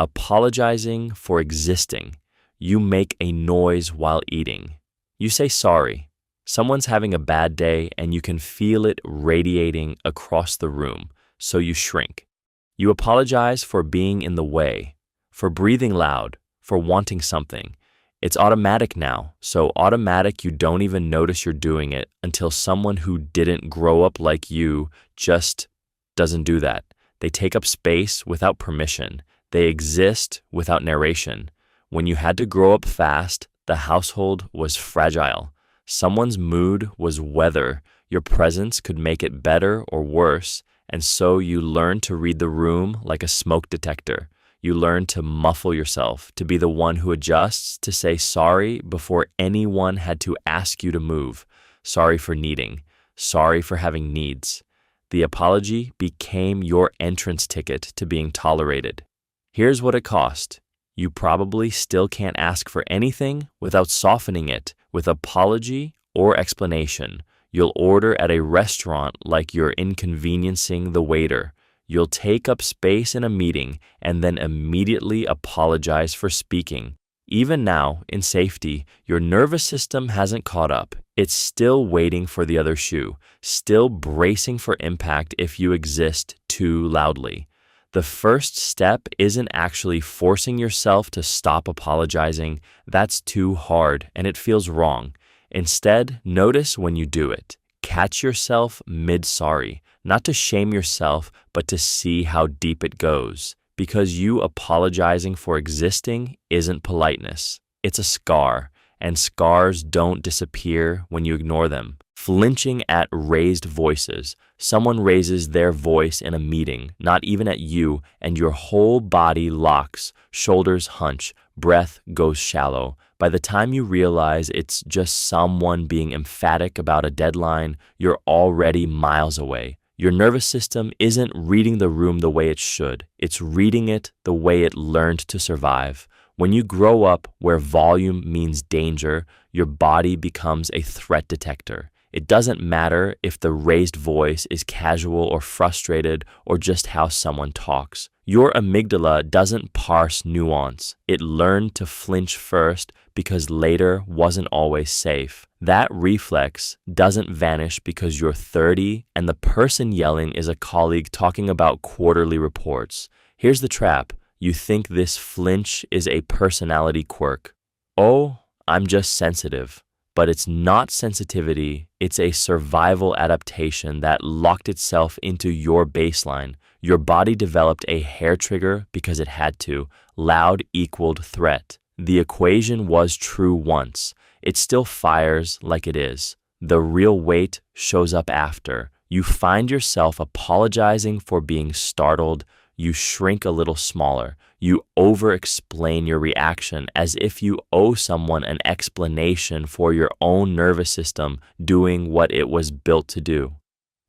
Apologizing for existing. You make a noise while eating. You say sorry. Someone's having a bad day and you can feel it radiating across the room, so you shrink. You apologize for being in the way, for breathing loud, for wanting something. It's automatic now, so automatic you don't even notice you're doing it until someone who didn't grow up like you just doesn't do that. They take up space without permission. They exist without narration. When you had to grow up fast, the household was fragile. Someone's mood was weather. Your presence could make it better or worse, and so you learned to read the room like a smoke detector. You learned to muffle yourself, to be the one who adjusts, to say sorry before anyone had to ask you to move. Sorry for needing. Sorry for having needs. The apology became your entrance ticket to being tolerated. Here's what it cost. You probably still can't ask for anything without softening it with apology or explanation. You'll order at a restaurant like you're inconveniencing the waiter. You'll take up space in a meeting and then immediately apologize for speaking. Even now, in safety, your nervous system hasn't caught up. It's still waiting for the other shoe, still bracing for impact if you exist too loudly. The first step isn't actually forcing yourself to stop apologizing. That's too hard and it feels wrong. Instead, notice when you do it. Catch yourself mid-sorry, not to shame yourself, but to see how deep it goes. Because you apologizing for existing isn't politeness. It's a scar, and scars don't disappear when you ignore them. Flinching at raised voices. Someone raises their voice in a meeting, not even at you, and your whole body locks, shoulders hunch, breath goes shallow. By the time you realize it's just someone being emphatic about a deadline, you're already miles away. Your nervous system isn't reading the room the way it should. It's reading it the way it learned to survive. When you grow up where volume means danger, your body becomes a threat detector. It doesn't matter if the raised voice is casual or frustrated or just how someone talks. Your amygdala doesn't parse nuance. It learned to flinch first because later wasn't always safe. That reflex doesn't vanish because you're 30 and the person yelling is a colleague talking about quarterly reports. Here's the trap. You think this flinch is a personality quirk. Oh, I'm just sensitive. But it's not sensitivity, it's a survival adaptation that locked itself into your baseline. Your body developed a hair trigger because it had to. Loud equaled threat. The equation was true once. It still fires like it is. The real weight shows up after. You find yourself apologizing for being startled. You shrink a little smaller. You over-explain your reaction as if you owe someone an explanation for your own nervous system doing what it was built to do.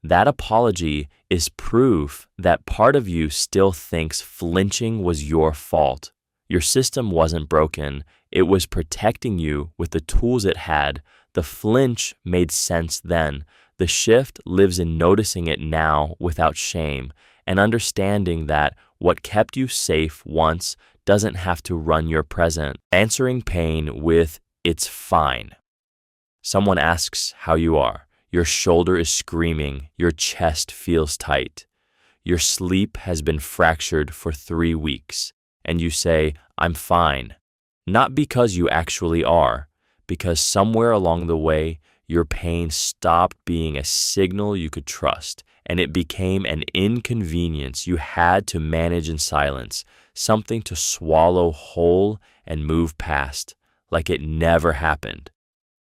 That apology is proof that part of you still thinks flinching was your fault. Your system wasn't broken. It was protecting you with the tools it had. The flinch made sense then. The shift lives in noticing it now without shame and understanding that what kept you safe once doesn't have to run your present. Answering pain with, "It's fine." Someone asks how you are. Your shoulder is screaming. Your chest feels tight. Your sleep has been fractured for 3 weeks. And you say, "I'm fine." Not because you actually are, because somewhere along the way, your pain stopped being a signal you could trust, and it became an inconvenience you had to manage in silence, something to swallow whole and move past, like it never happened.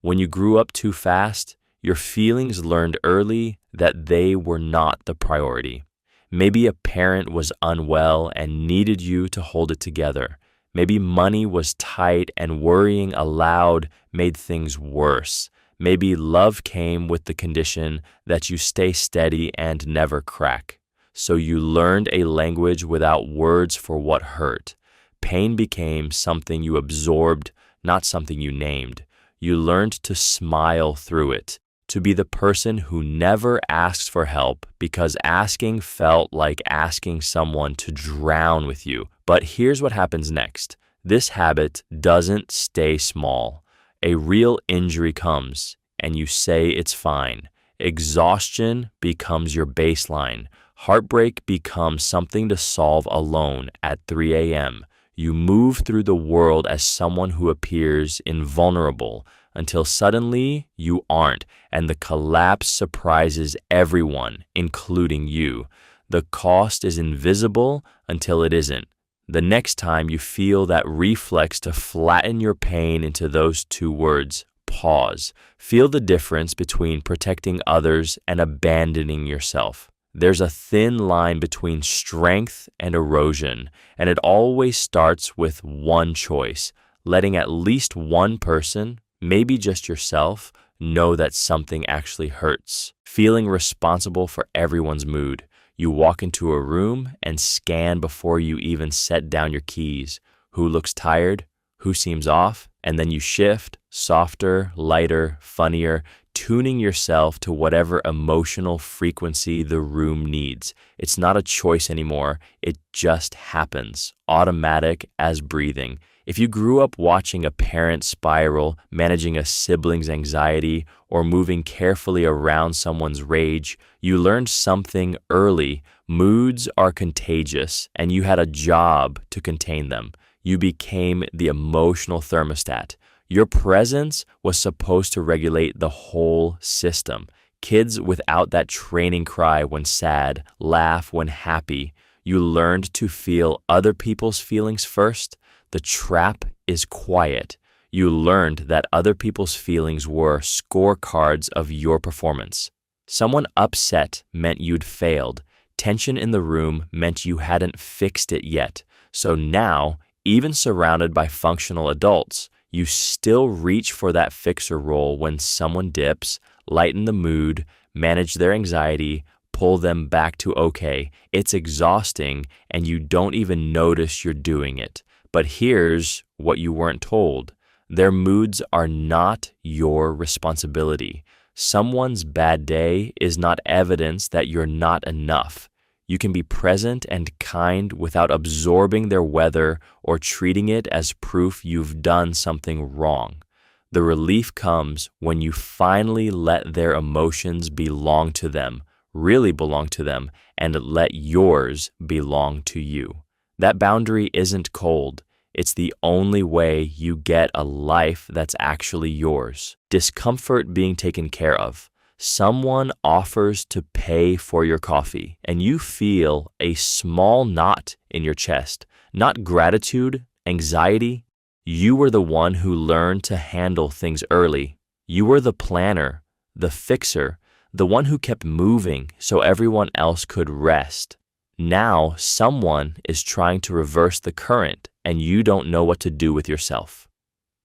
When you grew up too fast, your feelings learned early that they were not the priority. Maybe a parent was unwell and needed you to hold it together. Maybe money was tight and worrying aloud made things worse. Maybe love came with the condition that you stay steady and never crack. So you learned a language without words for what hurt. Pain became something you absorbed, not something you named. You learned to smile through it, to be the person who never asks for help because asking felt like asking someone to drown with you. But here's what happens next. This habit doesn't stay small. A real injury comes, and you say it's fine. Exhaustion becomes your baseline. Heartbreak becomes something to solve alone at 3 a.m. You move through the world as someone who appears invulnerable until suddenly you aren't, and the collapse surprises everyone, including you. The cost is invisible until it isn't. The next time you feel that reflex to flatten your pain into those two words, pause. Feel the difference between protecting others and abandoning yourself. There's a thin line between strength and erosion, and it always starts with one choice, letting at least one person, maybe just yourself, know that something actually hurts. Feeling responsible for everyone's mood. You walk into a room and scan before you even set down your keys. Who looks tired? Who seems off? And then you shift, softer, lighter, funnier, tuning yourself to whatever emotional frequency the room needs. It's not a choice anymore. It just happens, automatic as breathing. If you grew up watching a parent spiral, managing a sibling's anxiety, or moving carefully around someone's rage, you learned something early. Moods are contagious, and you had a job to contain them. You became the emotional thermostat. Your presence was supposed to regulate the whole system. Kids without that training cry when sad, laugh when happy. You learned to feel other people's feelings first. The trap is quiet. You learned that other people's feelings were scorecards of your performance. Someone upset meant you'd failed. Tension in the room meant you hadn't fixed it yet. So now, even surrounded by functional adults, you still reach for that fixer role when someone dips, lighten the mood, manage their anxiety, pull them back to okay. It's exhausting, and you don't even notice you're doing it. But here's what you weren't told. Their moods are not your responsibility. Someone's bad day is not evidence that you're not enough. You can be present and kind without absorbing their weather or treating it as proof you've done something wrong. The relief comes when you finally let their emotions belong to them, really belong to them, and let yours belong to you. That boundary isn't cold. It's the only way you get a life that's actually yours. Discomfort being taken care of. Someone offers to pay for your coffee, and you feel a small knot in your chest. Not gratitude, anxiety. You were the one who learned to handle things early. You were the planner, the fixer, the one who kept moving so everyone else could rest. Now someone is trying to reverse the current, and you don't know what to do with yourself.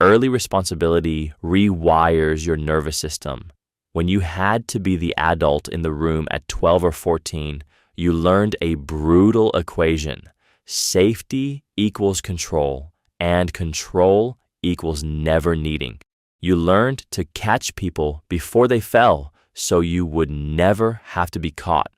Early responsibility rewires your nervous system. When you had to be the adult in the room at 12 or 14, you learned a brutal equation. Safety equals control, and control equals never needing. You learned to catch people before they fell so you would never have to be caught.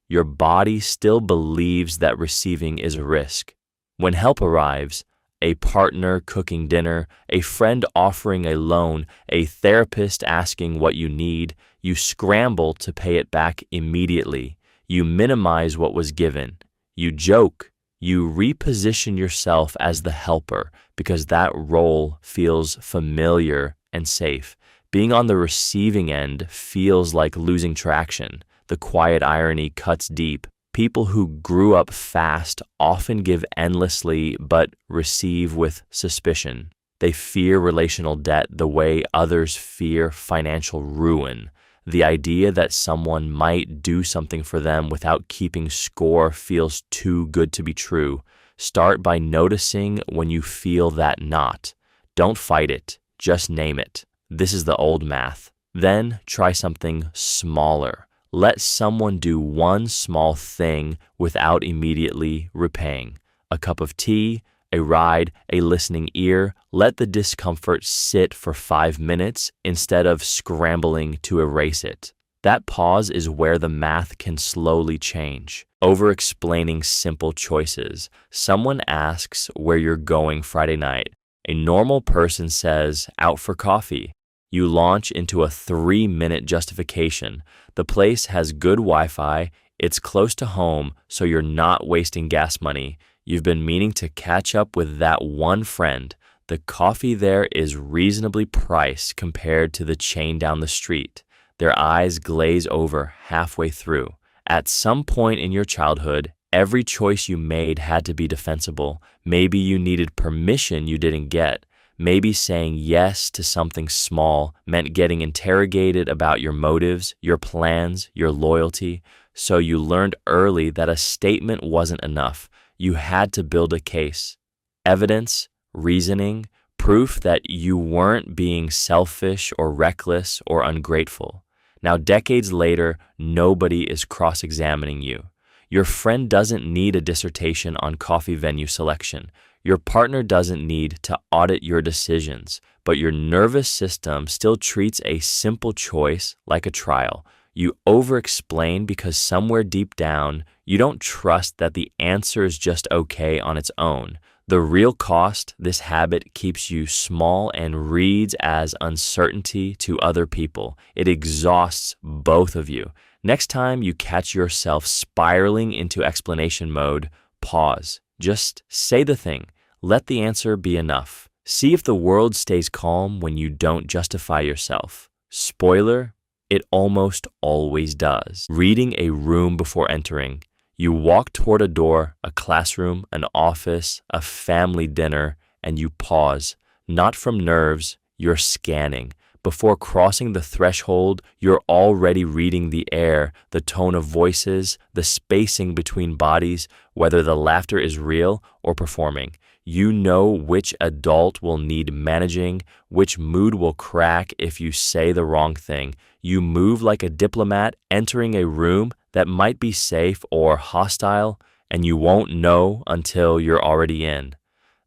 Your body still believes that receiving is a risk. When help arrives, a partner cooking dinner, a friend offering a loan, a therapist asking what you need, you scramble to pay it back immediately. You minimize what was given. You joke. You reposition yourself as the helper because that role feels familiar and safe. Being on the receiving end feels like losing traction. The quiet irony cuts deep. People who grew up fast often give endlessly but receive with suspicion. They fear relational debt the way others fear financial ruin. The idea that someone might do something for them without keeping score feels too good to be true. Start by noticing when you feel that knot. Don't fight it, just name it. This is the old math. Then try something smaller. Let someone do one small thing without immediately repaying. A cup of tea, a ride, a listening ear. Let the discomfort sit for 5 minutes instead of scrambling to erase it. That pause is where the math can slowly change. Over-explaining simple choices. Someone asks where you're going Friday night. A normal person says, out for coffee. You launch into a 3-minute justification. The place has good Wi-Fi, it's close to home, so you're not wasting gas money. You've been meaning to catch up with that one friend. The coffee there is reasonably priced compared to the chain down the street. Their eyes glaze over halfway through. At some point in your childhood, every choice you made had to be defensible. Maybe you needed permission you didn't get. Maybe saying yes to something small meant getting interrogated about your motives, your plans, your loyalty. So you learned early that a statement wasn't enough. You had to build a case. Evidence, reasoning, proof that you weren't being selfish or reckless or ungrateful. Now, decades later, nobody is cross-examining you. Your friend doesn't need a dissertation on coffee venue selection. Your partner doesn't need to audit your decisions, but your nervous system still treats a simple choice like a trial. You over-explain because somewhere deep down, you don't trust that the answer is just okay on its own. The real cost, this habit keeps you small and reads as uncertainty to other people. It exhausts both of you. Next time you catch yourself spiraling into explanation mode, pause. Just say the thing. Let the answer be enough. See if the world stays calm when you don't justify yourself. Spoiler, it almost always does. Reading a room before entering. You walk toward a door, a classroom, an office, a family dinner, and you pause. Not from nerves, you're scanning. Before crossing the threshold, you're already reading the air, the tone of voices, the spacing between bodies, whether the laughter is real or performing. You know which adult will need managing, which mood will crack if you say the wrong thing. You move like a diplomat entering a room that might be safe or hostile, and you won't know until you're already in.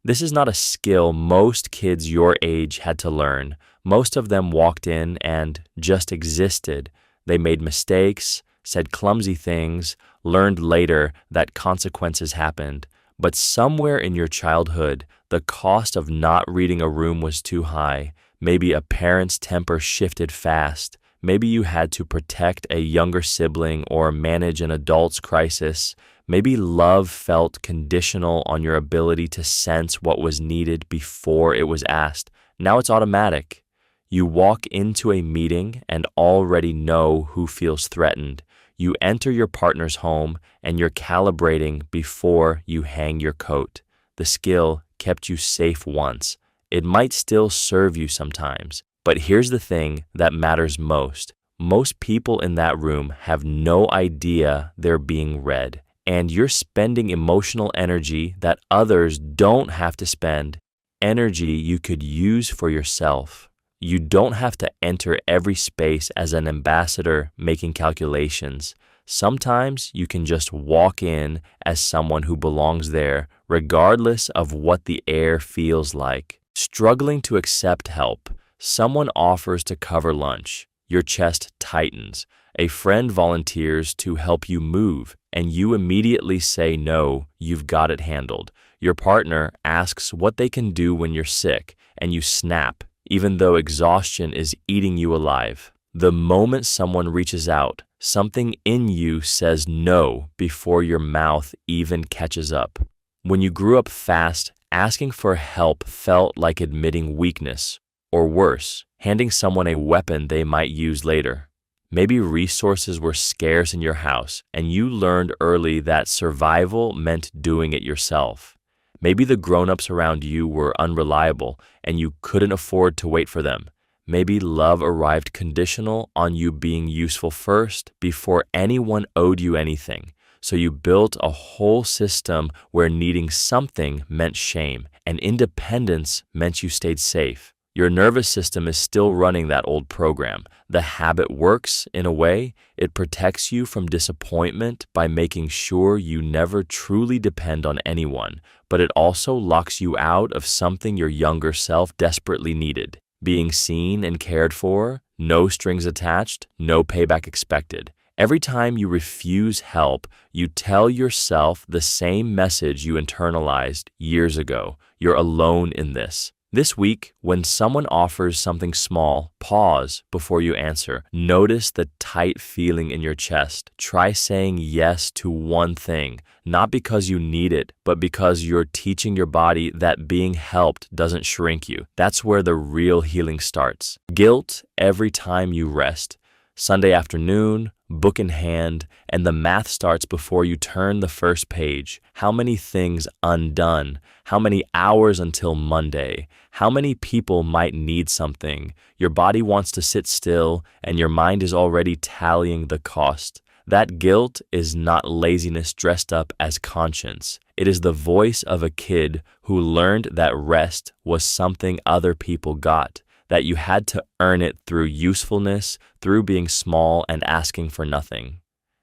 This is not a skill most kids your age had to learn. Most of them walked in and just existed. They made mistakes, said clumsy things, learned later that consequences happened. But somewhere in your childhood, the cost of not reading a room was too high. Maybe a parent's temper shifted fast. Maybe you had to protect a younger sibling or manage an adult's crisis. Maybe love felt conditional on your ability to sense what was needed before it was asked. Now it's automatic. You walk into a meeting and already know who feels threatened. You enter your partner's home and you're calibrating before you hang your coat. The skill kept you safe once. It might still serve you sometimes. But here's the thing that matters most. Most people in that room have no idea they're being read, and you're spending emotional energy that others don't have to spend, energy you could use for yourself. You don't have to enter every space as an ambassador making calculations. Sometimes you can just walk in as someone who belongs there, regardless of what the air feels like. Struggling to accept help. Someone offers to cover lunch. Your chest tightens. A friend volunteers to help you move, and you immediately say no, you've got it handled. Your partner asks what they can do when you're sick, and you snap, even though exhaustion is eating you alive. The moment someone reaches out, something in you says no before your mouth even catches up. When you grew up fast, asking for help felt like admitting weakness. Or worse, handing someone a weapon they might use later. Maybe resources were scarce in your house, and you learned early that survival meant doing it yourself. Maybe the grown-ups around you were unreliable, and you couldn't afford to wait for them. Maybe love arrived conditional on you being useful first before anyone owed you anything. So you built a whole system where needing something meant shame, and independence meant you stayed safe. Your nervous system is still running that old program. The habit works in a way. It protects you from disappointment by making sure you never truly depend on anyone, but it also locks you out of something your younger self desperately needed: being seen and cared for, no strings attached, no payback expected. Every time you refuse help, you tell yourself the same message you internalized years ago: you're alone in this. This week, when someone offers something small, pause before you answer. Notice the tight feeling in your chest. Try saying yes to one thing, not because you need it, but because you're teaching your body that being helped doesn't shrink you. That's where the real healing starts. Guilt every time you rest. Sunday afternoon, book in hand, and the math starts before you turn the first page. How many things undone? How many hours until Monday? How many people might need something? Your body wants to sit still, and your mind is already tallying the cost. That guilt is not laziness dressed up as conscience. It is the voice of a kid who learned that rest was something other people got, that you had to earn it through usefulness, through being small and asking for nothing.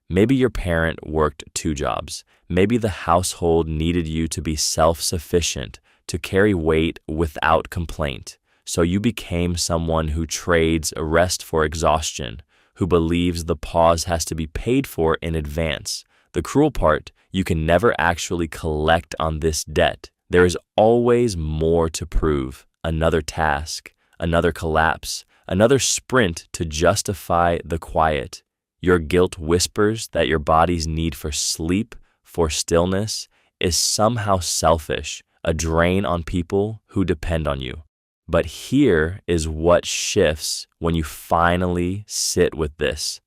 Maybe your parent worked 2 jobs. Maybe the household needed you to be self-sufficient, to carry weight without complaint. So you became someone who trades rest for exhaustion, who believes the pause has to be paid for in advance. The cruel part, you can never actually collect on this debt. There is always more to prove, another task, another collapse, another sprint to justify the quiet. Your guilt whispers that your body's need for sleep, for stillness, is somehow selfish, a drain on people who depend on you. But here is what shifts when you finally sit with this.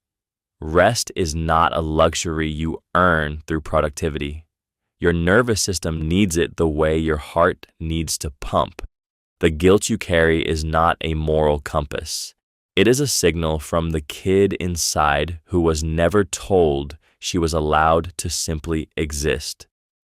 Rest is not a luxury you earn through productivity. Your nervous system needs it the way your heart needs to pump. The guilt you carry is not a moral compass. It is a signal from the kid inside who was never told she was allowed to simply exist.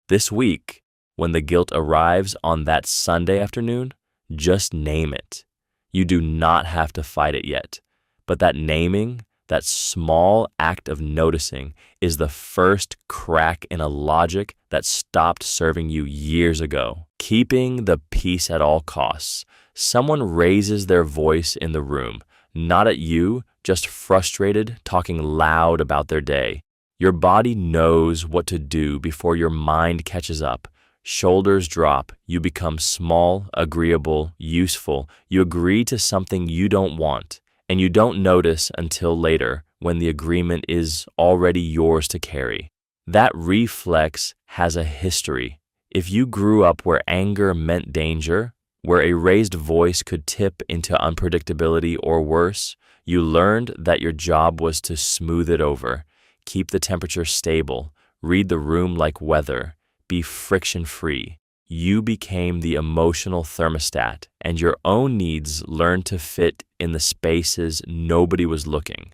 This week, when the guilt arrives on that Sunday afternoon, just name it. You do not have to fight it yet, but that naming, that small act of noticing, is the first crack in a logic that stopped serving you years ago. Keeping the peace at all costs. Someone raises their voice in the room, not at you, just frustrated, talking loud about their day. Your body knows what to do before your mind catches up. Shoulders drop, you become small, agreeable, useful. You agree to something you don't want, and you don't notice until later when the agreement is already yours to carry. That reflex has a history. If you grew up where anger meant danger, where a raised voice could tip into unpredictability or worse, you learned that your job was to smooth it over, keep the temperature stable, read the room like weather, be friction-free. You became the emotional thermostat, and your own needs learned to fit in the spaces nobody was looking.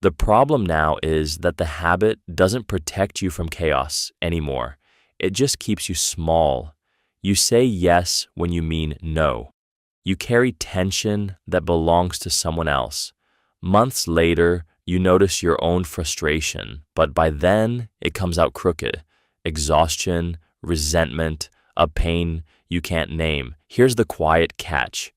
The problem now is that the habit doesn't protect you from chaos anymore. It just keeps you small. You say yes when you mean no. You carry tension that belongs to someone else. Months later, you notice your own frustration, but by then, it comes out crooked. Exhaustion, resentment, a pain you can't name. Here's the quiet catch.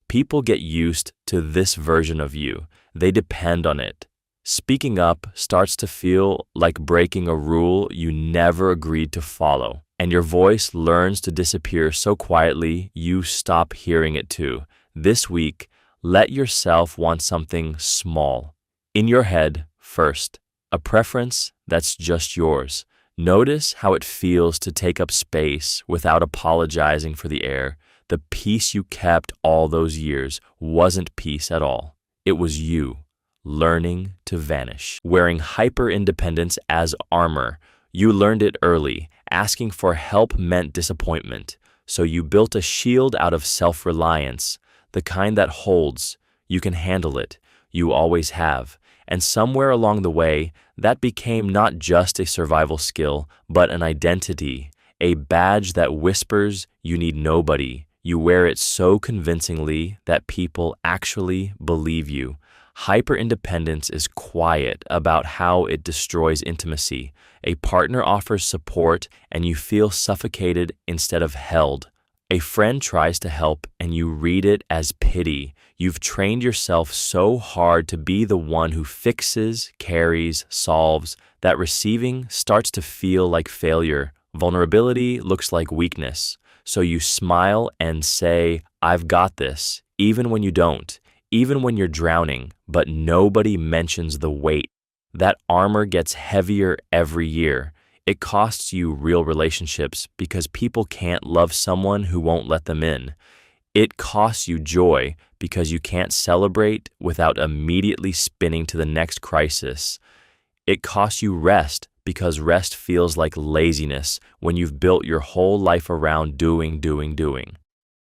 People get used to this version of you. They depend on it. Speaking up starts to feel like breaking a rule you never agreed to follow, and your voice learns to disappear so quietly you stop hearing it too. This week, let yourself want something small. In your head first, a preference that's just yours. Notice how it feels to take up space without apologizing for the air. The peace you kept all those years wasn't peace at all. It was you learning to vanish. Wearing hyper-independence as armor, you learned it early. Asking for help meant disappointment, so you built a shield out of self-reliance, the kind that holds. You can handle it. You always have. And somewhere along the way, that became not just a survival skill, but an identity, a badge that whispers you need nobody, You wear it so convincingly that people actually believe you. Hyperindependence is quiet about how it destroys intimacy. A partner offers support and you feel suffocated instead of held. A friend tries to help and you read it as pity. You've trained yourself so hard to be the one who fixes, carries, solves, that receiving starts to feel like failure. Vulnerability looks like weakness. So you smile and say, "I've got this," even when you don't, even when you're drowning, but nobody mentions the weight. That armor gets heavier every year. It costs you real relationships because people can't love someone who won't let them in. It costs you joy because you can't celebrate without immediately spinning to the next crisis. It costs you rest because rest feels like laziness when you've built your whole life around doing.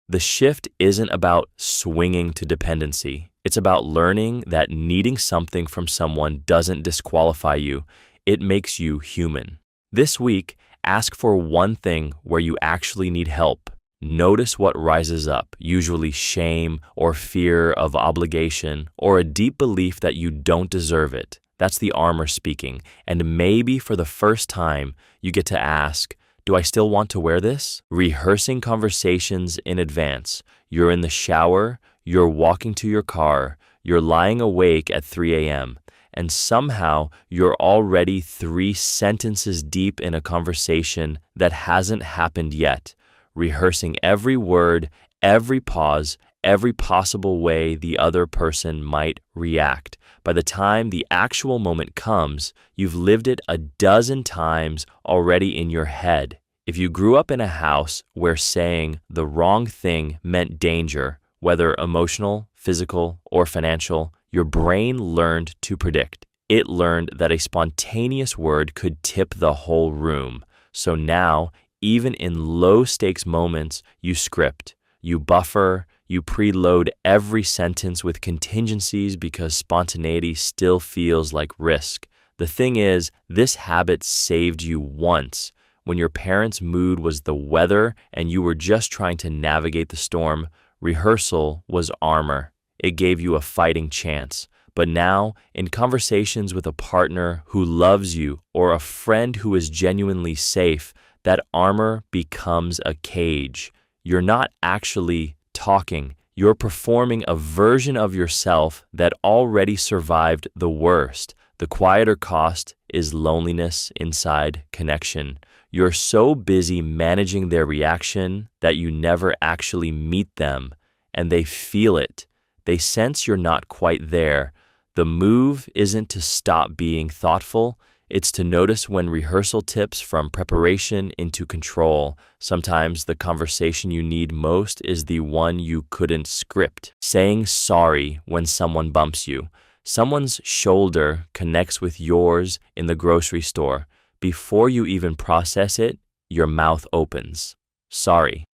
The shift isn't about swinging to dependency. It's about learning that needing something from someone doesn't disqualify you. It makes you human. This week, ask for one thing where you actually need help. Notice what rises up, usually shame or fear of obligation or a deep belief that you don't deserve it. That's the armor speaking. And maybe for the first time, you get to ask, do I still want to wear this? Rehearsing conversations in advance. You're in the shower, you're walking to your car, you're lying awake at 3 a.m., and somehow you're already 3 sentences deep in a conversation that hasn't happened yet. Rehearsing every word, every pause, every possible way the other person might react. By the time the actual moment comes, you've lived it a dozen times already in your head. If you grew up in a house where saying the wrong thing meant danger, whether emotional, physical, or financial, your brain learned to predict. It learned that a spontaneous word could tip the whole room. So now, even in low-stakes moments, you script, you buffer, you preload every sentence with contingencies because spontaneity still feels like risk. The thing is, this habit saved you once. When your parents' mood was the weather and you were just trying to navigate the storm, rehearsal was armor. It gave you a fighting chance. But now, in conversations with a partner who loves you or a friend who is genuinely safe, that armor becomes a cage. You're not actually talking. You're performing a version of yourself that already survived the worst. The quieter cost is loneliness inside connection. You're so busy managing their reaction that you never actually meet them, and they feel it. They sense you're not quite there. The move isn't to stop being thoughtful. It's to notice when rehearsal tips from preparation into control. Sometimes the conversation you need most is the one you couldn't script. Saying sorry when someone bumps you. Someone's shoulder connects with yours in the grocery store. Before you even process it, your mouth opens. Sorry.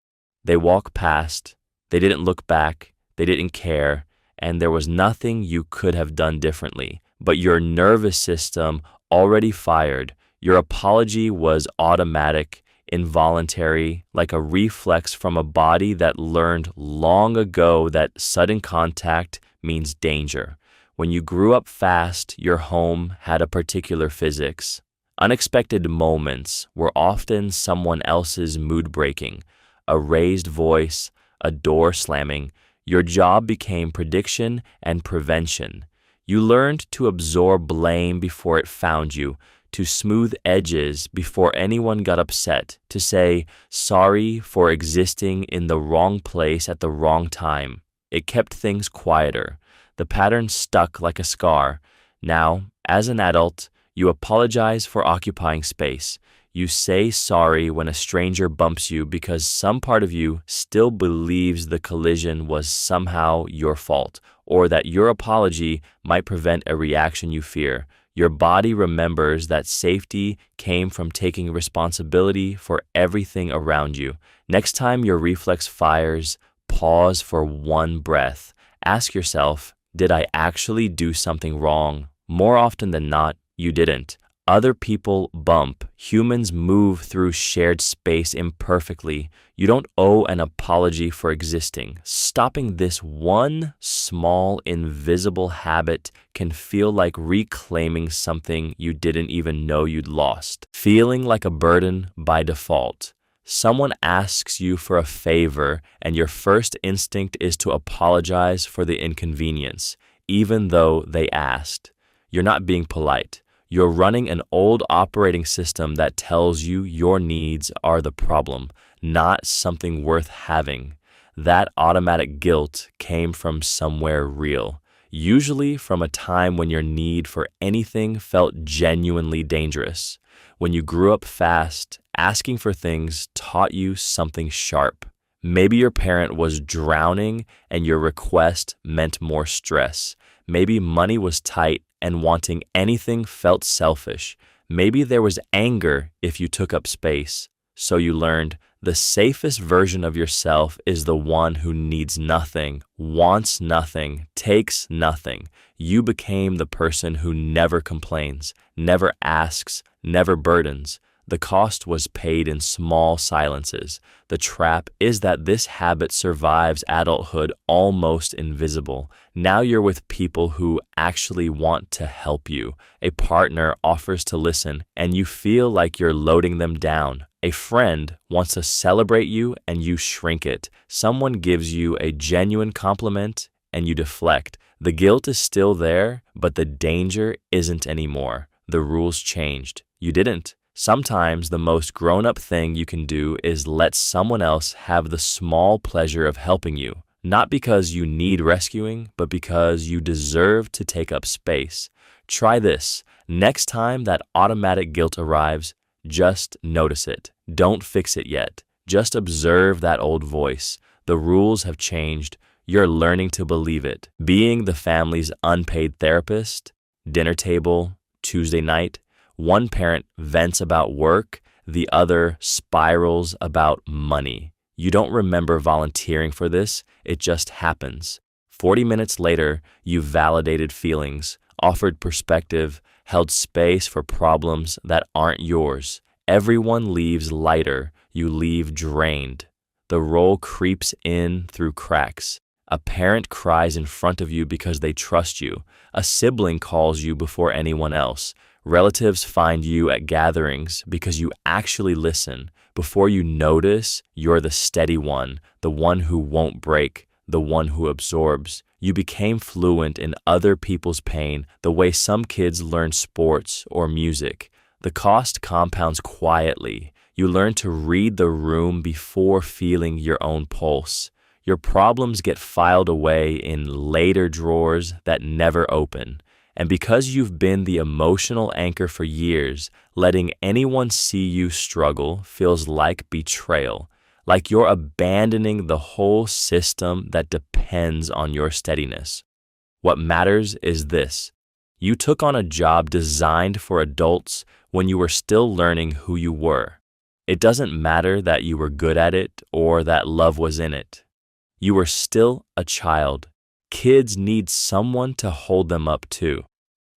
They walk past. They didn't look back. They didn't care. And there was nothing you could have done differently. But your nervous system already fired. Your apology was automatic, involuntary, like a reflex from a body that learned long ago that sudden contact means danger. When you grew up fast, your home had a particular physics. Unexpected moments were often someone else's mood breaking, a raised voice, a door slamming. Your job became prediction and prevention. You learned to absorb blame before it found you, to smooth edges before anyone got upset, to say sorry for existing in the wrong place at the wrong time. It kept things quieter. The pattern stuck like a scar. Now, as an adult, you apologize for occupying space. You say sorry when a stranger bumps you because some part of you still believes the collision was somehow your fault, or that your apology might prevent a reaction you fear. Your body remembers that safety came from taking responsibility for everything around you. Next time your reflex fires, pause for one breath. Ask yourself, did I actually do something wrong? More often than not, you didn't. Other people bump. Humans move through shared space imperfectly. You don't owe an apology for existing. Stopping this one small, invisible habit can feel like reclaiming something you didn't even know you'd lost. Feeling like a burden by default. Someone asks you for a favor, and your first instinct is to apologize for the inconvenience, even though they asked. You're not being polite. You're running an old operating system that tells you your needs are the problem, not something worth having. That automatic guilt came from somewhere real, usually from a time when your need for anything felt genuinely dangerous. When you grew up fast, asking for things taught you something sharp. Maybe your parent was drowning and your request meant more stress. Maybe money was tight and wanting anything felt selfish. Maybe there was anger if you took up space. So you learned the safest version of yourself is the one who needs nothing, wants nothing, takes nothing. You became the person who never complains, never asks, never burdens. The cost was paid in small silences. The trap is that this habit survives adulthood almost invisible. Now you're with people who actually want to help you. A partner offers to listen, and you feel like you're loading them down. A friend wants to celebrate you, and you shrink it. Someone gives you a genuine compliment, and you deflect. The guilt is still there, but the danger isn't anymore. The rules changed. You didn't. Sometimes the most grown-up thing you can do is let someone else have the small pleasure of helping you, not because you need rescuing, but because you deserve to take up space. Try this. Next time that automatic guilt arrives, just notice it. Don't fix it yet. Just observe that old voice. The rules have changed. You're learning to believe it. Being the family's unpaid therapist, dinner table, Tuesday night, one parent vents about work, the other spirals about money. You don't remember volunteering for this, it just happens. 40 minutes later, you validated feelings, offered perspective, held space for problems that aren't yours. Everyone leaves lighter, you leave drained. The role creeps in through cracks. A parent cries in front of you because they trust you. A sibling calls you before anyone else. Relatives find you at gatherings because you actually listen. Before you notice, you're the steady one, the one who won't break, the one who absorbs. You became fluent in other people's pain the way some kids learn sports or music. The cost compounds quietly. You learn to read the room before feeling your own pulse. Your problems get filed away in later drawers that never open. And because you've been the emotional anchor for years, letting anyone see you struggle feels like betrayal, like you're abandoning the whole system that depends on your steadiness. What matters is this. You took on a job designed for adults when you were still learning who you were. It doesn't matter that you were good at it or that love was in it. You were still a child. Kids need someone to hold them up too.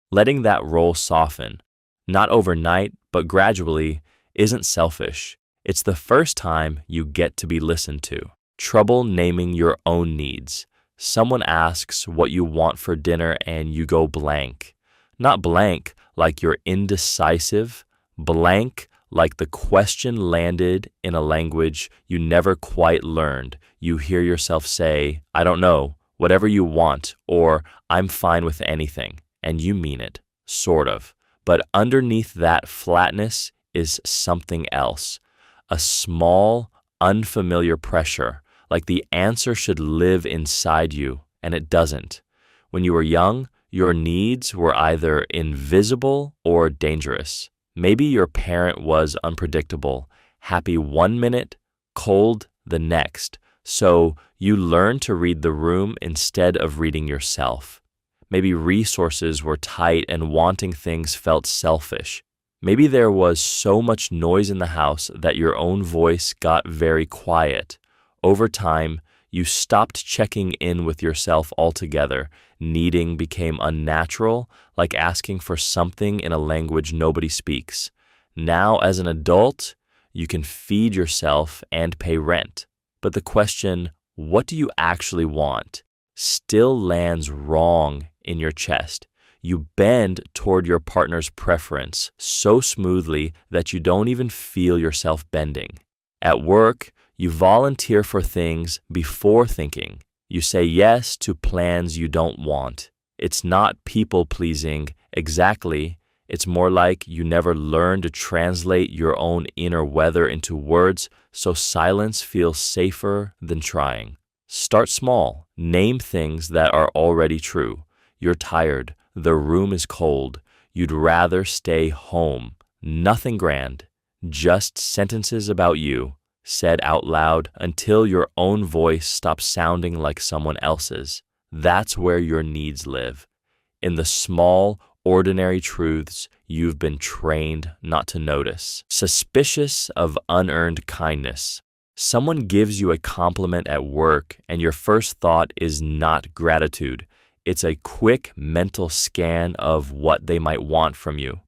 Letting that role soften, not overnight, but gradually, isn't selfish. It's the first time you get to be listened to. Trouble naming your own needs. Someone asks what you want for dinner and you go blank. Not blank like you're indecisive, blank like the question landed in a language you never quite learned. You hear yourself say, I don't know, whatever you want, or I'm fine with anything. And you mean it, sort of. But underneath that flatness is something else. A small, unfamiliar pressure, like the answer should live inside you, and it doesn't. When you were young, your needs were either invisible or dangerous. Maybe your parent was unpredictable, happy one minute, cold the next. So you learned to read the room instead of reading yourself. Maybe resources were tight and wanting things felt selfish. Maybe there was so much noise in the house that your own voice got very quiet. Over time, You stopped checking in with yourself altogether. Needing became unnatural, like asking for something in a language nobody speaks. Now, as an adult, you can feed yourself and pay rent. But the question, what do you actually want, still lands wrong in your chest. You bend toward your partner's preference so smoothly that you don't even feel yourself bending. At work, you volunteer for things before thinking. You say yes to plans you don't want. It's not people-pleasing exactly. It's more like you never learned to translate your own inner weather into words, so silence feels safer than trying. Start small. Name things that are already true. You're tired. The room is cold. You'd rather stay home. Nothing grand. Just sentences about you, said out loud until your own voice stops sounding like someone else's. That's where your needs live. In the small, ordinary truths you've been trained not to notice. Suspicious of unearned kindness. Someone gives you a compliment at work, and your first thought is not gratitude. It's a quick mental scan of what they might want from you.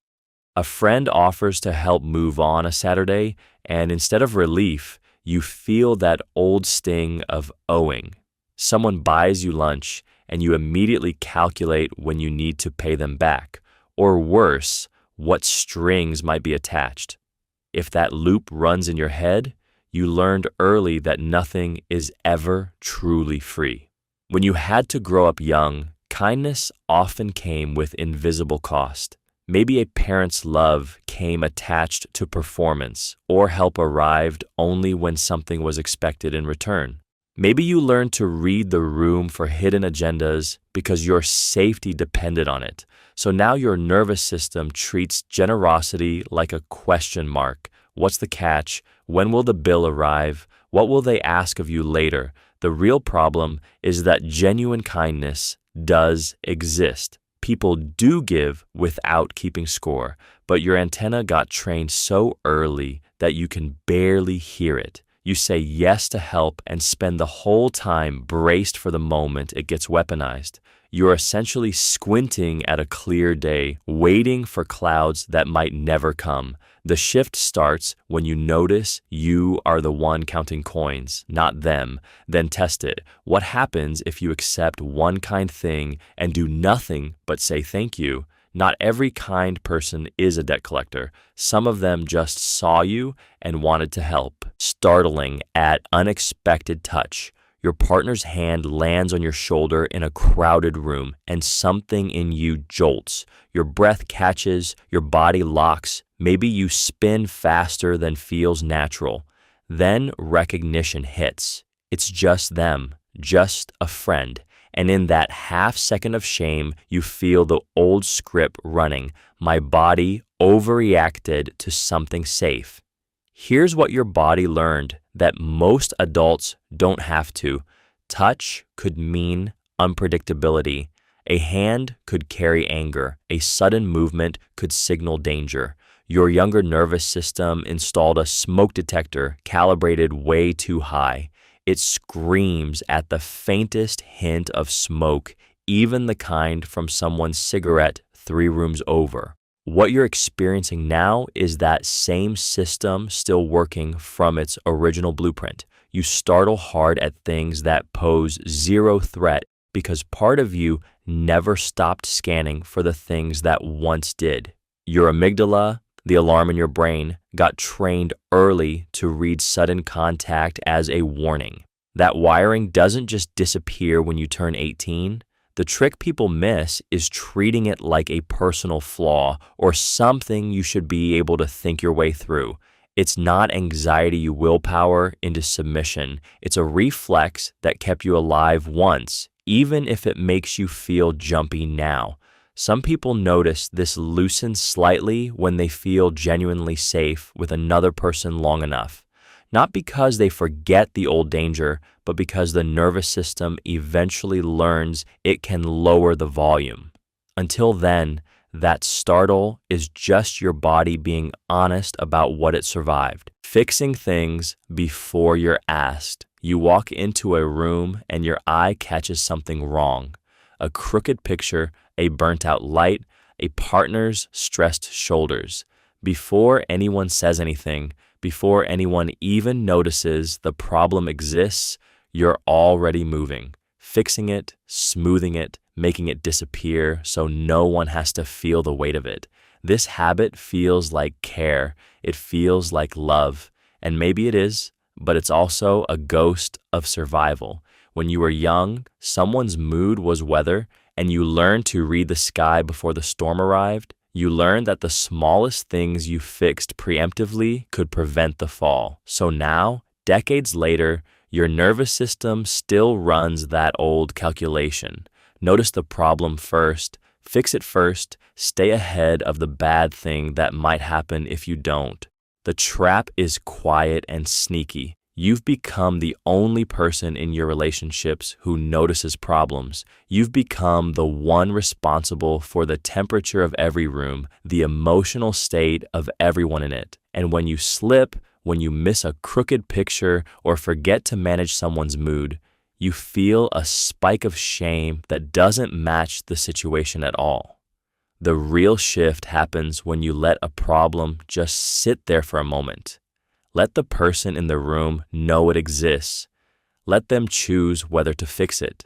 A friend offers to help move on a Saturday, and instead of relief, you feel that old sting of owing. Someone buys you lunch, and you immediately calculate when you need to pay them back, or worse, what strings might be attached. If that loop runs in your head, you learned early that nothing is ever truly free. When you had to grow up young, kindness often came with invisible cost. Maybe a parent's love came attached to performance, or help arrived only when something was expected in return. Maybe you learned to read the room for hidden agendas because your safety depended on it. So now your nervous system treats generosity like a question mark. What's the catch? When will the bill arrive? What will they ask of you later? The real problem is that genuine kindness does exist. People do give without keeping score, but your antenna got trained so early that you can barely hear it. You say yes to help and spend the whole time braced for the moment it gets weaponized. You're essentially squinting at a clear day, waiting for clouds that might never come. The shift starts when you notice you are the one counting coins, not them. Then test it. What happens if you accept one kind thing and do nothing but say thank you? Not every kind person is a debt collector. Some of them just saw you and wanted to help. Startling at unexpected touch. Your partner's hand lands on your shoulder in a crowded room, and something in you jolts. Your breath catches, your body locks. Maybe you spin faster than feels natural. Then recognition hits. It's just them, just a friend. And in that half second of shame, you feel the old script running. My body overreacted to something safe. Here's what your body learned that most adults don't have to. Touch could mean unpredictability. A hand could carry anger. A sudden movement could signal danger. Your younger nervous system installed a smoke detector calibrated way too high. It screams at the faintest hint of smoke, even the kind from someone's cigarette 3 rooms over. What you're experiencing now is that same system still working from its original blueprint. You startle hard at things that pose zero threat because part of you never stopped scanning for the things that once did. Your amygdala, the alarm in your brain, got trained early to read sudden contact as a warning. That wiring doesn't just disappear when you turn 18. The trick people miss is treating it like a personal flaw or something you should be able to think your way through. It's not anxiety you willpower into submission. It's a reflex that kept you alive once, even if it makes you feel jumpy now. Some people notice this loosens slightly when they feel genuinely safe with another person long enough. Not because they forget the old danger, but because the nervous system eventually learns it can lower the volume. Until then, that startle is just your body being honest about what it survived. Fixing things before you're asked. You walk into a room and your eye catches something wrong. A crooked picture, a burnt-out light, a partner's stressed shoulders. Before anyone says anything, before anyone even notices the problem exists, you're already moving, fixing it, smoothing it, making it disappear so no one has to feel the weight of it. This habit feels like care. It feels like love. And maybe it is, but it's also a ghost of survival. When you were young, someone's mood was weather, and you learned to read the sky before the storm arrived. You learned that the smallest things you fixed preemptively could prevent the fall. So now, decades later, your nervous system still runs that old calculation. Notice the problem first, fix it first, stay ahead of the bad thing that might happen if you don't. The trap is quiet and sneaky. You've become the only person in your relationships who notices problems. You've become the one responsible for the temperature of every room, the emotional state of everyone in it. And when you slip, when you miss a crooked picture or forget to manage someone's mood, you feel a spike of shame that doesn't match the situation at all. The real shift happens when you let a problem just sit there for a moment. Let the person in the room know it exists. Let them choose whether to fix it.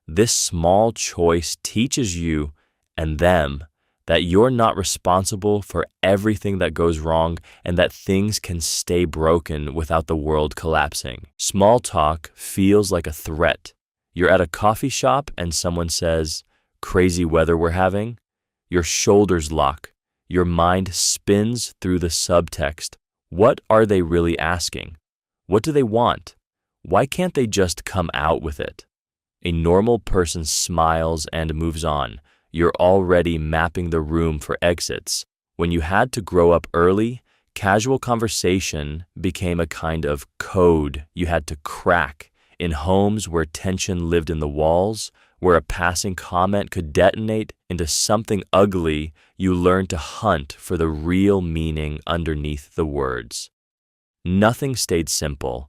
This small choice teaches you and them that you're not responsible for everything that goes wrong and that things can stay broken without the world collapsing. Small talk feels like a threat. You're at a coffee shop and someone says, "Crazy weather we're having." Your shoulders lock. Your mind spins through the subtext. What are they really asking? What do they want? Why can't they just come out with it? A normal person smiles and moves on. You're already mapping the room for exits. When you had to grow up early, casual conversation became a kind of code you had to crack. In homes where tension lived in the walls, where a passing comment could detonate into something ugly, you learned to hunt for the real meaning underneath the words. Nothing stayed simple.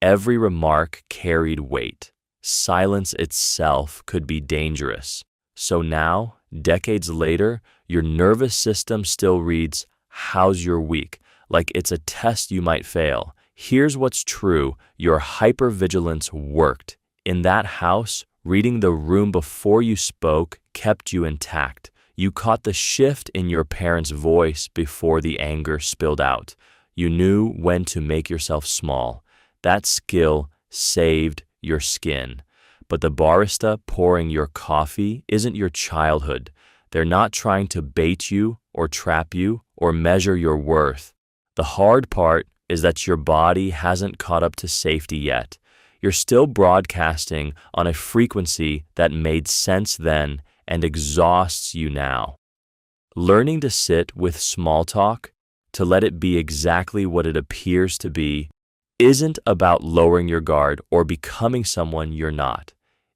Every remark carried weight. Silence itself could be dangerous. So now, decades later, your nervous system still reads, "How's your week?" like it's a test you might fail. Here's what's true. Your hypervigilance worked. In that house, reading the room before you spoke kept you intact. You caught the shift in your parents' voice before the anger spilled out. You knew when to make yourself small. That skill saved your skin. But the barista pouring your coffee isn't your childhood. They're not trying to bait you or trap you or measure your worth. The hard part is that your body hasn't caught up to safety yet. You're still broadcasting on a frequency that made sense then and exhausts you now. Learning to sit with small talk, to let it be exactly what it appears to be, isn't about lowering your guard or becoming someone you're not.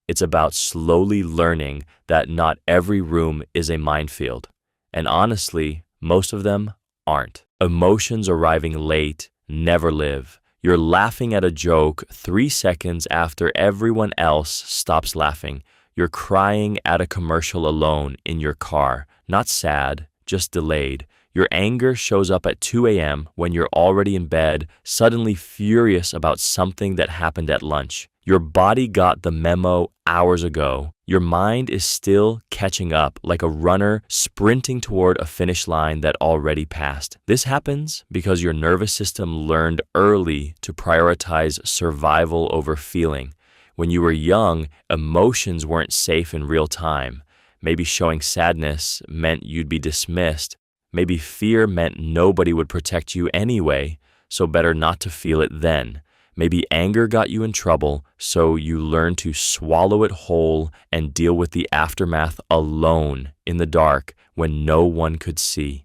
It's about slowly learning that not every room is a minefield. And honestly, most of them aren't. Emotions arriving late never live. You're laughing at a joke 3 seconds after everyone else stops laughing. You're crying at a commercial alone in your car, not sad, just delayed. Your anger shows up at 2 a.m. when you're already in bed, suddenly furious about something that happened at lunch. Your body got the memo hours ago. Your mind is still catching up like a runner sprinting toward a finish line that already passed. This happens because your nervous system learned early to prioritize survival over feeling. When you were young, emotions weren't safe in real time. Maybe showing sadness meant you'd be dismissed. Maybe fear meant nobody would protect you anyway, so better not to feel it then. Maybe anger got you in trouble, so you learned to swallow it whole and deal with the aftermath alone in the dark when no one could see.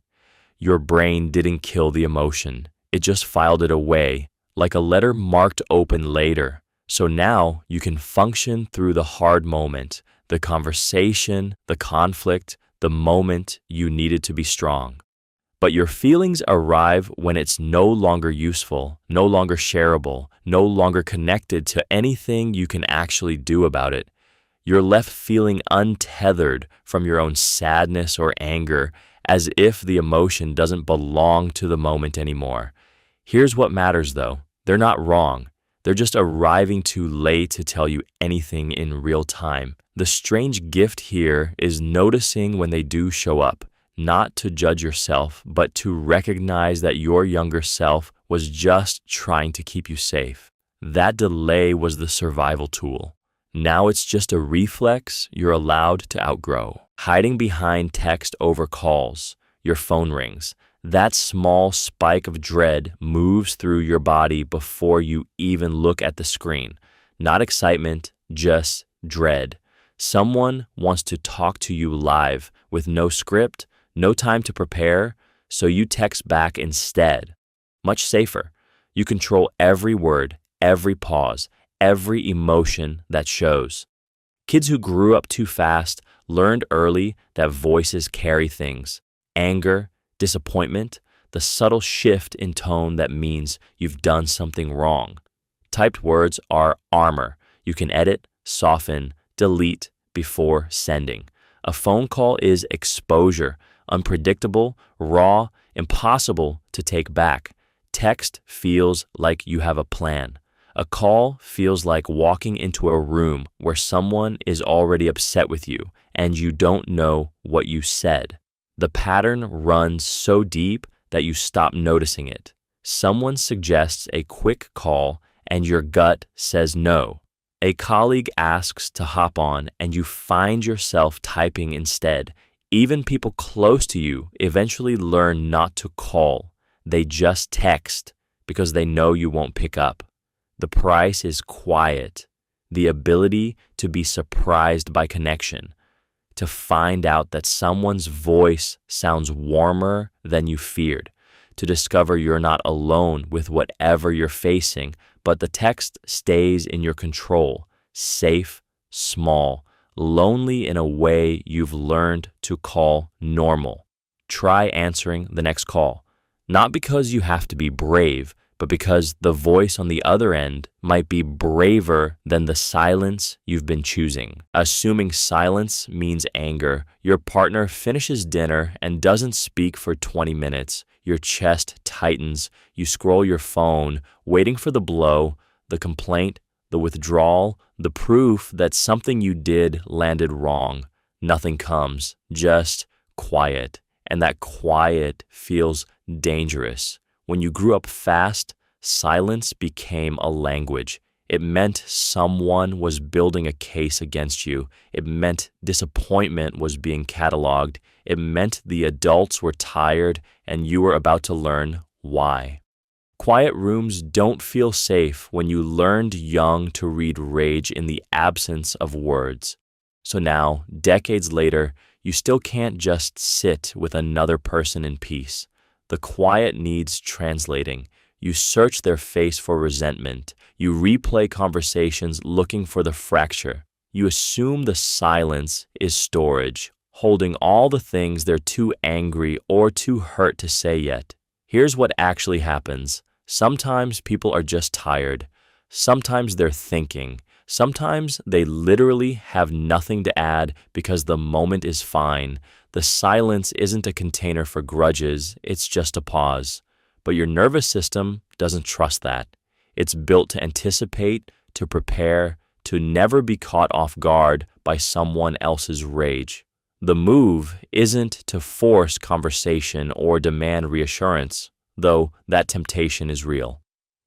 Your brain didn't kill the emotion. It just filed it away, like a letter marked open later. So now you can function through the hard moment, the conversation, the conflict, the moment you needed to be strong. But your feelings arrive when it's no longer useful, no longer shareable, no longer connected to anything you can actually do about it. You're left feeling untethered from your own sadness or anger, as if the emotion doesn't belong to the moment anymore. Here's what matters though. They're not wrong. They're just arriving too late to tell you anything in real time. The strange gift here is noticing when they do show up, not to judge yourself, but to recognize that your younger self was just trying to keep you safe. That delay was the survival tool. Now it's just a reflex you're allowed to outgrow. Hiding behind text over calls, your phone rings. That small spike of dread moves through your body before you even look at the screen. Not excitement, just dread. Someone wants to talk to you live with no script, no time to prepare, so you text back instead. Much safer. You control every word, every pause, every emotion that shows. Kids who grew up too fast learned early that voices carry things. Anger, disappointment, the subtle shift in tone that means you've done something wrong. Typed words are armor. You can edit, soften, delete before sending. A phone call is exposure, unpredictable, raw, impossible to take back. Text feels like you have a plan. A call feels like walking into a room where someone is already upset with you and you don't know what you said. The pattern runs so deep that you stop noticing it. Someone suggests a quick call and your gut says no. A colleague asks to hop on and you find yourself typing instead. Even people close to you eventually learn not to call. They just text because they know you won't pick up. The price is quiet, the ability to be surprised by connection, to find out that someone's voice sounds warmer than you feared, to discover you're not alone with whatever you're facing, but the text stays in your control, safe, small, lonely in a way you've learned to call normal. Try answering the next call, not because you have to be brave, but because the voice on the other end might be braver than the silence you've been choosing. Assuming silence means anger, your partner finishes dinner and doesn't speak for 20 minutes. Your chest tightens, you scroll your phone, waiting for the blow, the complaint, the withdrawal, the proof that something you did landed wrong. Nothing comes, just quiet. And that quiet feels dangerous. When you grew up fast, silence became a language. It meant someone was building a case against you. It meant disappointment was being cataloged. It meant the adults were tired and you were about to learn why. Quiet rooms don't feel safe when you learned young to read rage in the absence of words. So now, decades later, you still can't just sit with another person in peace. The quiet needs translating. You search their face for resentment. You replay conversations looking for the fracture. You assume the silence is storage, holding all the things they're too angry or too hurt to say yet. Here's what actually happens. Sometimes people are just tired. Sometimes they're thinking. Sometimes they literally have nothing to add because the moment is fine. The silence isn't a container for grudges, it's just a pause. But your nervous system doesn't trust that. It's built to anticipate, to prepare, to never be caught off guard by someone else's rage. The move isn't to force conversation or demand reassurance, though that temptation is real.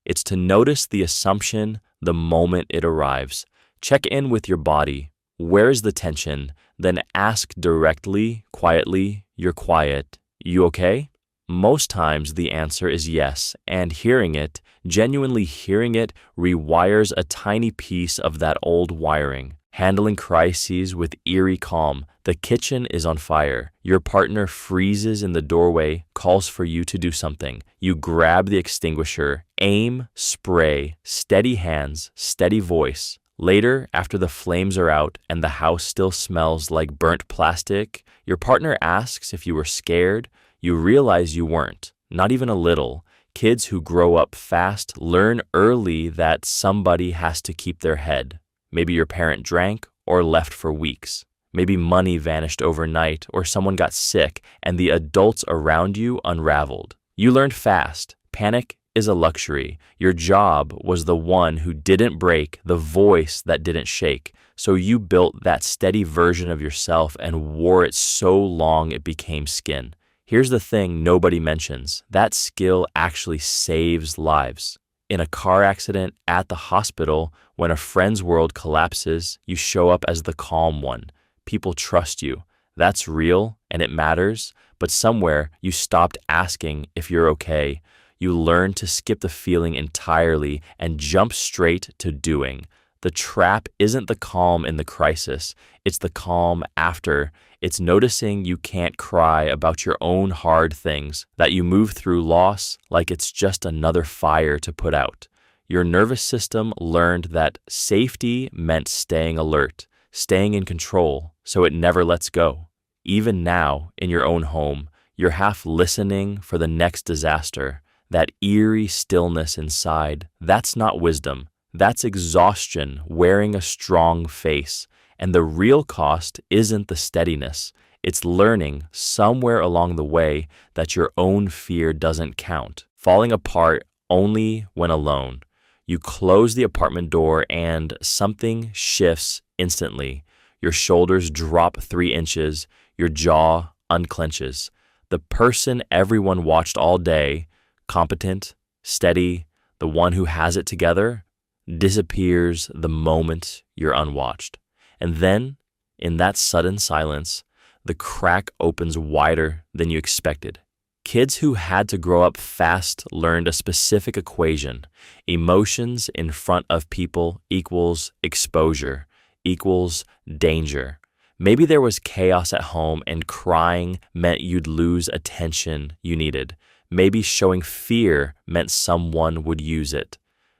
It's to notice the assumption the moment it arrives. Check in with your body. Where is the tension? Then ask directly, quietly, "You're quiet. You okay?" Most times the answer is yes, and hearing it, genuinely hearing it, rewires a tiny piece of that old wiring. Handling crises with eerie calm. The kitchen is on fire. Your partner freezes in the doorway, calls for you to do something. You grab the extinguisher, aim, spray, steady hands, steady voice. Later, after the flames are out and the house still smells like burnt plastic, your partner asks if you were scared. You realize you weren't, not even a little. Kids who grow up fast learn early that somebody has to keep their head. Maybe your parent drank or left for weeks. Maybe money vanished overnight or someone got sick and the adults around you unraveled. You learned fast. Panic is a luxury. Your job was the one who didn't break, the voice that didn't shake. So you built that steady version of yourself and wore it so long it became skin. Here's the thing nobody mentions. That skill actually saves lives. In a car accident, at the hospital, when a friend's world collapses, you show up as the calm one. People trust you. That's real and it matters, but somewhere you stopped asking if you're okay. You learned to skip the feeling entirely and jump straight to doing. The trap isn't the calm in the crisis, it's the calm after. It's noticing you can't cry about your own hard things, that you move through loss like it's just another fire to put out. Your nervous system learned that safety meant staying alert, staying in control, so it never lets go. Even now, in your own home, you're half listening for the next disaster. That eerie stillness inside, that's not wisdom. That's exhaustion wearing a strong face. And the real cost isn't the steadiness. It's learning somewhere along the way that your own fear doesn't count. Falling apart only when alone. You close the apartment door and something shifts instantly. Your shoulders drop 3 inches. Your jaw unclenches. The person everyone watched all day, competent, steady, the one who has it together, disappears the moment you're unwatched. And then, in that sudden silence, the crack opens wider than you expected. Kids who had to grow up fast learned a specific equation. Emotions in front of people equals exposure, equals danger. Maybe there was chaos at home and crying meant you'd lose attention you needed. Maybe showing fear meant someone would use it.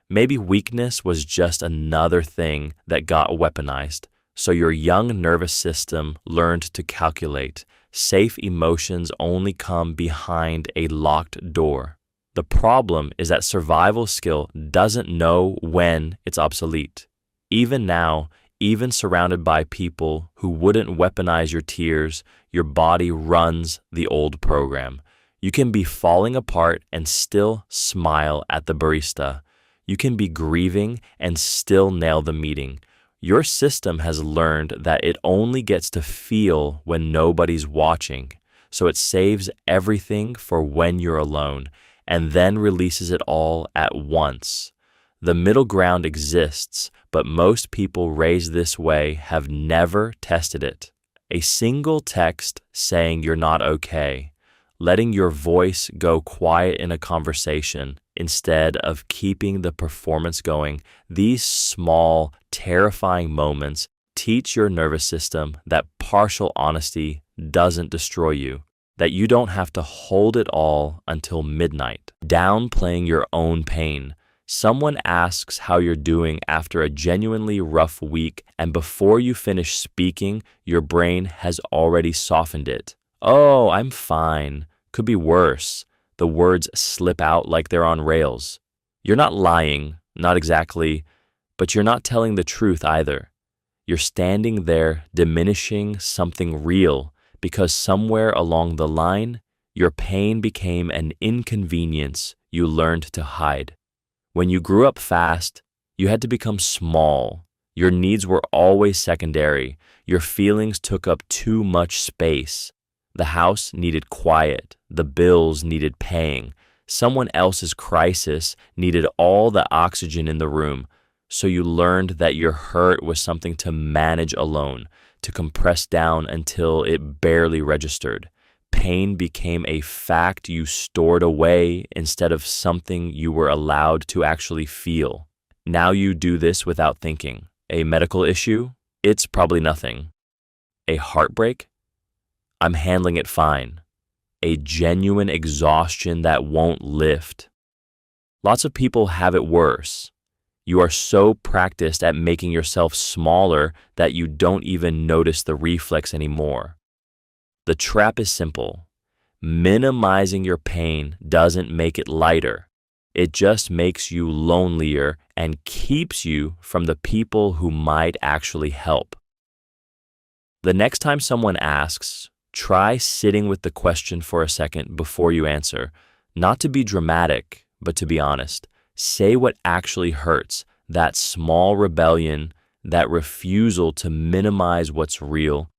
Maybe weakness was just another thing that got weaponized. So your young nervous system learned to calculate. Safe emotions only come behind a locked door. The problem is that survival skill doesn't know when it's obsolete. Even now, even surrounded by people who wouldn't weaponize your tears, your body runs the old program. You can be falling apart and still smile at the barista. You can be grieving and still nail the meeting. Your system has learned that it only gets to feel when nobody's watching, so it saves everything for when you're alone, and then releases it all at once. The middle ground exists, but most people raised this way have never tested it. A single text saying you're not okay, letting your voice go quiet in a conversation instead of keeping the performance going. These small, terrifying moments teach your nervous system that partial honesty doesn't destroy you, that you don't have to hold it all until midnight. Downplaying your own pain. Someone asks how you're doing after a genuinely rough week, and before you finish speaking, your brain has already softened it. Oh, I'm fine. Could be worse. The words slip out like they're on rails. You're not lying, not exactly, but you're not telling the truth either. You're standing there diminishing something real because somewhere along the line, your pain became an inconvenience you learned to hide. When you grew up fast, you had to become small. Your needs were always secondary. Your feelings took up too much space. The house needed quiet. The bills needed paying. Someone else's crisis needed all the oxygen in the room. So you learned that your hurt was something to manage alone, to compress down until it barely registered. Pain became a fact you stored away instead of something you were allowed to actually feel. Now you do this without thinking. A medical issue? It's probably nothing. A heartbreak? I'm handling it fine. A genuine exhaustion that won't lift. Lots of people have it worse. You are so practiced at making yourself smaller that you don't even notice the reflex anymore. The trap is simple. Minimizing your pain doesn't make it lighter. It just makes you lonelier and keeps you from the people who might actually help. The next time someone asks, try sitting with the question for a second before you answer, not to be dramatic, but to be honest. Say what actually hurts, that small rebellion, that refusal to minimize what's real,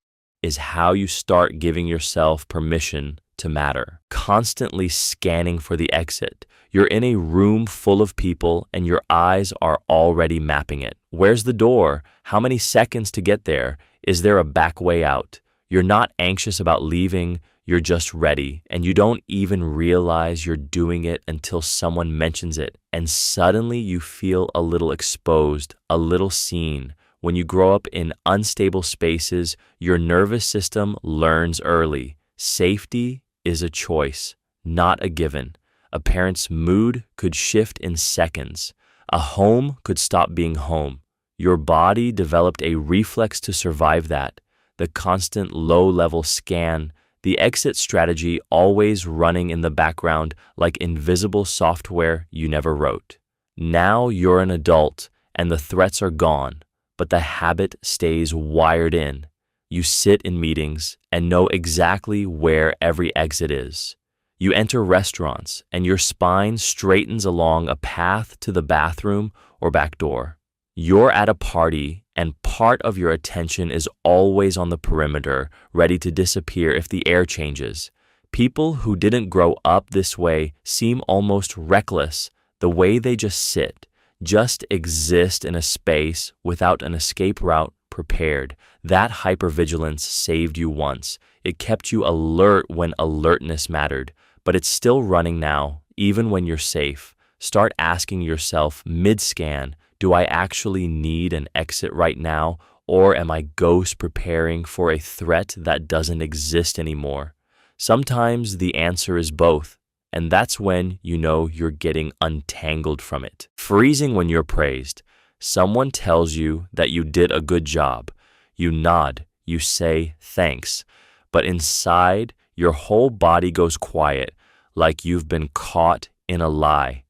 is how you start giving yourself permission to matter. Constantly scanning for the exit. You're in a room full of people and your eyes are already mapping it. Where's the door? How many seconds to get there? Is there a back way out? You're not anxious about leaving, you're just ready, and you don't even realize you're doing it until someone mentions it, and suddenly you feel a little exposed, a little seen. When you grow up in unstable spaces, your nervous system learns early. Safety is a choice, not a given. A parent's mood could shift in seconds. A home could stop being home. Your body developed a reflex to survive that. The constant low-level scan, the exit strategy always running in the background like invisible software you never wrote. Now you're an adult and the threats are gone, but the habit stays wired in. You sit in meetings and know exactly where every exit is. You enter restaurants and your spine straightens along a path to the bathroom or back door. You're at a party and part of your attention is always on the perimeter, ready to disappear if the air changes. People who didn't grow up this way seem almost reckless, the way they just sit, just exist in a space without an escape route prepared. That hypervigilance saved you once. It kept you alert when alertness mattered, but it's still running now, even when you're safe. Start asking yourself mid-scan, do I actually need an exit right now, or am I ghost preparing for a threat that doesn't exist anymore? Sometimes the answer is both, and that's when you know you're getting untangled from it. Freezing when you're praised. Someone tells you that you did a good job. You nod, you say thanks, but inside, your whole body goes quiet, like you've been caught in a lie.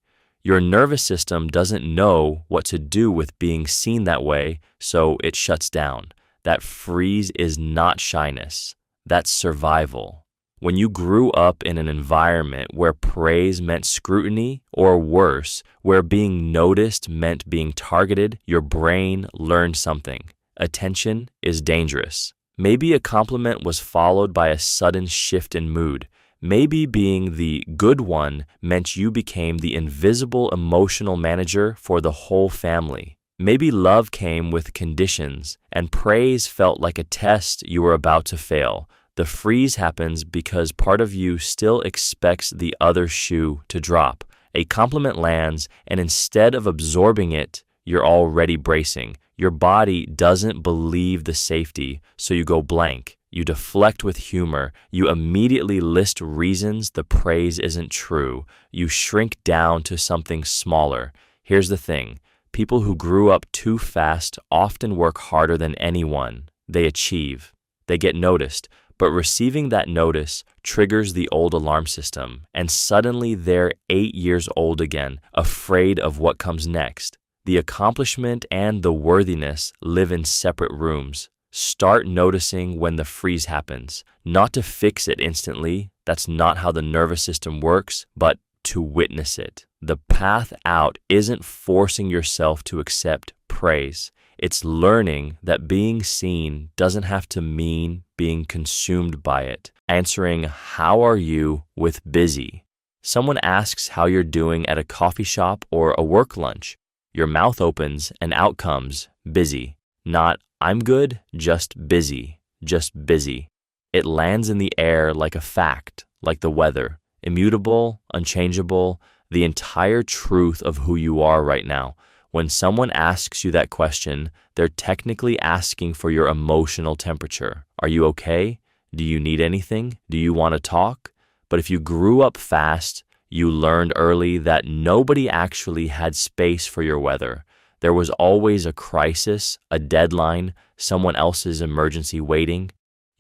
Your nervous system doesn't know what to do with being seen that way, so it shuts down. That freeze is not shyness. That's survival. When you grew up in an environment where praise meant scrutiny, or worse, where being noticed meant being targeted, your brain learned something. Attention is dangerous. Maybe a compliment was followed by a sudden shift in mood. Maybe being the good one meant you became the invisible emotional manager for the whole family. Maybe love came with conditions, and praise felt like a test you were about to fail. The freeze happens because part of you still expects the other shoe to drop. A compliment lands, and instead of absorbing it, you're already bracing. Your body doesn't believe the safety, so you go blank. You deflect with humor. You immediately list reasons the praise isn't true. You shrink down to something smaller. Here's the thing. People who grew up too fast often work harder than anyone. They achieve. They get noticed. But receiving that notice triggers the old alarm system, and suddenly they're 8 years old again, afraid of what comes next. The accomplishment and the worthiness live in separate rooms. Start noticing when the freeze happens, not to fix it instantly, that's not how the nervous system works, but to witness it. The path out isn't forcing yourself to accept praise. It's learning that being seen doesn't have to mean being consumed by it. Answering, "How are you?" with busy. Someone asks how you're doing at a coffee shop or a work lunch. Your mouth opens and out comes busy. Not, "I'm good," just busy, just busy. It lands in the air like a fact, like the weather, immutable, unchangeable, the entire truth of who you are right now. When someone asks you that question, they're technically asking for your emotional temperature. Are you okay? Do you need anything? Do you want to talk? But if you grew up fast, you learned early that nobody actually had space for your weather. There was always a crisis, a deadline, someone else's emergency waiting.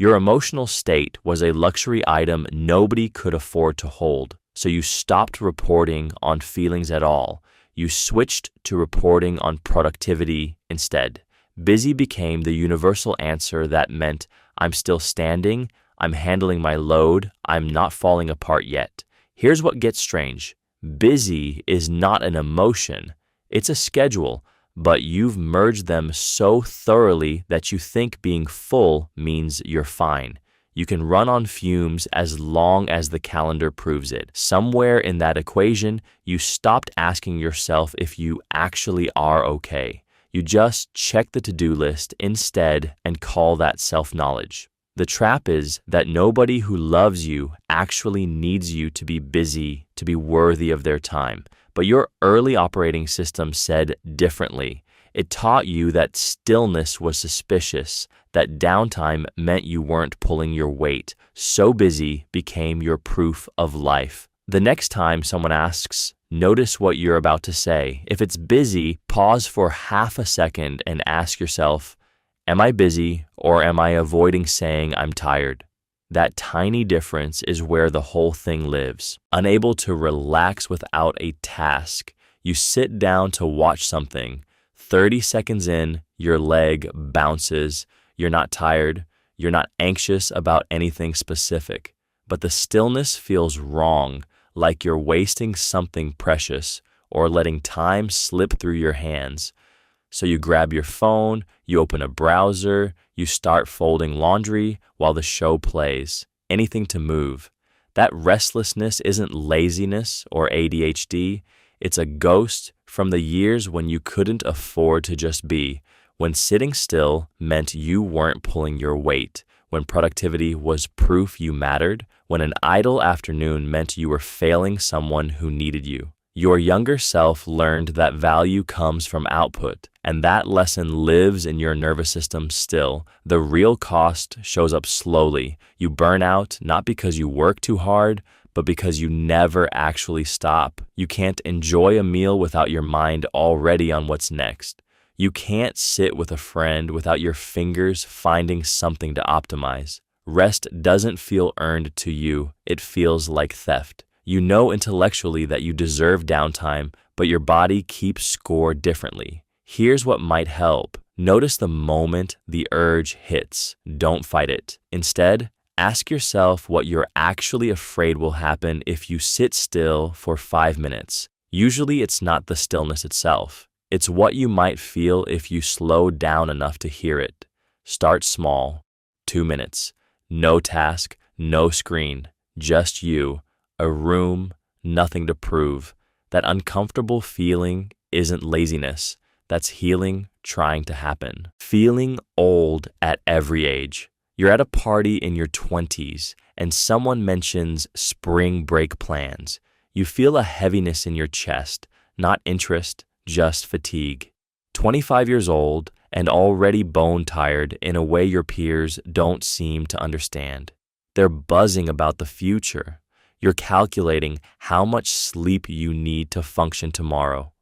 Your emotional state was a luxury item nobody could afford to hold, so you stopped reporting on feelings at all. You switched to reporting on productivity instead. Busy became the universal answer that meant I'm still standing, I'm handling my load, I'm not falling apart yet. Here's what gets strange. Busy is not an emotion, it's a schedule, but you've merged them so thoroughly that you think being full means you're fine. You can run on fumes as long as the calendar proves it. Somewhere in that equation, you stopped asking yourself if you actually are okay. You just check the to-do list instead and call that self-knowledge. The trap is that nobody who loves you actually needs you to be busy to be worthy of their time. But your early operating system said differently. It taught you that stillness was suspicious, that downtime meant you weren't pulling your weight. So busy became your proof of life. The next time someone asks, notice what you're about to say. If it's busy, pause for half a second and ask yourself, am I busy or am I avoiding saying I'm tired? That tiny difference is where the whole thing lives. Unable to relax without a task, you sit down to watch something. 30 seconds in, your leg bounces. You're not tired. You're not anxious about anything specific. But the stillness feels wrong, like you're wasting something precious or letting time slip through your hands. So you grab your phone, you open a browser, you start folding laundry while the show plays. Anything to move. That restlessness isn't laziness or ADHD. It's a ghost from the years when you couldn't afford to just be, when sitting still meant you weren't pulling your weight, when productivity was proof you mattered, when an idle afternoon meant you were failing someone who needed you. Your younger self learned that value comes from output, and that lesson lives in your nervous system still. The real cost shows up slowly. You burn out not because you work too hard, but because you never actually stop. You can't enjoy a meal without your mind already on what's next. You can't sit with a friend without your fingers finding something to optimize. Rest doesn't feel earned to you, it feels like theft. You know intellectually that you deserve downtime, but your body keeps score differently. Here's what might help. Notice the moment the urge hits. Don't fight it. Instead, ask yourself what you're actually afraid will happen if you sit still for 5 minutes. Usually it's not the stillness itself. It's what you might feel if you slow down enough to hear it. Start small. 2 minutes. No task, no screen, just you. A room, nothing to prove. That uncomfortable feeling isn't laziness. That's healing trying to happen. Feeling old at every age. You're at a party in your 20s and someone mentions spring break plans. You feel a heaviness in your chest, not interest, just fatigue. 25 years old and already bone tired in a way your peers don't seem to understand. They're buzzing about the future. You're calculating how much sleep you need to function tomorrow.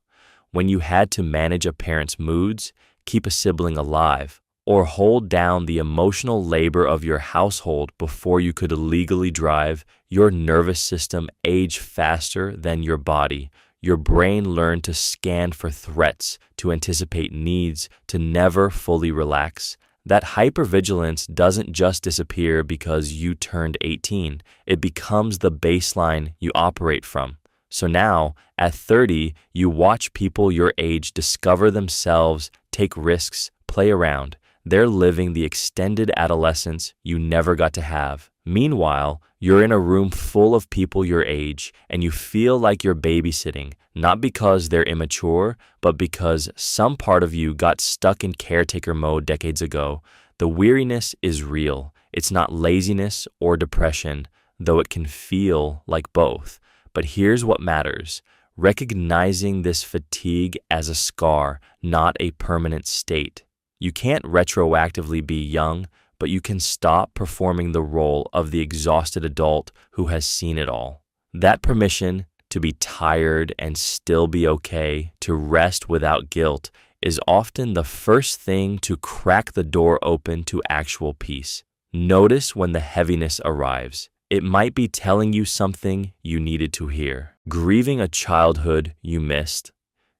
When you had to manage a parent's moods, keep a sibling alive, or hold down the emotional labor of your household before you could legally drive, your nervous system aged faster than your body. Your brain learned to scan for threats, to anticipate needs, to never fully relax. That hypervigilance doesn't just disappear because you turned 18. It becomes the baseline you operate from. So now, at 30, you watch people your age discover themselves, take risks, play around. They're living the extended adolescence you never got to have. Meanwhile, you're in a room full of people your age, and you feel like you're babysitting, not because they're immature, but because some part of you got stuck in caretaker mode decades ago. The weariness is real. It's not laziness or depression, though it can feel like both. But here's what matters. Recognizing this fatigue as a scar, not a permanent state. You can't retroactively be young, but you can stop performing the role of the exhausted adult who has seen it all. That permission to be tired and still be okay, to rest without guilt, is often the first thing to crack the door open to actual peace. Notice when the heaviness arrives. It might be telling you something you needed to hear. Grieving a childhood you missed.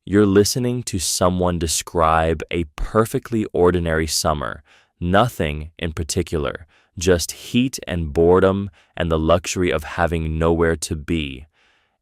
You're listening to someone describe a perfectly ordinary summer, nothing in particular, just heat and boredom and the luxury of having nowhere to be.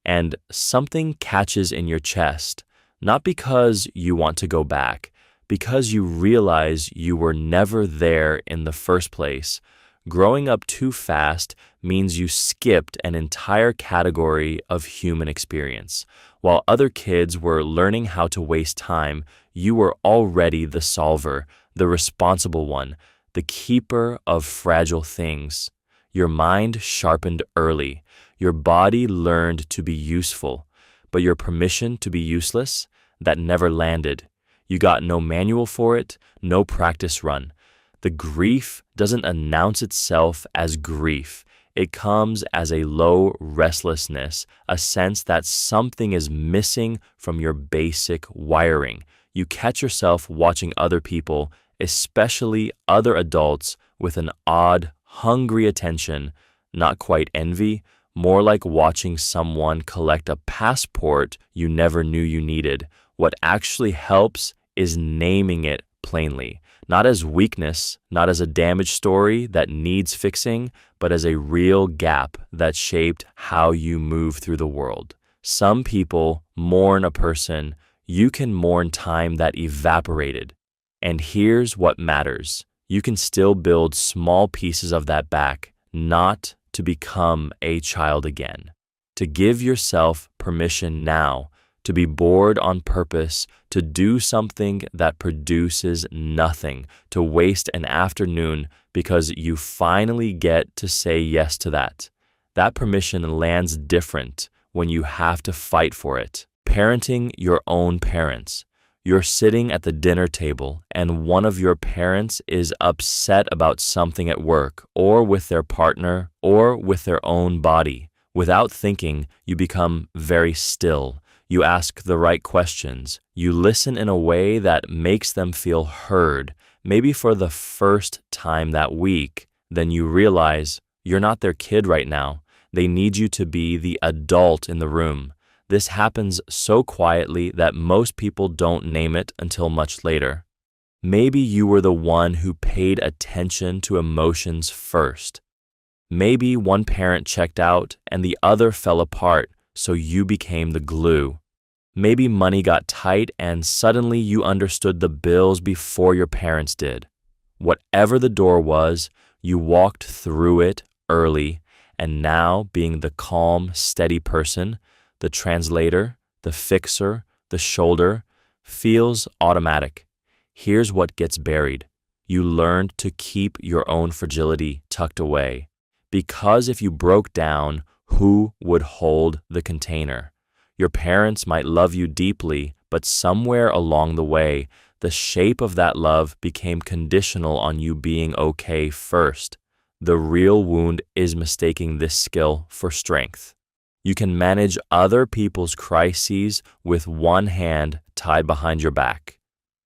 And something catches in your chest, not because you want to go back, because you realize you were never there in the first place. Growing up too fast means you skipped an entire category of human experience. While other kids were learning how to waste time, you were already the solver, the responsible one, the keeper of fragile things. Your mind sharpened early. Your body learned to be useful. But your permission to be useless, that never landed. You got no manual for it, no practice run. The grief doesn't announce itself as grief. It comes as a low restlessness, a sense that something is missing from your basic wiring. You catch yourself watching other people, especially other adults, with an odd, hungry attention, not quite envy, more like watching someone collect a passport you never knew you needed. What actually helps is naming it plainly. Not as weakness, not as a damaged story that needs fixing, but as a real gap that shaped how you move through the world. Some people mourn a person. You can mourn time that evaporated. And here's what matters. You can still build small pieces of that back, not to become a child again. To give yourself permission now, to be bored on purpose, to do something that produces nothing, to waste an afternoon because you finally get to say yes to that. That permission lands different when you have to fight for it. Parenting your own parents. You're sitting at the dinner table and one of your parents is upset about something at work or with their partner or with their own body. Without thinking, you become very still. You ask the right questions. You listen in a way that makes them feel heard, maybe for the first time that week. Then you realize you're not their kid right now. They need you to be the adult in the room. This happens so quietly that most people don't name it until much later. Maybe you were the one who paid attention to emotions first. Maybe one parent checked out and the other fell apart, so you became the glue. Maybe money got tight and suddenly you understood the bills before your parents did. Whatever the door was, you walked through it early, and now being the calm, steady person, the translator, the fixer, the shoulder, feels automatic. Here's what gets buried. You learned to keep your own fragility tucked away. Because if you broke down, who would hold the container? Your parents might love you deeply, but somewhere along the way, the shape of that love became conditional on you being okay first. The real wound is mistaking this skill for strength. You can manage other people's crises with one hand tied behind your back.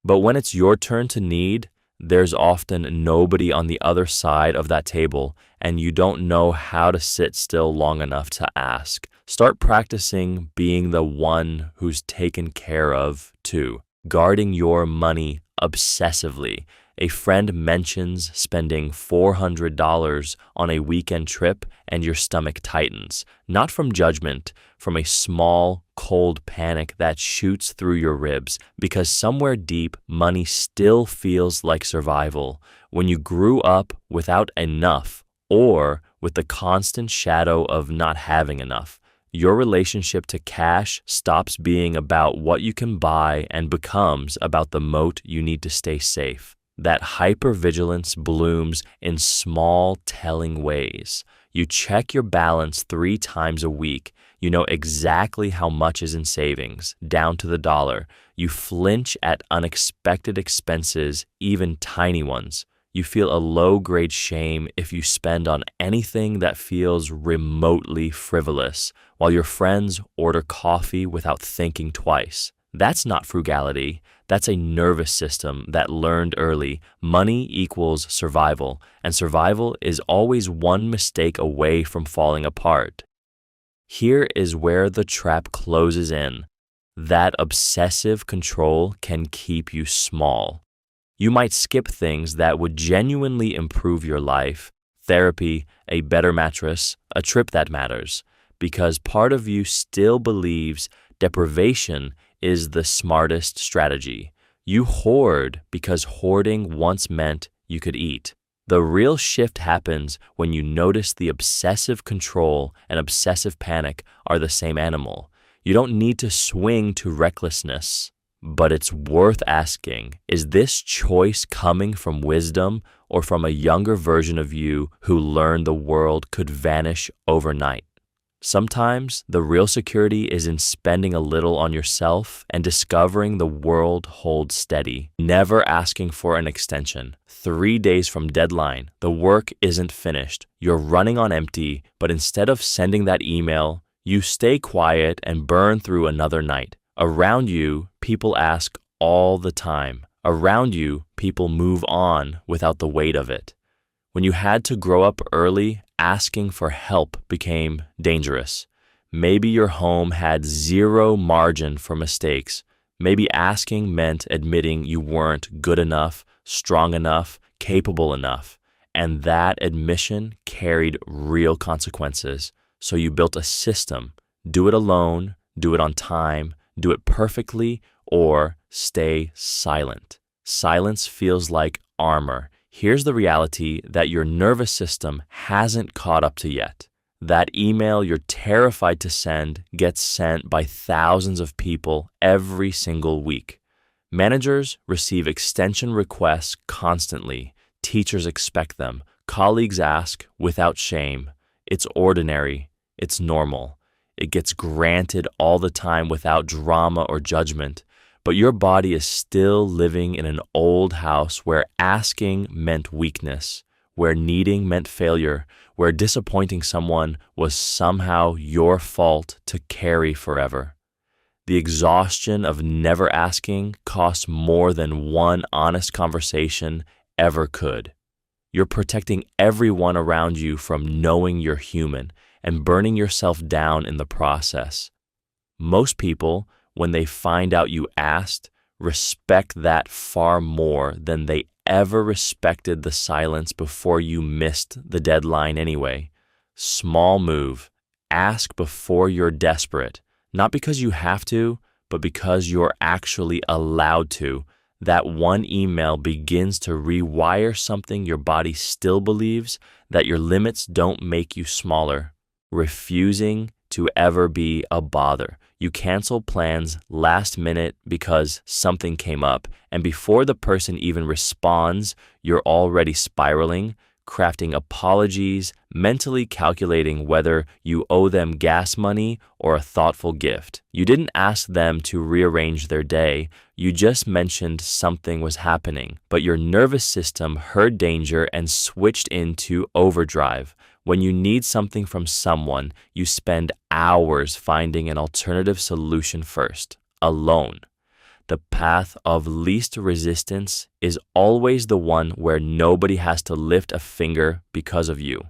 But when it's your turn to need, there's often nobody on the other side of that table, and you don't know how to sit still long enough to ask. Start practicing being the one who's taken care of, too. Guarding your money obsessively. A friend mentions spending $400 on a weekend trip and your stomach tightens, not from judgment, from a small, cold panic that shoots through your ribs, because somewhere deep, money still feels like survival. When you grew up without enough, or with the constant shadow of not having enough, your relationship to cash stops being about what you can buy and becomes about the moat you need to stay safe. That hypervigilance blooms in small, telling ways. You check your balance 3 times a week. You know exactly how much is in savings, down to the dollar. You flinch at unexpected expenses, even tiny ones. You feel a low-grade shame if you spend on anything that feels remotely frivolous, while your friends order coffee without thinking twice. That's not frugality. That's a nervous system that learned early. Money equals survival, and survival is always one mistake away from falling apart. Here is where the trap closes in. That obsessive control can keep you small. You might skip things that would genuinely improve your life, therapy, a better mattress, a trip that matters, because part of you still believes deprivation is the smartest strategy. You hoard because hoarding once meant you could eat. The real shift happens when you notice the obsessive control and obsessive panic are the same animal. You don't need to swing to recklessness, but it's worth asking, is this choice coming from wisdom or from a younger version of you who learned the world could vanish overnight? Sometimes the real security is in spending a little on yourself and discovering the world holds steady, never asking for an extension. 3 days from deadline, the work isn't finished. You're running on empty, but instead of sending that email, you stay quiet and burn through another night. Around you, people ask all the time. Around you, people move on without the weight of it. When you had to grow up early, asking for help became dangerous. Maybe your home had zero margin for mistakes. Maybe asking meant admitting you weren't good enough, strong enough, capable enough. And that admission carried real consequences. So you built a system. Do it alone, do it on time, do it perfectly, or stay silent. Silence feels like armor. Here's the reality that your nervous system hasn't caught up to yet. That email you're terrified to send gets sent by thousands of people every single week. Managers receive extension requests constantly. Teachers expect them. Colleagues ask without shame. It's ordinary. It's normal. It gets granted all the time without drama or judgment. But your body is still living in an old house where asking meant weakness, where needing meant failure, where disappointing someone was somehow your fault to carry forever. The exhaustion of never asking costs more than one honest conversation ever could. You're protecting everyone around you from knowing you're human and burning yourself down in the process. Most people, when they find out you asked, respect that far more than they ever respected the silence before you missed the deadline anyway. Small move. Ask before you're desperate. Not because you have to, but because you're actually allowed to. That one email begins to rewire something your body still believes, that your limits don't make you smaller. Refusing to ever be a bother. You cancel plans last minute because something came up, and before the person even responds, you're already spiraling, crafting apologies, mentally calculating whether you owe them gas money or a thoughtful gift. You didn't ask them to rearrange their day, you just mentioned something was happening, but your nervous system heard danger and switched into overdrive. When you need something from someone, you spend hours finding an alternative solution first, alone. The path of least resistance is always the one where nobody has to lift a finger because of you.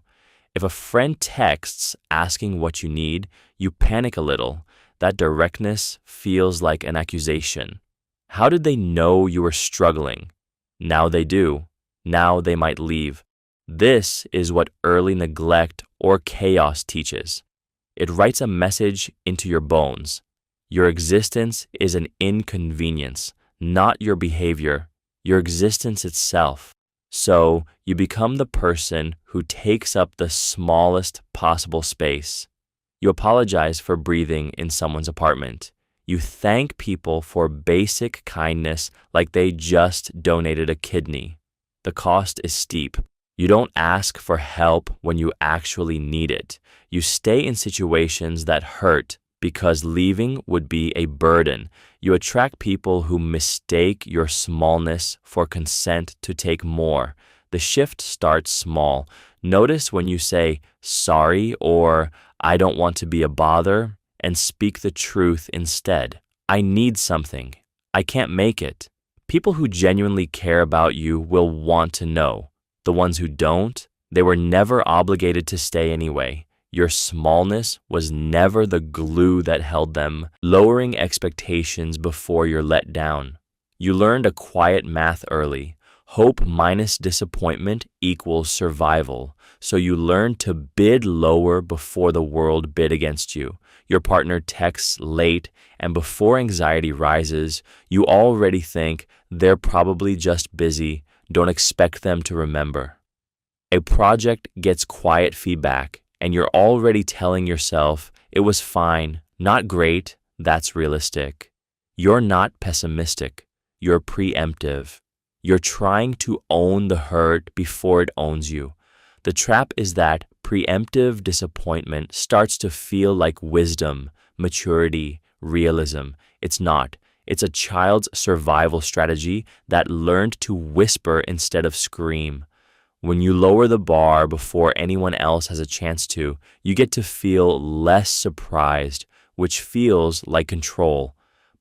If a friend texts asking what you need, you panic a little. That directness feels like an accusation. How did they know you were struggling? Now they do. Now they might leave. This is what early neglect or chaos teaches. It writes a message into your bones. Your existence is an inconvenience, not your behavior, your existence itself. So you become the person who takes up the smallest possible space. You apologize for breathing in someone's apartment. You thank people for basic kindness like they just donated a kidney. The cost is steep. You don't ask for help when you actually need it. You stay in situations that hurt because leaving would be a burden. You attract people who mistake your smallness for consent to take more. The shift starts small. Notice when you say, sorry, or I don't want to be a bother, and speak the truth instead. I need something. I can't make it. People who genuinely care about you will want to know. The ones who don't, they were never obligated to stay anyway. Your smallness was never the glue that held them, lowering expectations before you're let down. You learned a quiet math early. Hope minus disappointment equals survival. So you learned to bid lower before the world bid against you. Your partner texts late, and before anxiety rises, you already think they're probably just busy. Don't expect them to remember. A project gets quiet feedback, and you're already telling yourself, it was fine, not great, that's realistic. You're not pessimistic. You're preemptive. You're trying to own the hurt before it owns you. The trap is that preemptive disappointment starts to feel like wisdom, maturity, realism. It's not. It's a child's survival strategy that learned to whisper instead of scream. When you lower the bar before anyone else has a chance to, you get to feel less surprised, which feels like control.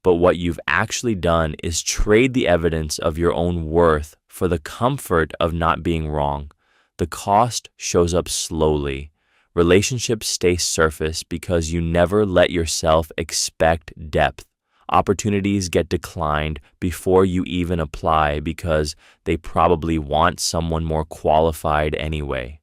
But what you've actually done is trade the evidence of your own worth for the comfort of not being wrong. The cost shows up slowly. Relationships stay surface because you never let yourself expect depth. Opportunities get declined before you even apply because they probably want someone more qualified anyway.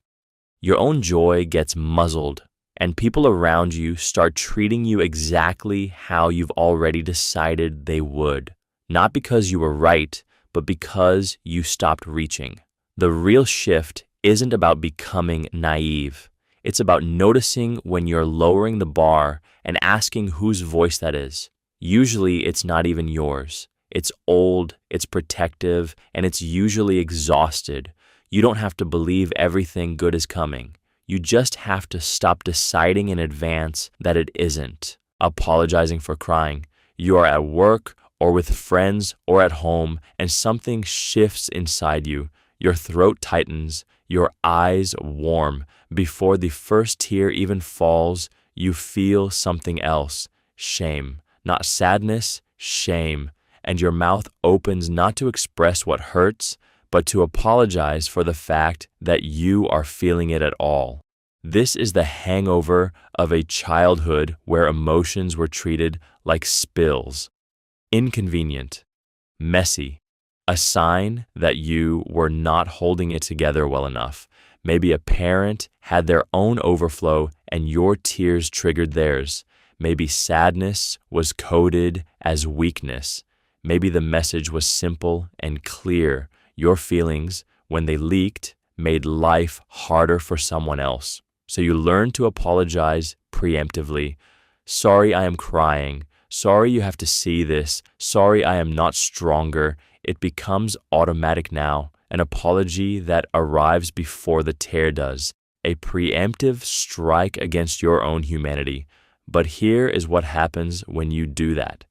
Your own joy gets muzzled, and people around you start treating you exactly how you've already decided they would. Not because you were right, but because you stopped reaching. The real shift isn't about becoming naive. It's about noticing when you're lowering the bar and asking whose voice that is. Usually it's not even yours. It's old, it's protective, and it's usually exhausted. You don't have to believe everything good is coming. You just have to stop deciding in advance that it isn't. Apologizing for crying. You are at work or with friends or at home, and something shifts inside you. Your throat tightens, your eyes warm. Before the first tear even falls, you feel something else. Shame. Not sadness, shame. And your mouth opens not to express what hurts, but to apologize for the fact that you are feeling it at all. This is the hangover of a childhood where emotions were treated like spills. Inconvenient, messy, a sign that you were not holding it together well enough. Maybe a parent had their own overflow and your tears triggered theirs. Maybe sadness was coded as weakness. Maybe the message was simple and clear. Your feelings, when they leaked, made life harder for someone else. So you learn to apologize preemptively. Sorry, I am crying. Sorry, you have to see this. Sorry, I am not stronger. It becomes automatic now, an apology that arrives before the tear does, a preemptive strike against your own humanity. But here is what happens when you do that.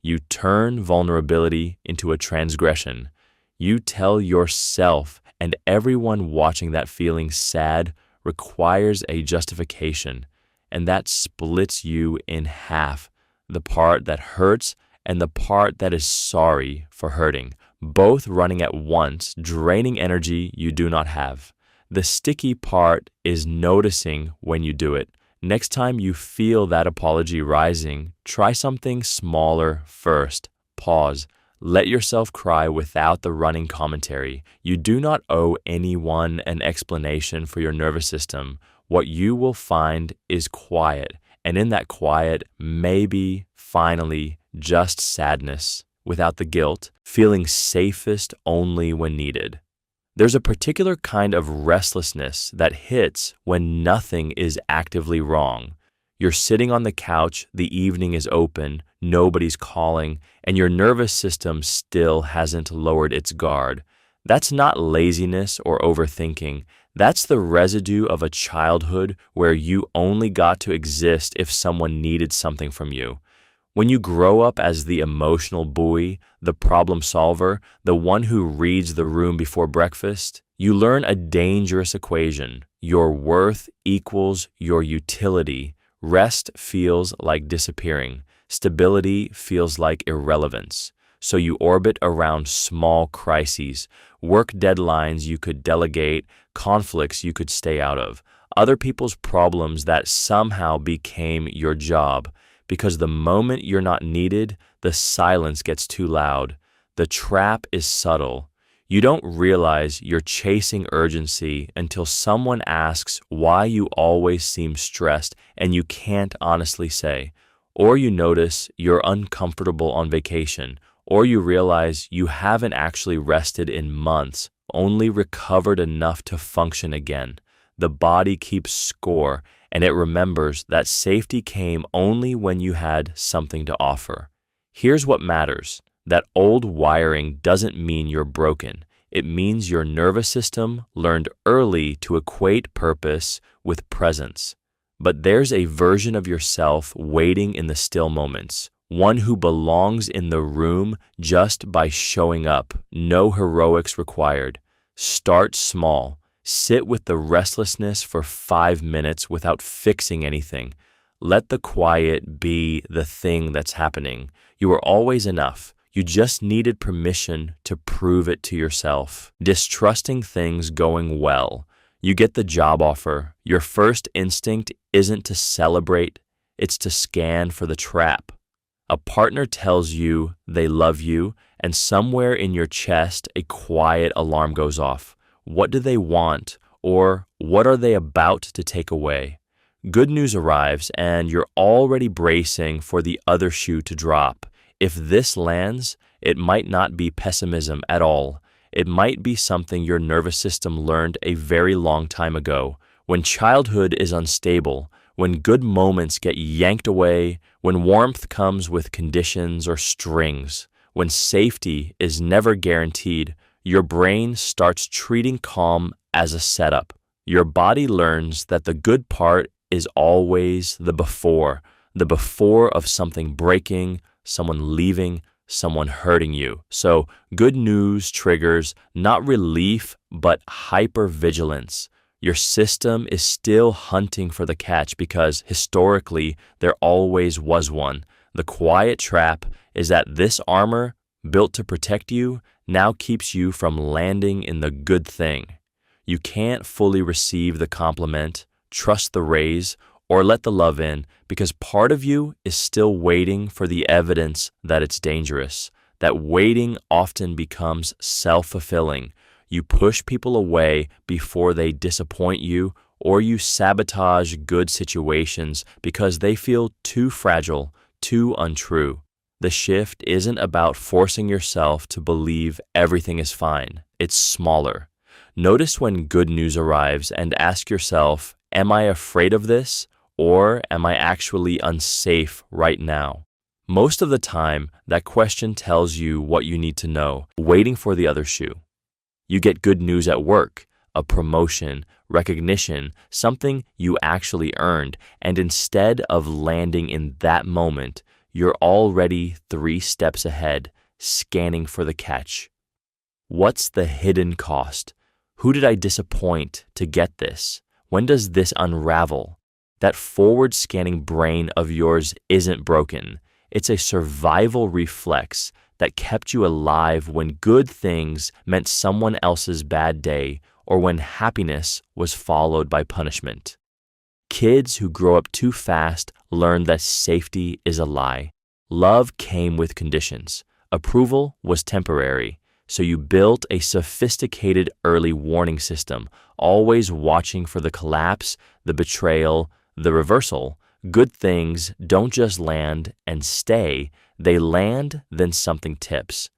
You turn vulnerability into a transgression. You tell yourself and everyone watching that feeling sad requires a justification, and that splits you in half, the part that hurts and the part that is sorry for hurting, both running at once, draining energy you do not have. The sticky part is noticing when you do it. Next time you feel that apology rising, try something smaller first. Pause. Let yourself cry without the running commentary. You do not owe anyone an explanation for your nervous system. What you will find is quiet, and in that quiet, maybe, finally, just sadness, without the guilt, feeling safest only when needed. There's a particular kind of restlessness that hits when nothing is actively wrong. You're sitting on the couch, the evening is open, nobody's calling, and your nervous system still hasn't lowered its guard. That's not laziness or overthinking. That's the residue of a childhood where you only got to exist if someone needed something from you. When you grow up as the emotional buoy, the problem solver, the one who reads the room before breakfast, you learn a dangerous equation. Your worth equals your utility. Rest feels like disappearing. Stability feels like irrelevance. So you orbit around small crises, work deadlines you could delegate, conflicts you could stay out of, other people's problems that somehow became your job. Because the moment you're not needed, the silence gets too loud. The trap is subtle. You don't realize you're chasing urgency until someone asks why you always seem stressed and you can't honestly say. Or you notice you're uncomfortable on vacation, or you realize you haven't actually rested in months, only recovered enough to function again. The body keeps score, and it remembers that safety came only when you had something to offer. Here's what matters. That old wiring doesn't mean you're broken. It means your nervous system learned early to equate purpose with presence. But there's a version of yourself waiting in the still moments, one who belongs in the room just by showing up, no heroics required. Start small. Sit with the restlessness for 5 minutes without fixing anything. Let the quiet be the thing that's happening. You are always enough. You just needed permission to prove it to yourself. Distrusting things going well. You get the job offer. Your first instinct isn't to celebrate, it's to scan for the trap. A partner tells you they love you, and somewhere in your chest, a quiet alarm goes off. What do they want, or what are they about to take away? Good news arrives, and you're already bracing for the other shoe to drop. If this lands, it might not be pessimism at all. It might be something your nervous system learned a very long time ago. When childhood is unstable, when good moments get yanked away, when warmth comes with conditions or strings, when safety is never guaranteed, your brain starts treating calm as a setup. Your body learns that the good part is always the before of something breaking, someone leaving, someone hurting you. So good news triggers not relief, but hypervigilance. Your system is still hunting for the catch because historically there always was one. The quiet trap is that this armor, built to protect you, now keeps you from landing in the good thing. You can't fully receive the compliment, trust the raise, or let the love in because part of you is still waiting for the evidence that it's dangerous. That waiting often becomes self-fulfilling. You push people away before they disappoint you, or you sabotage good situations because they feel too fragile, too untrue. The shift isn't about forcing yourself to believe everything is fine. It's smaller. Notice when good news arrives and ask yourself, am I afraid of this? Or am I actually unsafe right now? Most of the time, that question tells you what you need to know, waiting for the other shoe. You get good news at work, a promotion, recognition, something you actually earned, and instead of landing in that moment, you're already 3 steps ahead, scanning for the catch. What's the hidden cost? Who did I disappoint to get this? When does this unravel? That forward-scanning brain of yours isn't broken. It's a survival reflex that kept you alive when good things meant someone else's bad day or when happiness was followed by punishment. Kids who grow up too fast learn that safety is a lie. Love came with conditions. Approval was temporary. So you built a sophisticated early warning system, always watching for the collapse, the betrayal, the reversal. Good things don't just land and stay, they land, then something tips.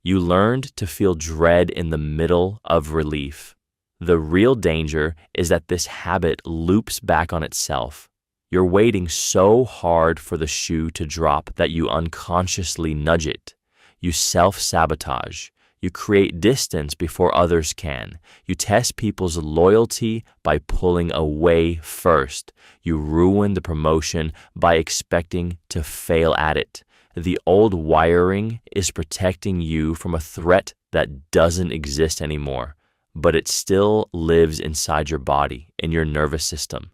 You learned to feel dread in the middle of relief. The real danger is that this habit loops back on itself. You're waiting so hard for the shoe to drop that you unconsciously nudge it. You self-sabotage. You create distance before others can. You test people's loyalty by pulling away first. You ruin the promotion by expecting to fail at it. The old wiring is protecting you from a threat that doesn't exist anymore, but it still lives inside your body, in your nervous system.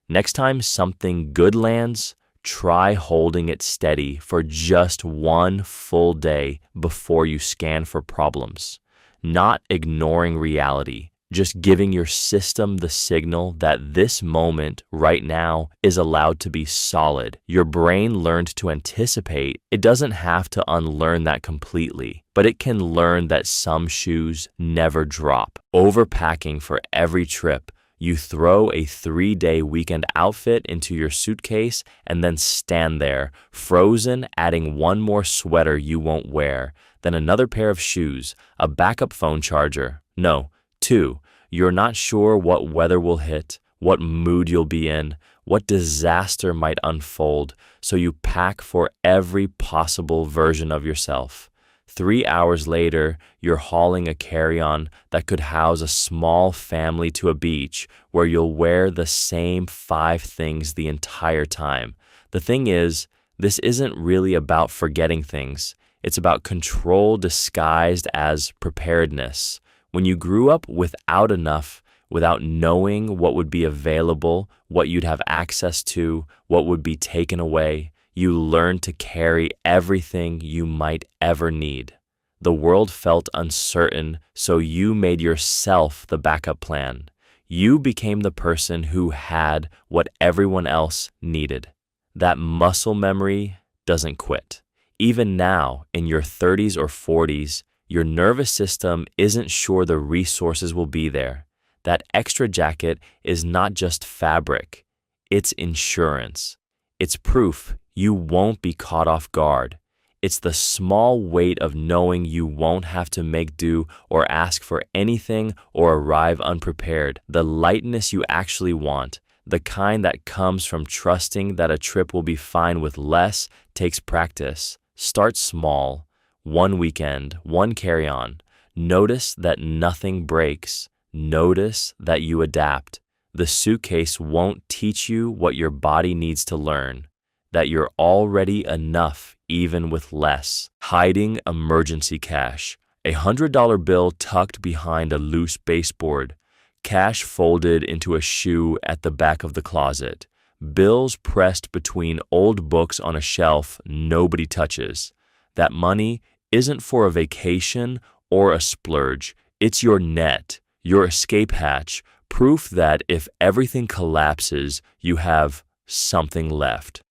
Next time something good lands, try holding it steady for just one full day before you scan for problems. Not ignoring reality, just giving your system the signal that this moment right now is allowed to be solid. Your brain learned to anticipate. It doesn't have to unlearn that completely, but it can learn that some shoes never drop. Overpacking for every trip. You throw a 3-day weekend outfit into your suitcase and then stand there, frozen, adding one more sweater you won't wear, then another pair of shoes, a backup phone charger. No, 2. You're not sure what weather will hit, what mood you'll be in, what disaster might unfold, so you pack for every possible version of yourself. 3 hours later, you're hauling a carry-on that could house a small family to a beach where you'll wear the same 5 things the entire time. The thing is, this isn't really about forgetting things. It's about control disguised as preparedness. When you grew up without enough, without knowing what would be available, what you'd have access to, what would be taken away, you learned to carry everything you might ever need. The world felt uncertain, so you made yourself the backup plan. You became the person who had what everyone else needed. That muscle memory doesn't quit. Even now, in your 30s or 40s, your nervous system isn't sure the resources will be there. That extra jacket is not just fabric, it's insurance. It's proof you won't be caught off guard. It's the small weight of knowing you won't have to make do or ask for anything or arrive unprepared. The lightness you actually want, the kind that comes from trusting that a trip will be fine with less, takes practice. Start small. 1 weekend, 1 carry-on. Notice that nothing breaks. Notice that you adapt. The suitcase won't teach you what your body needs to learn, that you're already enough even with less. Hiding emergency cash. A $100 bill tucked behind a loose baseboard. Cash folded into a shoe at the back of the closet. Bills pressed between old books on a shelf nobody touches. That money isn't for a vacation or a splurge. It's your net, your escape hatch, proof that if everything collapses, you have something left.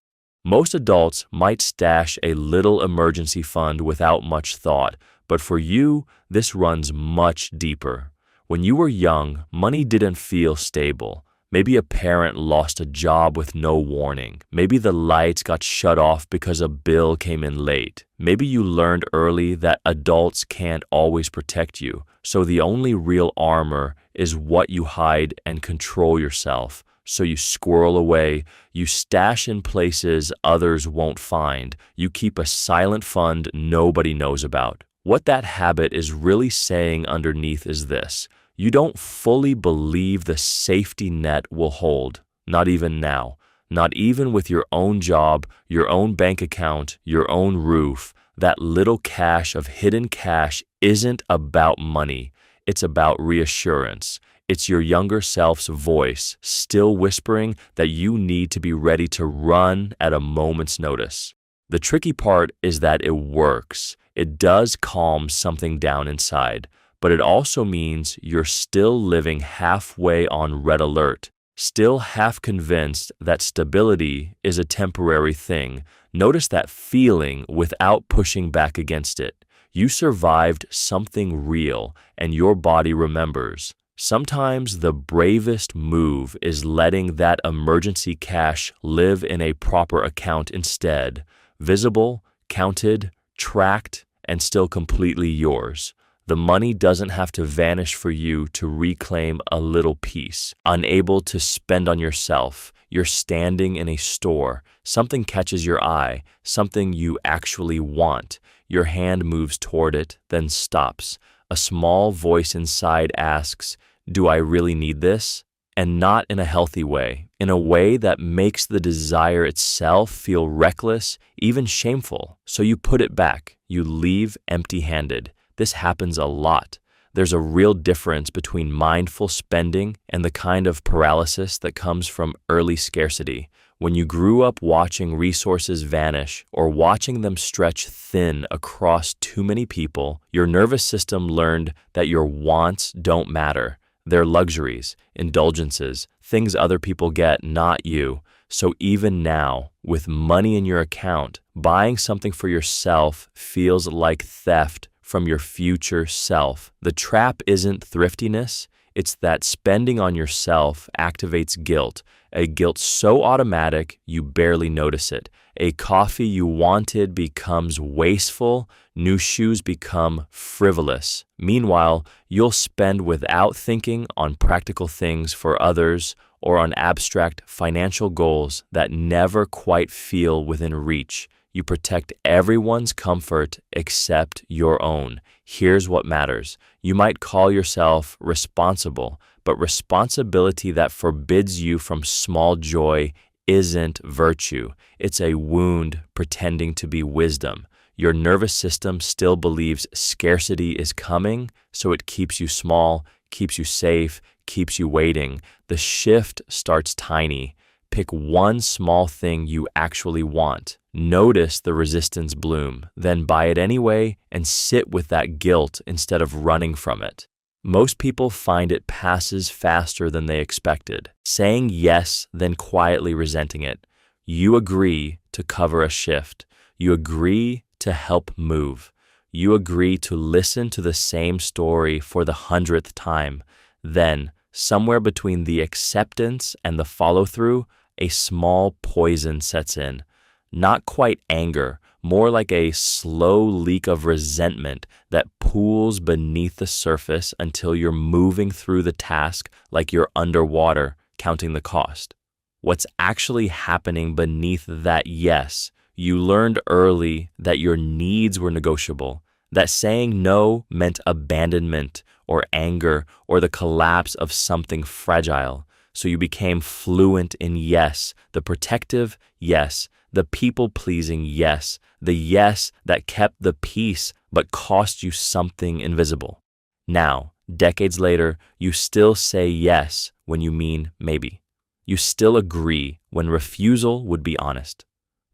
Most adults might stash a little emergency fund without much thought, but for you, this runs much deeper. When you were young, money didn't feel stable. Maybe a parent lost a job with no warning. Maybe the lights got shut off because a bill came in late. Maybe you learned early that adults can't always protect you, so the only real armor is what you hide and control yourself. So you squirrel away, you stash in places others won't find, you keep a silent fund nobody knows about. What that habit is really saying underneath is this: you don't fully believe the safety net will hold, not even now, not even with your own job, your own bank account, your own roof. That little cache of hidden cash isn't about money, it's about reassurance. It's your younger self's voice still whispering that you need to be ready to run at a moment's notice. The tricky part is that it works. It does calm something down inside, but it also means you're still living halfway on red alert, still half convinced that stability is a temporary thing. Notice that feeling without pushing back against it. You survived something real, and your body remembers. Sometimes the bravest move is letting that emergency cash live in a proper account instead, visible, counted, tracked, and still completely yours. The money doesn't have to vanish for you to reclaim a little piece. Unable to spend on yourself, you're standing in a store, something catches your eye, something you actually want. Your hand moves toward it, then stops. A small voice inside asks, "Do I really need this?" And not in a healthy way, in a way that makes the desire itself feel reckless, even shameful. So you put it back, you leave empty-handed. This happens a lot. There's a real difference between mindful spending and the kind of paralysis that comes from early scarcity. When you grew up watching resources vanish or watching them stretch thin across too many people, your nervous system learned that your wants don't matter. They're luxuries, indulgences, things other people get, not you. So even now, with money in your account, buying something for yourself feels like theft from your future self. The trap isn't thriftiness, it's that spending on yourself activates guilt, a guilt so automatic you barely notice it. A coffee you wanted becomes wasteful, new shoes become frivolous. Meanwhile, you'll spend without thinking on practical things for others or on abstract financial goals that never quite feel within reach. You protect everyone's comfort except your own. Here's what matters. You might call yourself responsible, but responsibility that forbids you from small joy isn't virtue. It's a wound pretending to be wisdom. Your nervous system still believes scarcity is coming, so it keeps you small, keeps you safe, keeps you waiting. The shift starts tiny. Pick one small thing you actually want. Notice the resistance bloom, then buy it anyway and sit with that guilt instead of running from it. Most people find it passes faster than they expected, saying yes, then quietly resenting it. You agree to cover a shift. You agree to help move. You agree to listen to the same story for the 100th time. Then, somewhere between the acceptance and the follow-through, a small poison sets in. Not quite anger, more like a slow leak of resentment that pools beneath the surface until you're moving through the task like you're underwater, counting the cost. What's actually happening beneath that yes? You learned early that your needs were negotiable, that saying no meant abandonment or anger or the collapse of something fragile. So you became fluent in yes, the protective yes, the people-pleasing yes, the yes that kept the peace but cost you something invisible. Now, decades later, you still say yes when you mean maybe. You still agree when refusal would be honest.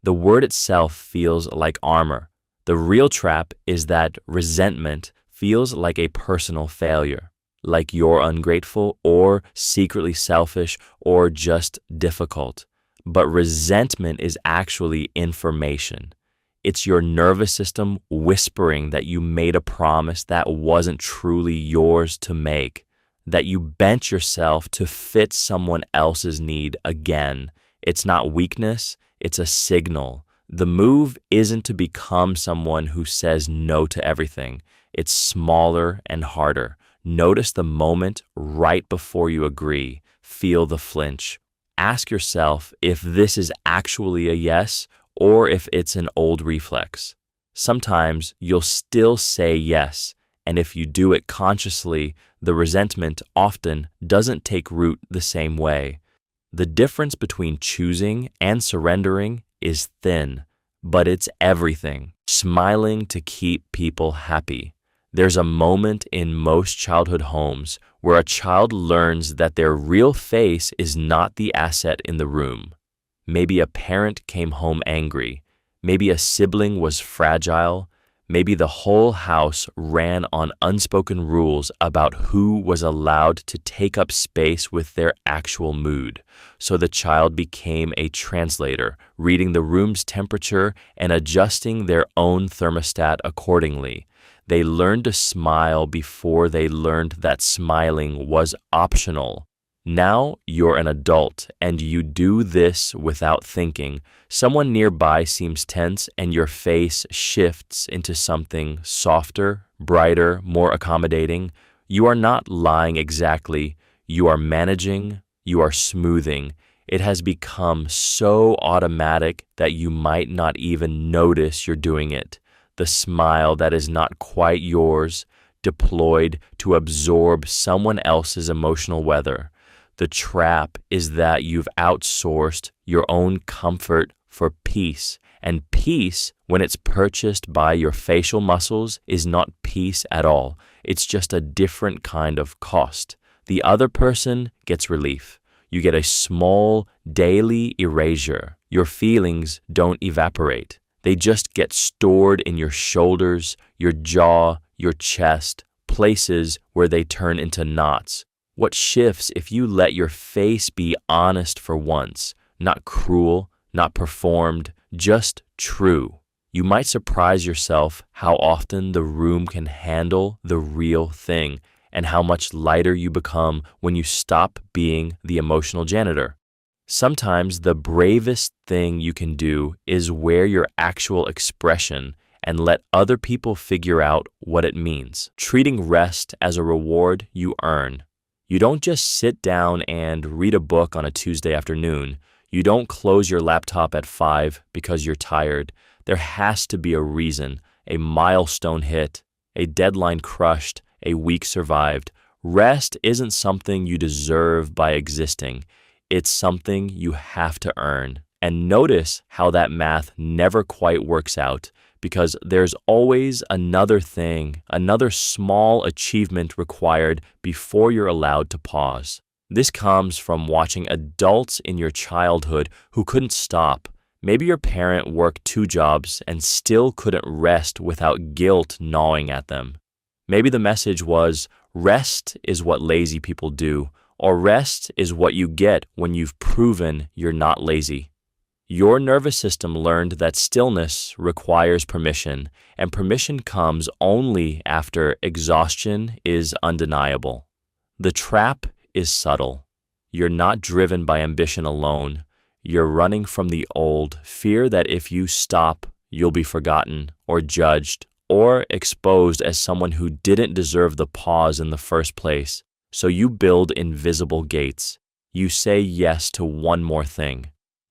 The word itself feels like armor. The real trap is that resentment feels like a personal failure, like you're ungrateful or secretly selfish or just difficult. But resentment is actually information. It's your nervous system whispering that you made a promise that wasn't truly yours to make, that you bent yourself to fit someone else's need again. It's not weakness, it's a signal. The move isn't to become someone who says no to everything. It's smaller and harder. Notice the moment right before you agree. Feel the flinch. Ask yourself if this is actually a yes or if it's an old reflex. Sometimes you'll still say yes, and if you do it consciously, the resentment often doesn't take root the same way. The difference between choosing and surrendering is thin, but it's everything. Smiling to keep people happy. There's a moment in most childhood homes where a child learns that their real face is not the asset in the room. Maybe a parent came home angry. Maybe a sibling was fragile. Maybe the whole house ran on unspoken rules about who was allowed to take up space with their actual mood. So the child became a translator, reading the room's temperature and adjusting their own thermostat accordingly. They learned to smile before they learned that smiling was optional. Now you're an adult and you do this without thinking. Someone nearby seems tense and your face shifts into something softer, brighter, more accommodating. You are not lying exactly. You are managing. You are smoothing. It has become so automatic that you might not even notice you're doing it. The smile that is not quite yours, deployed to absorb someone else's emotional weather. The trap is that you've outsourced your own comfort for peace. And peace, when it's purchased by your facial muscles, is not peace at all. It's just a different kind of cost. The other person gets relief. You get a small daily erasure. Your feelings don't evaporate. They just get stored in your shoulders, your jaw, your chest, places where they turn into knots. What shifts if you let your face be honest for once, not cruel, not performed, just true? You might surprise yourself how often the room can handle the real thing and how much lighter you become when you stop being the emotional janitor. Sometimes the bravest thing you can do is wear your actual expression and let other people figure out what it means. Treating rest as a reward you earn. You don't just sit down and read a book on a Tuesday afternoon. You don't close your laptop at 5 because you're tired. There has to be a reason, a milestone hit, a deadline crushed, a week survived. Rest isn't something you deserve by existing. It's something you have to earn. And notice how that math never quite works out, because there's always another thing, another small achievement required before you're allowed to pause. This comes from watching adults in your childhood who couldn't stop. Maybe your parent worked 2 jobs and still couldn't rest without guilt gnawing at them. Maybe the message was, rest is what lazy people do, or rest is what you get when you've proven you're not lazy. Your nervous system learned that stillness requires permission, and permission comes only after exhaustion is undeniable. The trap is subtle. You're not driven by ambition alone. You're running from the old fear that if you stop, you'll be forgotten or judged or exposed as someone who didn't deserve the pause in the first place. So you build invisible gates. You say yes to one more thing.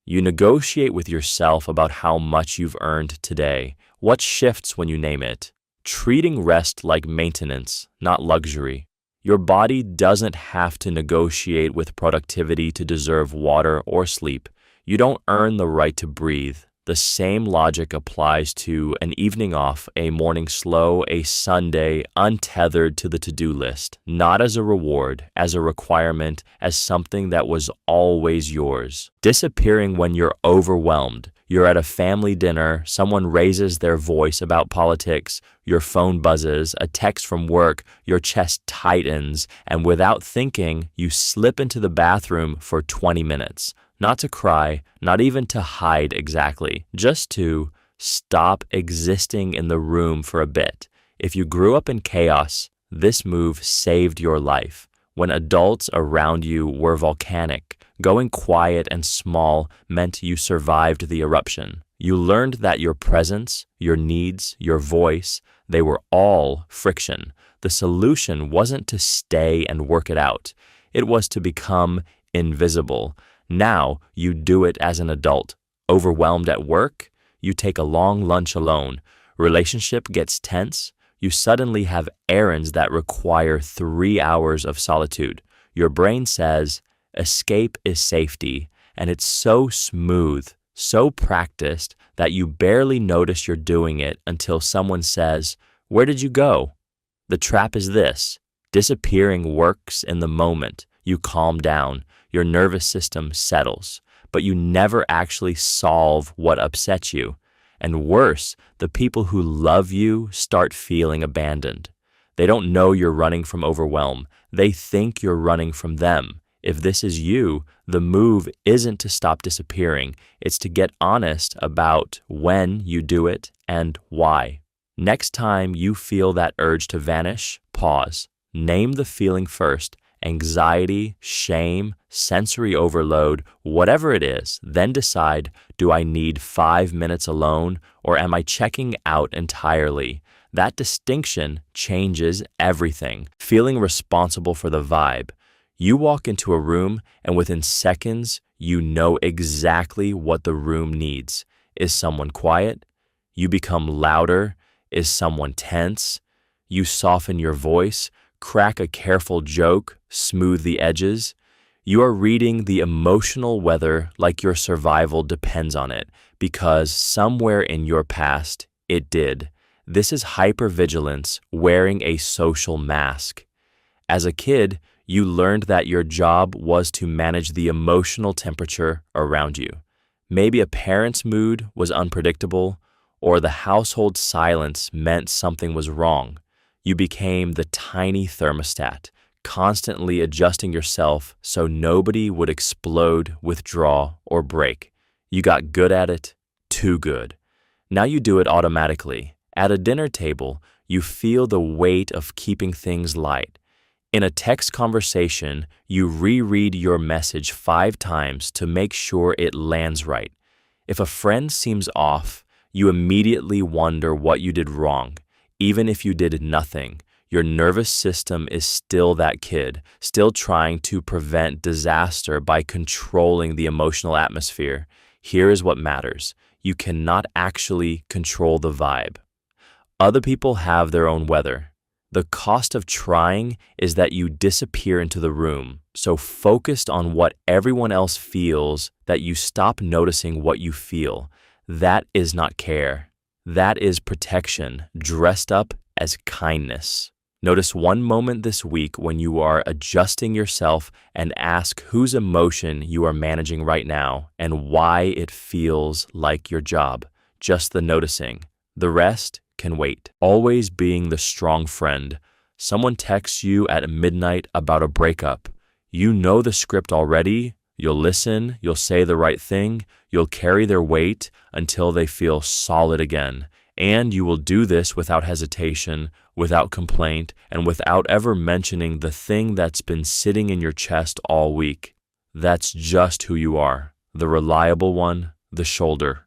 You negotiate with yourself about how much you've earned today. What shifts when you name it? Treating rest like maintenance, not luxury. Your body doesn't have to negotiate with productivity to deserve water or sleep. You don't earn the right to breathe. The same logic applies to an evening off, a morning slow, a Sunday untethered to the to-do list, not as a reward, as a requirement, as something that was always yours. Disappearing when you're overwhelmed. You're at a family dinner, someone raises their voice about politics, your phone buzzes, a text from work, your chest tightens, and without thinking, you slip into the bathroom for 20 minutes. Not to cry, not even to hide exactly, just to stop existing in the room for a bit. If you grew up in chaos, this move saved your life. When adults around you were volcanic, going quiet and small meant you survived the eruption. You learned that your presence, your needs, your voice, they were all friction. The solution wasn't to stay and work it out. It was to become invisible. Now you do it as an adult. Overwhelmed at work, you take a long lunch alone. Relationship gets tense. You suddenly have errands that require 3 hours of solitude. Your brain says, escape is safety, and it's so smooth, so practiced that you barely notice you're doing it until someone says, "Where did you go?" The trap is this. Disappearing works in the moment. You calm down. Your nervous system settles, but you never actually solve what upsets you. And worse, the people who love you start feeling abandoned. They don't know you're running from overwhelm. They think you're running from them. If this is you, the move isn't to stop disappearing. It's to get honest about when you do it and why. Next time you feel that urge to vanish, pause. Name the feeling first. Anxiety, shame, sensory overload, whatever it is, then decide, do I need 5 minutes alone or am I checking out entirely? That distinction changes everything. Feeling responsible for the vibe. You walk into a room and within seconds, you know exactly what the room needs. Is someone quiet? You become louder. Is someone tense? You soften your voice. Crack a careful joke, smooth the edges. You are reading the emotional weather like your survival depends on it, because somewhere in your past, it did. This is hypervigilance wearing a social mask. As a kid, You learned that your job was to manage the emotional temperature around you. Maybe a parent's mood was unpredictable, or the household silence meant something was wrong. You became the tiny thermostat, constantly adjusting yourself so nobody would explode, withdraw, or break. You got good at it, too good. Now you do it automatically. At a dinner table, you feel the weight of keeping things light. In a text conversation, you reread your message 5 times to make sure it lands right. If a friend seems off, you immediately wonder what you did wrong. Even if you did nothing, your nervous system is still that kid, still trying to prevent disaster by controlling the emotional atmosphere. Here is what matters. You cannot actually control the vibe. Other people have their own weather. The cost of trying is that you disappear into the room, so focused on what everyone else feels that you stop noticing what you feel. That is not care. That is protection, dressed up as kindness. Notice one moment this week when you are adjusting yourself and ask whose emotion you are managing right now and why it feels like your job. Just the noticing. The rest can wait. Always being the strong friend. Someone texts you at midnight about a breakup. You know the script already. You'll listen, you'll say the right thing, you'll carry their weight until they feel solid again. And you will do this without hesitation, without complaint, and without ever mentioning the thing that's been sitting in your chest all week. That's just who you are, the reliable one, the shoulder.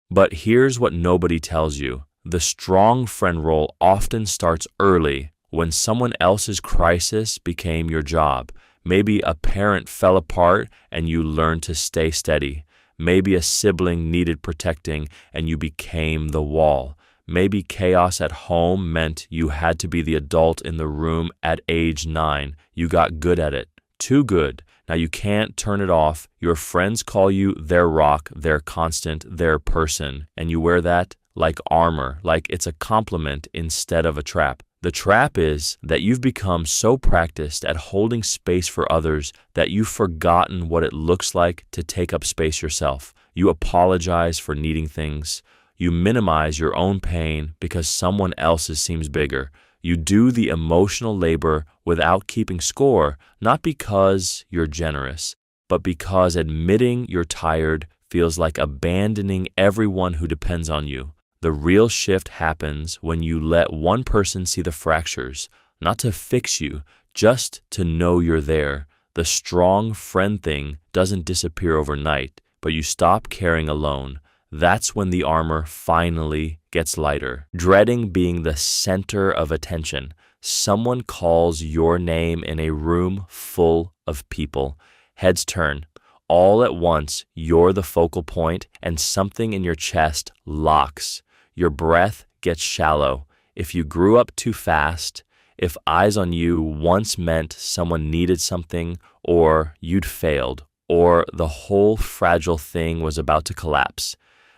But here's what nobody tells you. The strong friend role often starts early when someone else's crisis became your job. Maybe a parent fell apart and you learned to stay steady. Maybe a sibling needed protecting and you became the wall. Maybe chaos at home meant you had to be the adult in the room at age 9. You got good at it. Too good. Now you can't turn it off. Your friends call you their rock, their constant, their person, and you wear that like armor, like it's a compliment instead of a trap. The trap is that you've become so practiced at holding space for others that you've forgotten what it looks like to take up space yourself. You apologize for needing things. You minimize your own pain because someone else's seems bigger. You do the emotional labor without keeping score, not because you're generous, but because admitting you're tired feels like abandoning everyone who depends on you. The real shift happens when you let one person see the fractures, not to fix you, just to know you're there. The strong friend thing doesn't disappear overnight, but you stop caring alone. That's when the armor finally gets lighter. Dreading being the center of attention. Someone calls your name in a room full of people. Heads turn. All at once, you're the focal point, and something in your chest locks. Your breath gets shallow. If you grew up too fast, if eyes on you once meant someone needed something, or you'd failed, or the whole fragile thing was about to collapse,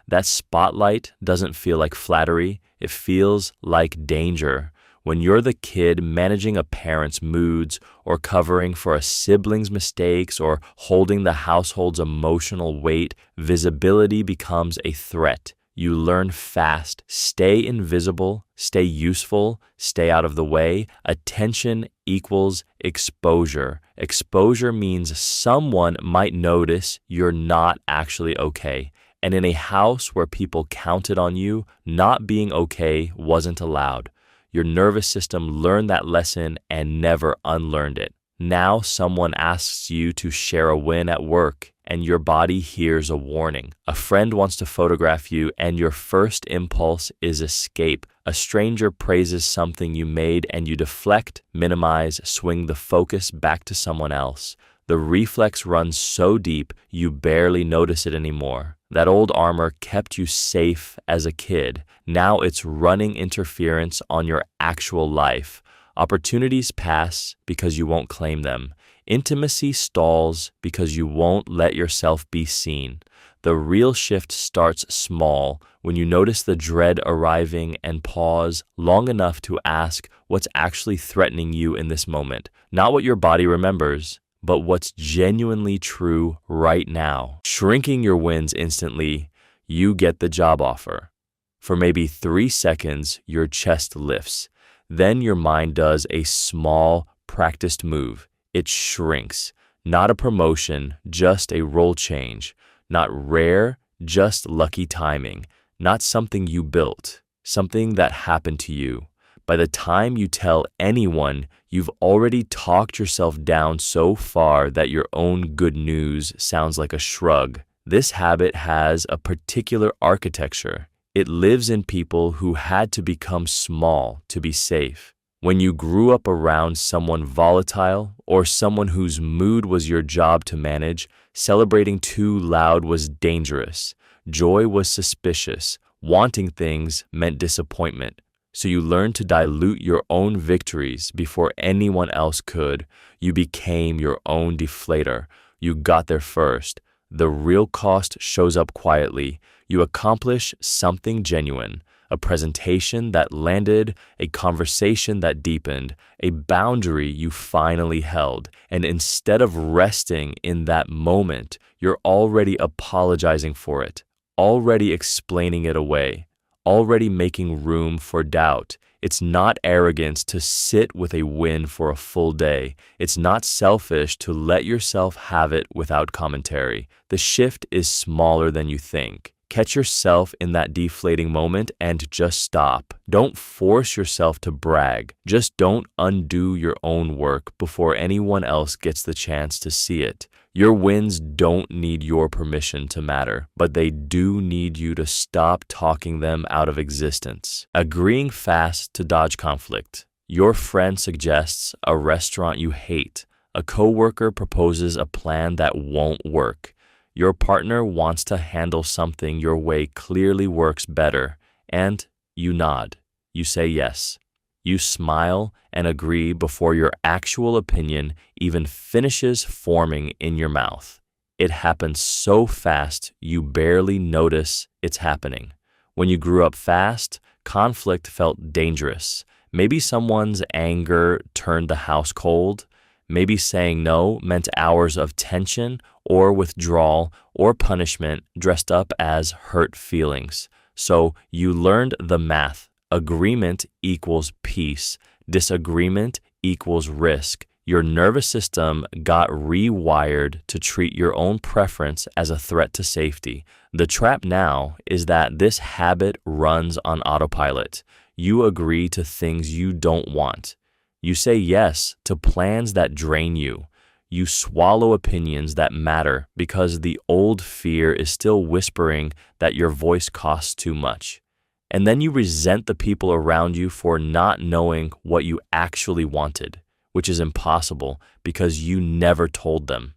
that spotlight doesn't feel like flattery, it feels like danger. When you're the kid managing a parent's moods, or covering for a sibling's mistakes, or holding the household's emotional weight, visibility becomes a threat. You learn fast. Stay invisible, stay useful, stay out of the way. Attention equals exposure. Exposure means someone might notice you're not actually okay. And in a house where people counted on you, not being okay wasn't allowed. Your nervous system learned that lesson and never unlearned it. Now someone asks you to share a win at work, and your body hears a warning. A friend wants to photograph you, and your first impulse is escape. A stranger praises something you made, and you deflect, minimize, swing the focus back to someone else. The reflex runs so deep, you barely notice it anymore. That old armor kept you safe as a kid. Now it's running interference on your actual life. Opportunities pass because you won't claim them. Intimacy stalls because you won't let yourself be seen. The real shift starts small when you notice the dread arriving and pause long enough to ask what's actually threatening you in this moment. Not what your body remembers, but what's genuinely true right now. Shrinking your wins instantly, you get the job offer. For maybe 3 seconds, your chest lifts. Then your mind does a small, practiced move. It shrinks. Not a promotion, just a role change. Not rare, just lucky timing. Not something you built, something that happened to you. By the time you tell anyone, you've already talked yourself down so far that your own good news sounds like a shrug. This habit has a particular architecture. It lives in people who had to become small to be safe. When you grew up around someone volatile or someone whose mood was your job to manage, celebrating too loud was dangerous. Joy was suspicious. Wanting things meant disappointment. So you learned to dilute your own victories before anyone else could. You became your own deflator. You got there first. The real cost shows up quietly. You accomplish something genuine, a presentation that landed, a conversation that deepened, a boundary you finally held. And instead of resting in that moment, you're already apologizing for it, already explaining it away, already making room for doubt. It's not arrogance to sit with a win for a full day. It's not selfish to let yourself have it without commentary. The shift is smaller than you think. Catch yourself in that deflating moment and just stop. Don't force yourself to brag. Just don't undo your own work before anyone else gets the chance to see it. Your wins don't need your permission to matter, but they do need you to stop talking them out of existence. Agreeing fast to dodge conflict. Your friend suggests a restaurant you hate. A coworker proposes a plan that won't work. Your partner wants to handle something your way clearly works better, and you nod. You say yes. You smile and agree before your actual opinion even finishes forming in your mouth. It happens so fast you barely notice it's happening. When you grew up fast, conflict felt dangerous. Maybe someone's anger turned the house cold. Maybe saying no meant hours of tension or withdrawal or punishment dressed up as hurt feelings. So you learned the math. Agreement equals peace. Disagreement equals risk. Your nervous system got rewired to treat your own preference as a threat to safety. The trap now is that this habit runs on autopilot. You agree to things you don't want. You say yes to plans that drain you. You swallow opinions that matter because the old fear is still whispering that your voice costs too much. And then you resent the people around you for not knowing what you actually wanted, which is impossible because you never told them.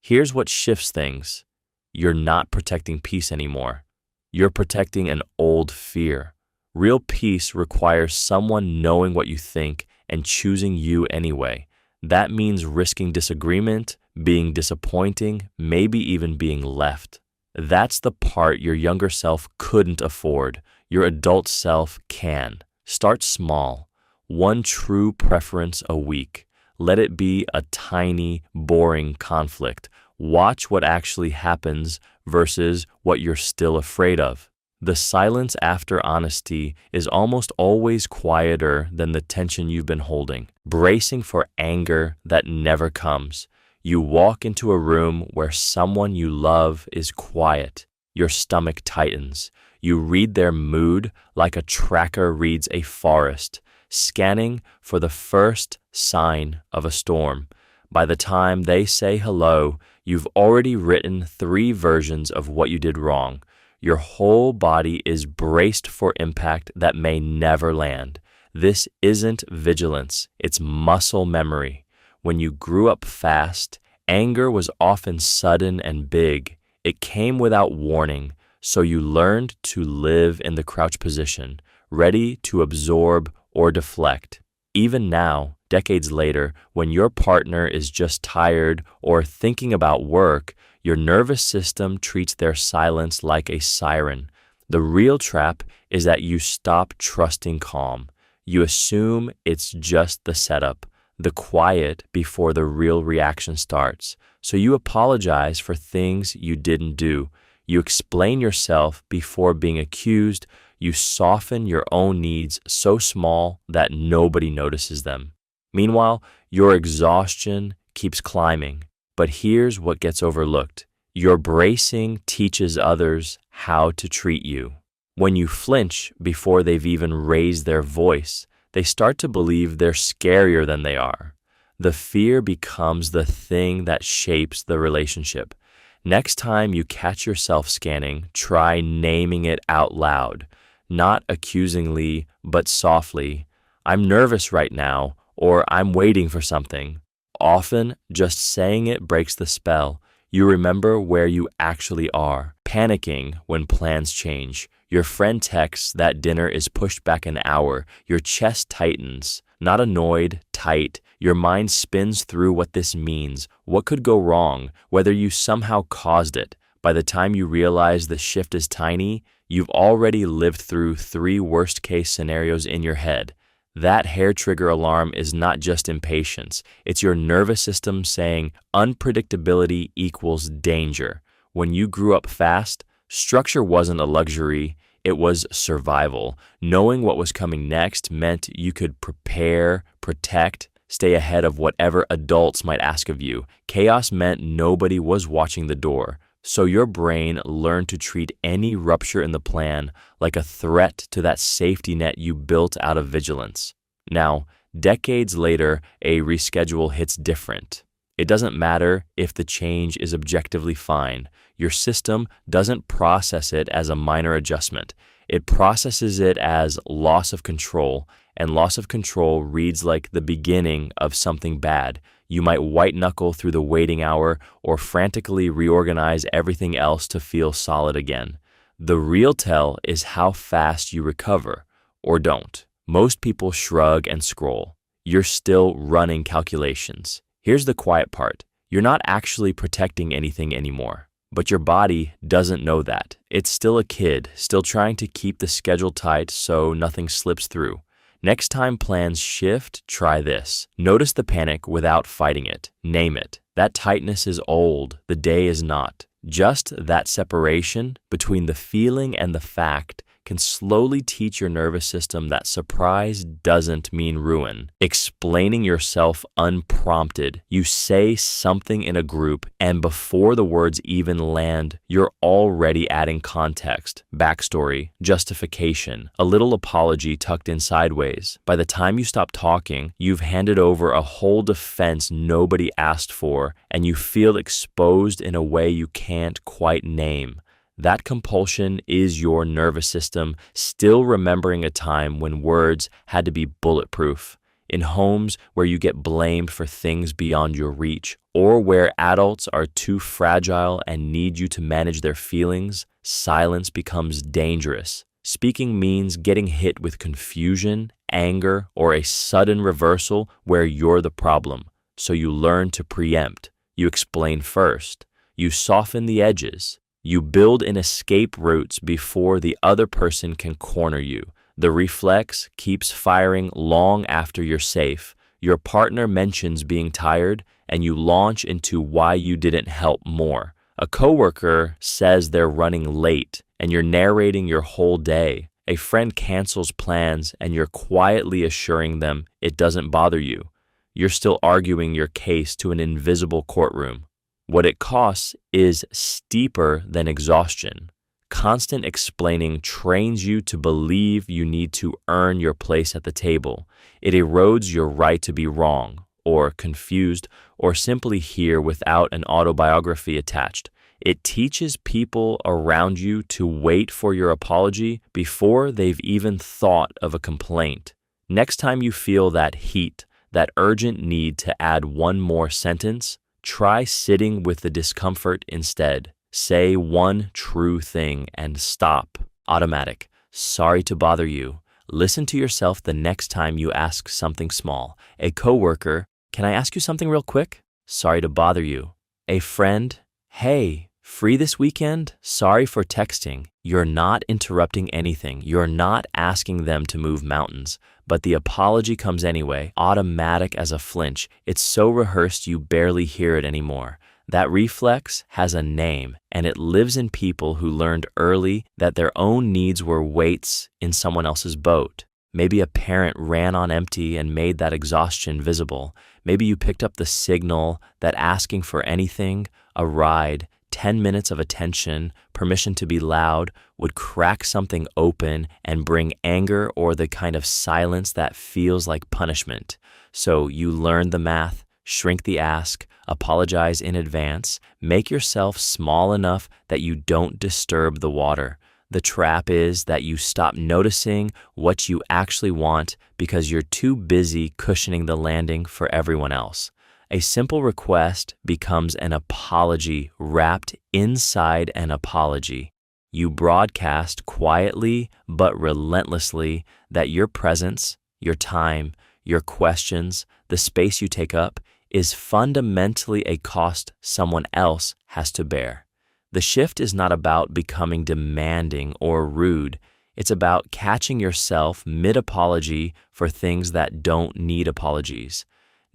Here's what shifts things. You're not protecting peace anymore. You're protecting an old fear. Real peace requires someone knowing what you think and choosing you anyway. That means risking disagreement, being disappointing, maybe even being left. That's the part your younger self couldn't afford. Your adult self can. Start small. One true preference a week. Let it be a tiny, boring conflict. Watch what actually happens versus what you're still afraid of. The silence after honesty is almost always quieter than the tension you've been holding, bracing for anger that never comes. You walk into a room where someone you love is quiet. Your stomach tightens. You read their mood like a tracker reads a forest, scanning for the first sign of a storm. By the time they say hello, you've already written 3 versions of what you did wrong. Your whole body is braced for impact that may never land. This isn't vigilance, it's muscle memory. When you grew up fast, anger was often sudden and big. It came without warning, so you learned to live in the crouch position, ready to absorb or deflect. Even now, Decades later, when your partner is just tired or thinking about work, your nervous system treats their silence like a siren. The real trap is that you stop trusting calm. You assume it's just the setup, the quiet before the real reaction starts. So you apologize for things you didn't do. You explain yourself before being accused. You soften your own needs so small that nobody notices them. Meanwhile, your exhaustion keeps climbing. But here's what gets overlooked. Your bracing teaches others how to treat you. When you flinch before they've even raised their voice, they start to believe they're scarier than they are. The fear becomes the thing that shapes the relationship. Next time you catch yourself scanning, try naming it out loud, not accusingly, but softly. I'm nervous right now, or I'm waiting for something. Often, just saying it breaks the spell. You remember where you actually are, panicking when plans change. Your friend texts that dinner is pushed back an hour. Your chest tightens, not annoyed, tight. Your mind spins through what this means, what could go wrong, whether you somehow caused it. By the time you realize the shift is tiny, you've already lived through 3 worst-case scenarios in your head. That hair trigger alarm is not just impatience. It's your nervous system saying unpredictability equals danger. When you grew up fast, structure wasn't a luxury, it was survival. Knowing what was coming next meant you could prepare, protect, stay ahead of whatever adults might ask of you. Chaos meant nobody was watching the door. So your brain learned to treat any rupture in the plan like a threat to that safety net you built out of vigilance. Now, decades later, a reschedule hits different. It doesn't matter if the change is objectively fine. Your system doesn't process it as a minor adjustment. It processes it as loss of control, and loss of control reads like the beginning of something bad. You might white-knuckle through the waiting hour or frantically reorganize everything else to feel solid again. The real tell is how fast you recover, or don't. Most people shrug and scroll. You're still running calculations. Here's the quiet part. You're not actually protecting anything anymore. But your body doesn't know that. It's still a kid, still trying to keep the schedule tight so nothing slips through. Next time plans shift, try this. Notice the panic without fighting it. Name it. That tightness is old. The day is not. Just that separation between the feeling and the fact can slowly teach your nervous system that surprise doesn't mean ruin. Explaining yourself unprompted, you say something in a group, and before the words even land, you're already adding context, backstory, justification, a little apology tucked in sideways. By the time you stop talking, you've handed over a whole defense nobody asked for, and you feel exposed in a way you can't quite name. That compulsion is your nervous system still remembering a time when words had to be bulletproof. In homes where you get blamed for things beyond your reach, or where adults are too fragile and need you to manage their feelings, silence becomes dangerous. Speaking means getting hit with confusion, anger, or a sudden reversal where you're the problem. So you learn to preempt. You explain first. You soften the edges. You build in escape routes before the other person can corner you. The reflex keeps firing long after you're safe. Your partner mentions being tired, and you launch into why you didn't help more. A coworker says they're running late, and you're narrating your whole day. A friend cancels plans, and you're quietly assuring them it doesn't bother you. You're still arguing your case to an invisible courtroom. What it costs is steeper than exhaustion. Constant explaining trains you to believe you need to earn your place at the table. It erodes your right to be wrong, or confused, or simply here without an autobiography attached. It teaches people around you to wait for your apology before they've even thought of a complaint. Next time you feel that heat, that urgent need to add one more sentence, try sitting with the discomfort instead. Say one true thing and stop. Automatic. Sorry to bother you. Listen to yourself the next time you ask something small. A coworker, "Can I ask you something real quick? Sorry to bother you." A friend, "Hey, free this weekend? Sorry for texting." You're not interrupting anything. You're not asking them to move mountains. But the apology comes anyway, automatic as a flinch. It's so rehearsed you barely hear it anymore. That reflex has a name, and it lives in people who learned early that their own needs were weights in someone else's boat. Maybe a parent ran on empty and made that exhaustion visible. Maybe you picked up the signal that asking for anything, a ride, 10 minutes of attention, permission to be loud, would crack something open and bring anger or the kind of silence that feels like punishment. So you learn the math, shrink the ask, apologize in advance, make yourself small enough that you don't disturb the water. The trap is that you stop noticing what you actually want because you're too busy cushioning the landing for everyone else. A simple request becomes an apology wrapped inside an apology. You broadcast quietly but relentlessly that your presence, your time, your questions, the space you take up is fundamentally a cost someone else has to bear. The shift is not about becoming demanding or rude. It's about catching yourself mid-apology for things that don't need apologies.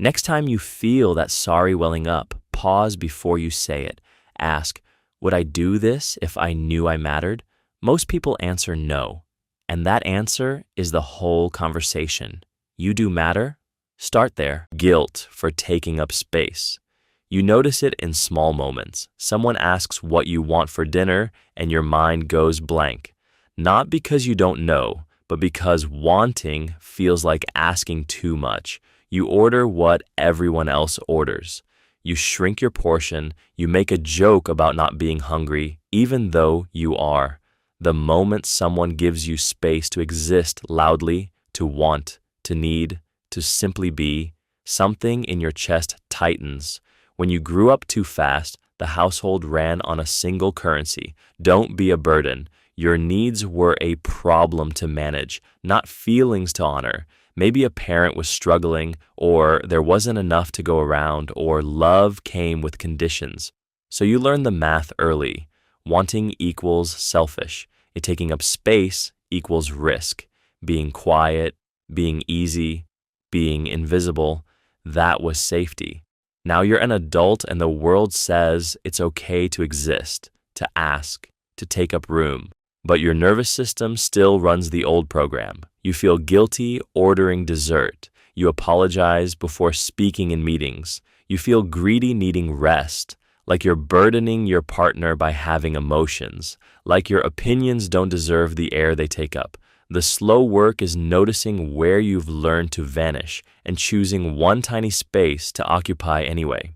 Next time you feel that sorry welling up, pause before you say it. Ask, would I do this if I knew I mattered? Most people answer no. And that answer is the whole conversation. You do matter? Start there. Guilt for taking up space. You notice it in small moments. Someone asks what you want for dinner and your mind goes blank. Not because you don't know, but because wanting feels like asking too much. You order what everyone else orders. You shrink your portion. You make a joke about not being hungry, even though you are. The moment someone gives you space to exist loudly, to want, to need, to simply be, something in your chest tightens. When you grew up too fast, the household ran on a single currency. Don't be a burden. Your needs were a problem to manage, not feelings to honor. Maybe a parent was struggling, or there wasn't enough to go around, or love came with conditions. So you learn the math early. Wanting equals selfish. Taking up space equals risk. Being quiet, being easy, being invisible, that was safety. Now you're an adult and the world says it's okay to exist, to ask, to take up room. But your nervous system still runs the old program. You feel guilty ordering dessert. You apologize before speaking in meetings. You feel greedy needing rest, like you're burdening your partner by having emotions, like your opinions don't deserve the air they take up. The slow work is noticing where you've learned to vanish and choosing one tiny space to occupy anyway.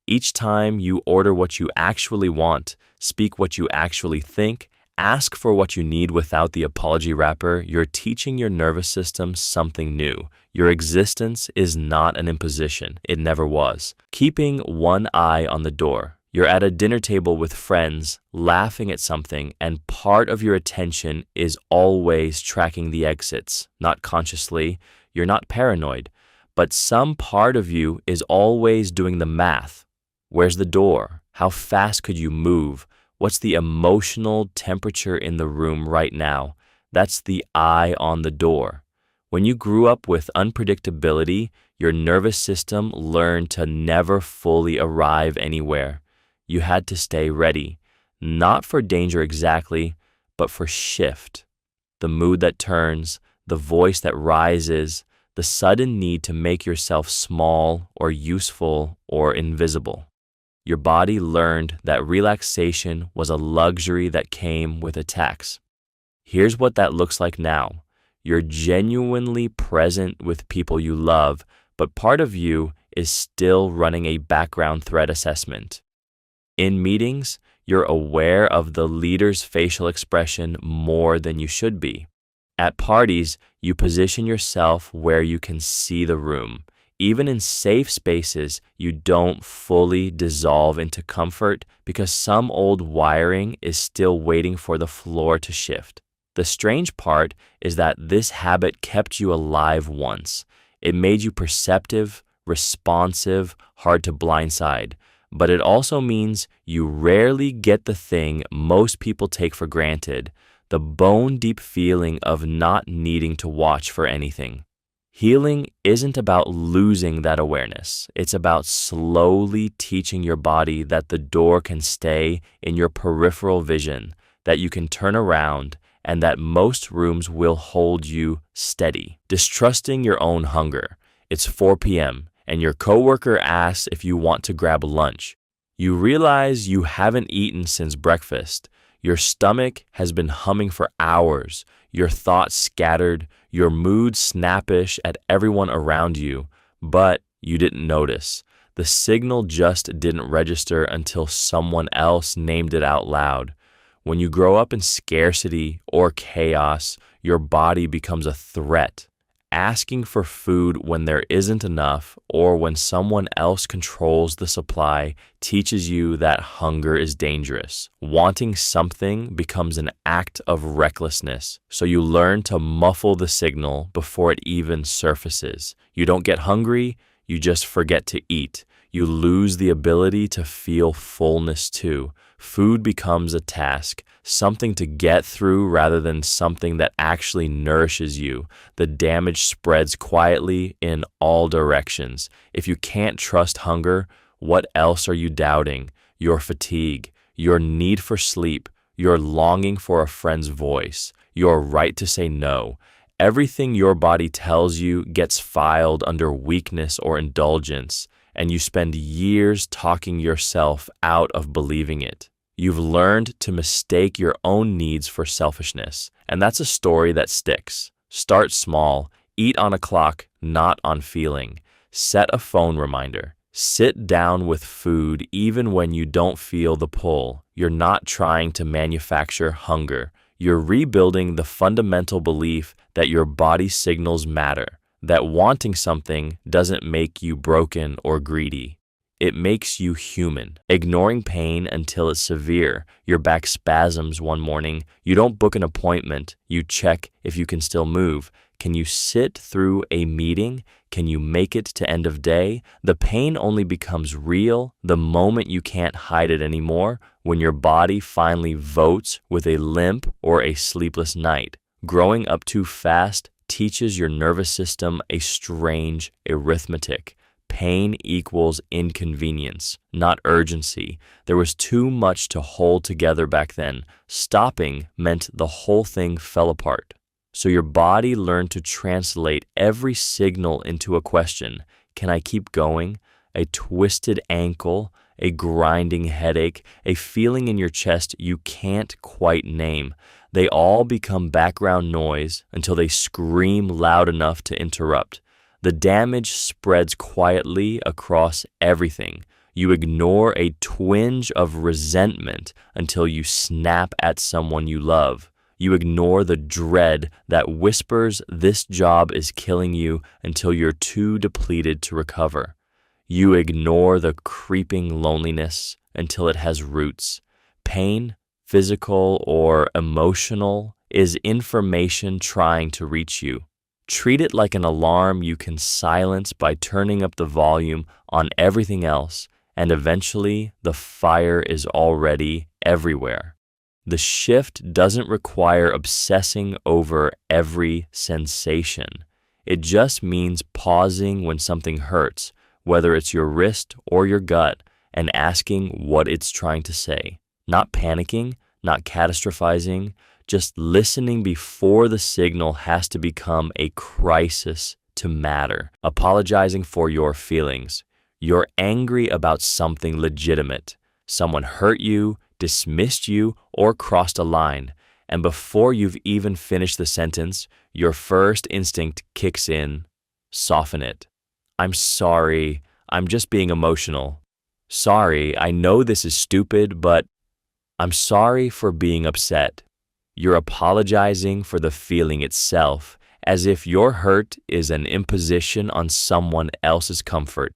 Each time you order what you actually want, speak what you actually think, ask for what you need without the apology wrapper, you're teaching your nervous system something new. Your existence is not an imposition. It never was. Keeping one eye on the door. You're at a dinner table with friends, laughing at something, and part of your attention is always tracking the exits. Not consciously, you're not paranoid, but some part of you is always doing the math. Where's the door? How fast could you move? What's the emotional temperature in the room right now? That's the eye on the door. When you grew up with unpredictability, your nervous system learned to never fully arrive anywhere. You had to stay ready, not for danger exactly, but for shift. The mood that turns, the voice that rises, the sudden need to make yourself small or useful or invisible. Your body learned that relaxation was a luxury that came with a tax. Here's what that looks like now. You're genuinely present with people you love, but part of you is still running a background threat assessment. In meetings, you're aware of the leader's facial expression more than you should be. At parties, you position yourself where you can see the room. Even in safe spaces, you don't fully dissolve into comfort because some old wiring is still waiting for the floor to shift. The strange part is that this habit kept you alive once. It made you perceptive, responsive, hard to blindside. But it also means you rarely get the thing most people take for granted, the bone-deep feeling of not needing to watch for anything. Healing isn't about losing that awareness. It's about slowly teaching your body that the door can stay in your peripheral vision, that you can turn around, and that most rooms will hold you steady. Distrusting your own hunger. It's 4 p.m., and your coworker asks if you want to grab lunch. You realize you haven't eaten since breakfast. Your stomach has been humming for hours, your thoughts scattered, your mood snappish at everyone around you, but you didn't notice. The signal just didn't register until someone else named it out loud. When you grow up in scarcity or chaos, your body becomes a threat. Asking for food when there isn't enough or when someone else controls the supply teaches you that hunger is dangerous. Wanting something becomes an act of recklessness, so you learn to muffle the signal before it even surfaces. You don't get hungry, you just forget to eat. You lose the ability to feel fullness too. Food becomes a task, something to get through rather than something that actually nourishes you. The damage spreads quietly in all directions. If you can't trust hunger, what else are you doubting? Your fatigue, your need for sleep, your longing for a friend's voice, your right to say no. Everything your body tells you gets filed under weakness or indulgence, and you spend years talking yourself out of believing it. You've learned to mistake your own needs for selfishness, and that's a story that sticks. Start small, eat on a clock, not on feeling. Set a phone reminder. Sit down with food even when you don't feel the pull. You're not trying to manufacture hunger. You're rebuilding the fundamental belief that your body signals matter, that wanting something doesn't make you broken or greedy. It makes you human. Ignoring pain until it's severe. Your back spasms one morning. You don't book an appointment. You check if you can still move. Can you sit through a meeting? Can you make it to end of day? The pain only becomes real the moment you can't hide it anymore, when your body finally votes with a limp or a sleepless night. Growing up too fast teaches your nervous system a strange arithmetic. Pain equals inconvenience, not urgency. There was too much to hold together back then. Stopping meant the whole thing fell apart. So your body learned to translate every signal into a question. Can I keep going? A twisted ankle, a grinding headache, a feeling in your chest you can't quite name. They all become background noise until they scream loud enough to interrupt. The damage spreads quietly across everything. You ignore a twinge of resentment until you snap at someone you love. You ignore the dread that whispers this job is killing you until you're too depleted to recover. You ignore the creeping loneliness until it has roots. Pain, physical or emotional, is information trying to reach you. Treat it like an alarm you can silence by turning up the volume on everything else, and eventually the fire is already everywhere. The shift doesn't require obsessing over every sensation. It just means pausing when something hurts, whether it's your wrist or your gut, and asking what it's trying to say. Not panicking, not catastrophizing, just listening before the signal has to become a crisis to matter. Apologizing for your feelings. You're angry about something legitimate. Someone hurt you, dismissed you, or crossed a line. And before you've even finished the sentence, your first instinct kicks in. Soften it. I'm sorry. I'm just being emotional. Sorry, I know this is stupid, but I'm sorry for being upset. You're apologizing for the feeling itself, as if your hurt is an imposition on someone else's comfort.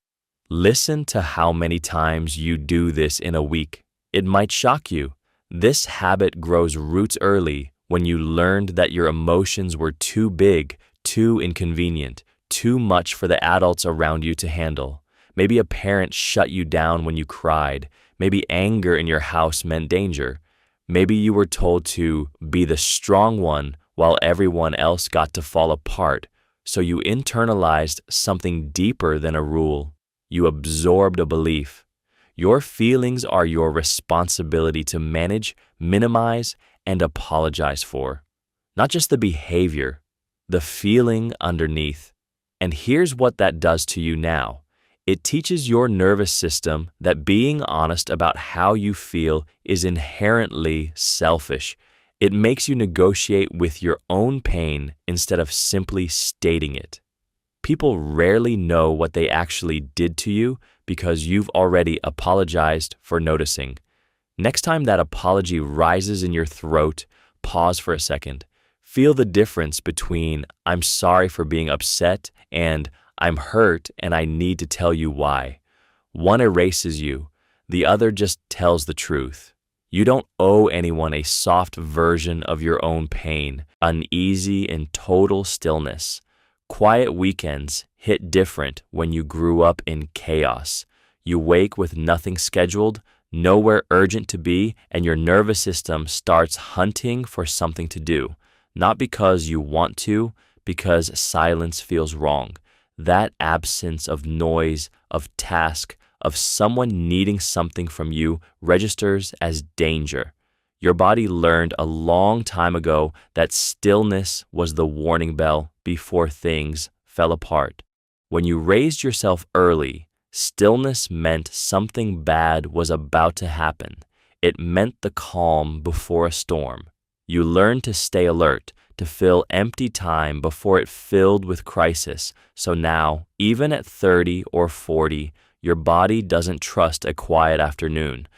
Listen to how many times you do this in a week. It might shock you. This habit grows roots early, When you learned that your emotions were too big, too inconvenient, too much for the adults around you to handle. Maybe a parent shut you down when you cried. Maybe anger in your house meant danger. Maybe you were told to be the strong one while everyone else got to fall apart. So you internalized something deeper than a rule. You absorbed a belief. Your feelings are your responsibility to manage, minimize, and apologize for. Not just the behavior, the feeling underneath. And here's what that does to you now. It teaches your nervous system that being honest about how you feel is inherently selfish. It makes you negotiate with your own pain instead of simply stating it. People rarely know what they actually did to you because you've already apologized for noticing. Next time that apology rises in your throat, pause for a second. Feel the difference between "I'm sorry for being upset" and "I'm hurt and I need to tell you why." One erases you, the other just tells the truth. You don't owe anyone a soft version of your own pain, uneasy in total stillness. Quiet weekends hit different when you grew up in chaos. You wake with nothing scheduled, nowhere urgent to be, and your nervous system starts hunting for something to do. Not because you want to, because silence feels wrong. That absence of noise, of task, of someone needing something from you registers as danger. Your body learned a long time ago that stillness was the warning bell before things fell apart. When you raised yourself early, stillness meant something bad was about to happen. It meant the calm before a storm. You learned to stay alert, to fill empty time before it filled with crisis. So now, even at 30 or 40, your body doesn't trust a quiet afternoon.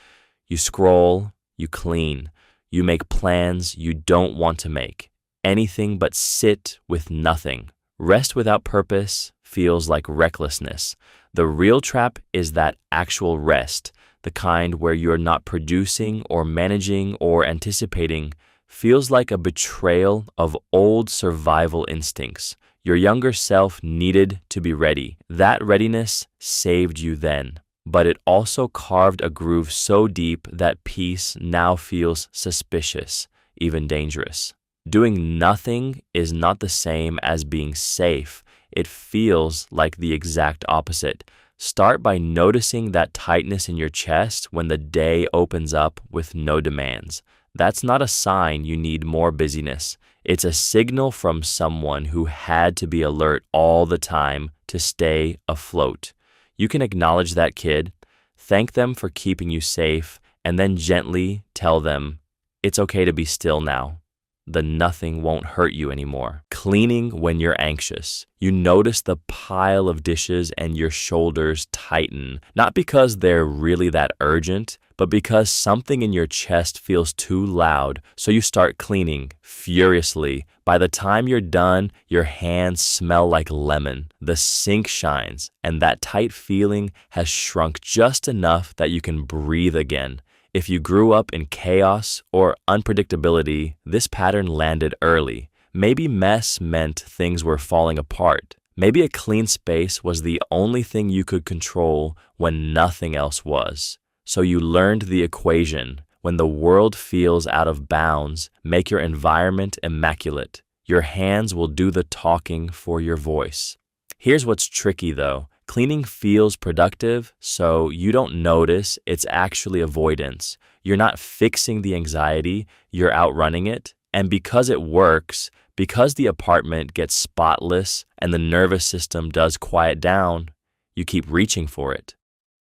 You scroll, you clean, you make plans you don't want to make. Anything but sit with nothing. Rest without purpose feels like recklessness. The real trap is that actual rest, the kind where you're not producing or managing or anticipating, feels like a betrayal of old survival instincts. Your younger self needed to be ready. That readiness saved you then, but it also carved a groove so deep that peace now feels suspicious, even dangerous. Doing nothing is not the same as being safe. It feels like the exact opposite. Start by noticing that tightness in your chest when the day opens up with no demands. That's not a sign you need more busyness. It's a signal from someone who had to be alert all the time to stay afloat. You can acknowledge that kid, thank them for keeping you safe, and then gently tell them, it's okay to be still now. The nothing won't hurt you anymore. Cleaning when you're anxious. You notice the pile of dishes and your shoulders tighten, not because they're really that urgent, but because something in your chest feels too loud, so you start cleaning furiously. By the time you're done, your hands smell like lemon, the sink shines, and that tight feeling has shrunk just enough that you can breathe again. If you grew up in chaos or unpredictability, this pattern landed early. Maybe mess meant things were falling apart. Maybe a clean space was the only thing you could control when nothing else was. So you learned the equation. When the world feels out of bounds, make your environment immaculate. Your hands will do the talking for your voice. Here's what's tricky though. Cleaning feels productive, so you don't notice it's actually avoidance. You're not fixing the anxiety, you're outrunning it. And because it works, because the apartment gets spotless and the nervous system does quiet down, you keep reaching for it.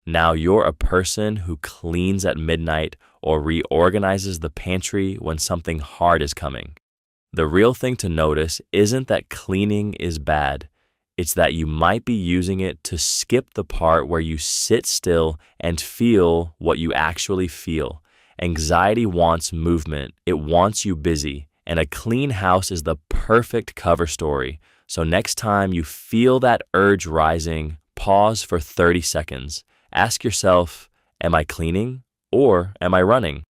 Now you're a person who cleans at midnight or reorganizes the pantry when something hard is coming. The real thing to notice isn't that cleaning is bad. It's that you might be using it to skip the part where you sit still and feel what you actually feel. Anxiety wants movement. It wants you busy. And a clean house is the perfect cover story. So next time you feel that urge rising, pause for 30 seconds. Ask yourself, am I cleaning or am I running?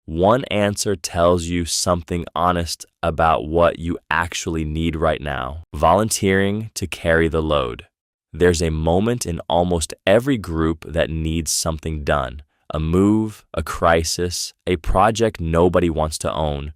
One answer tells you something honest about what you actually need right now. Volunteering to carry the load. There's a moment in almost every group that needs something done. A move, a crisis, a project nobody wants to own.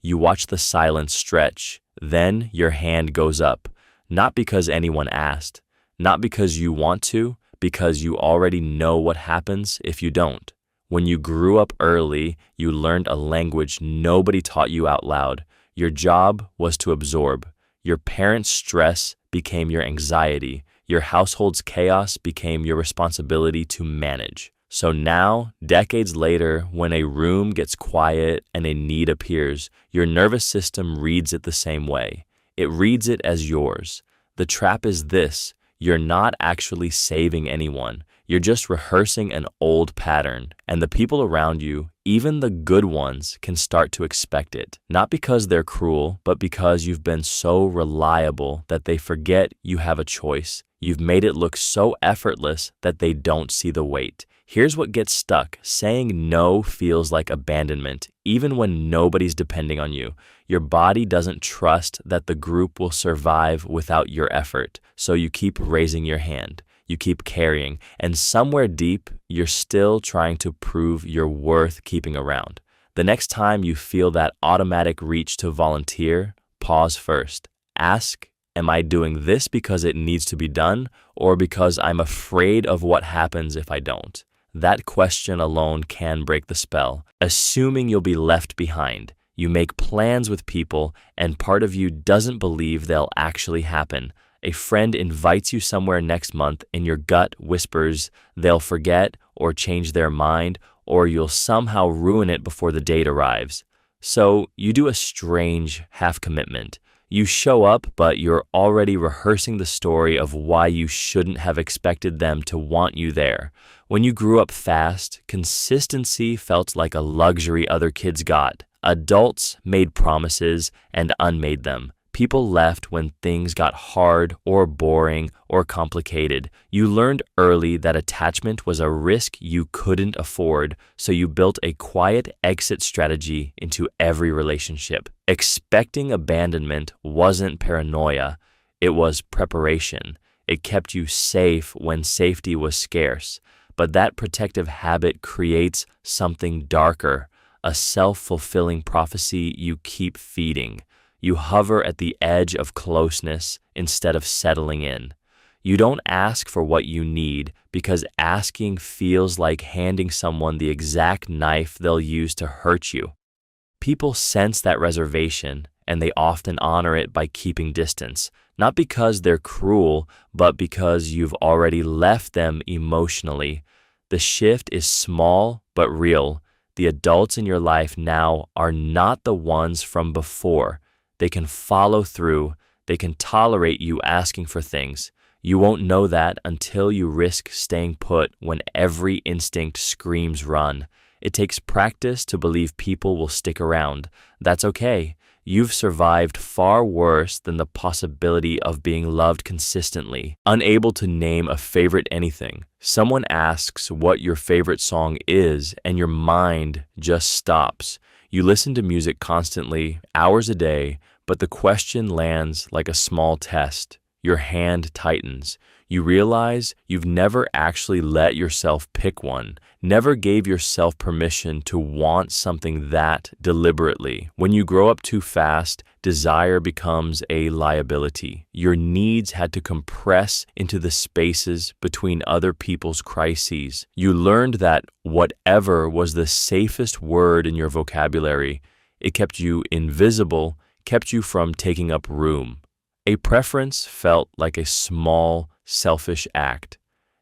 You watch the silence stretch. Then your hand goes up. Not because anyone asked. Not because you want to, because you already know what happens if you don't. When you grew up early, you learned a language nobody taught you out loud. Your job was to absorb. Your parents' stress became your anxiety. Your household's chaos became your responsibility to manage. So now, decades later, when a room gets quiet and a need appears, your nervous system reads it the same way. It reads it as yours. The trap is this: you're not actually saving anyone. You're just rehearsing an old pattern, and the people around you, even the good ones, can start to expect it. Not because they're cruel, but because you've been so reliable that they forget you have a choice. You've made it look so effortless that they don't see the weight. Here's what gets stuck. Saying no feels like abandonment, even when nobody's depending on you. Your body doesn't trust that the group will survive without your effort, so you keep raising your hand. You keep carrying, and somewhere deep, you're still trying to prove you're worth keeping around. The next time you feel that automatic reach to volunteer, pause first. Ask, am I doing this because it needs to be done, or because I'm afraid of what happens if I don't? That question alone can break the spell. Assuming you'll be left behind, you make plans with people, and part of you doesn't believe they'll actually happen. A friend invites you somewhere next month and your gut whispers they'll forget or change their mind, or you'll somehow ruin it before the date arrives. So you do a strange half-commitment. You show up, but you're already rehearsing the story of why you shouldn't have expected them to want you there. When you grew up fast, consistency felt like a luxury other kids got. Adults made promises and unmade them. People left when things got hard or boring or complicated. You learned early that attachment was a risk you couldn't afford, so you built a quiet exit strategy into every relationship. Expecting abandonment wasn't paranoia, it was preparation. It kept you safe when safety was scarce. But that protective habit creates something darker, a self-fulfilling prophecy you keep feeding. You hover at the edge of closeness instead of settling in. You don't ask for what you need because asking feels like handing someone the exact knife they'll use to hurt you. People sense that reservation, and they often honor it by keeping distance, not because they're cruel, but because you've already left them emotionally. The shift is small but real. The adults in your life now are not the ones from before. They can follow through. They can tolerate you asking for things. You won't know that until you risk staying put when every instinct screams run. It takes practice to believe people will stick around. That's okay. You've survived far worse than the possibility of being loved consistently. Unable to name a favorite anything. Someone asks what your favorite song is, and your mind just stops. You listen to music constantly, hours a day, but the question lands like a small test. Your hand tightens. You realize you've never actually let yourself pick one, never gave yourself permission to want something that deliberately. When you grow up too fast, desire becomes a liability. Your needs had to compress into the spaces between other people's crises. You learned that whatever was the safest word in your vocabulary, it kept you invisible, kept you from taking up room. A preference felt like a small, selfish act.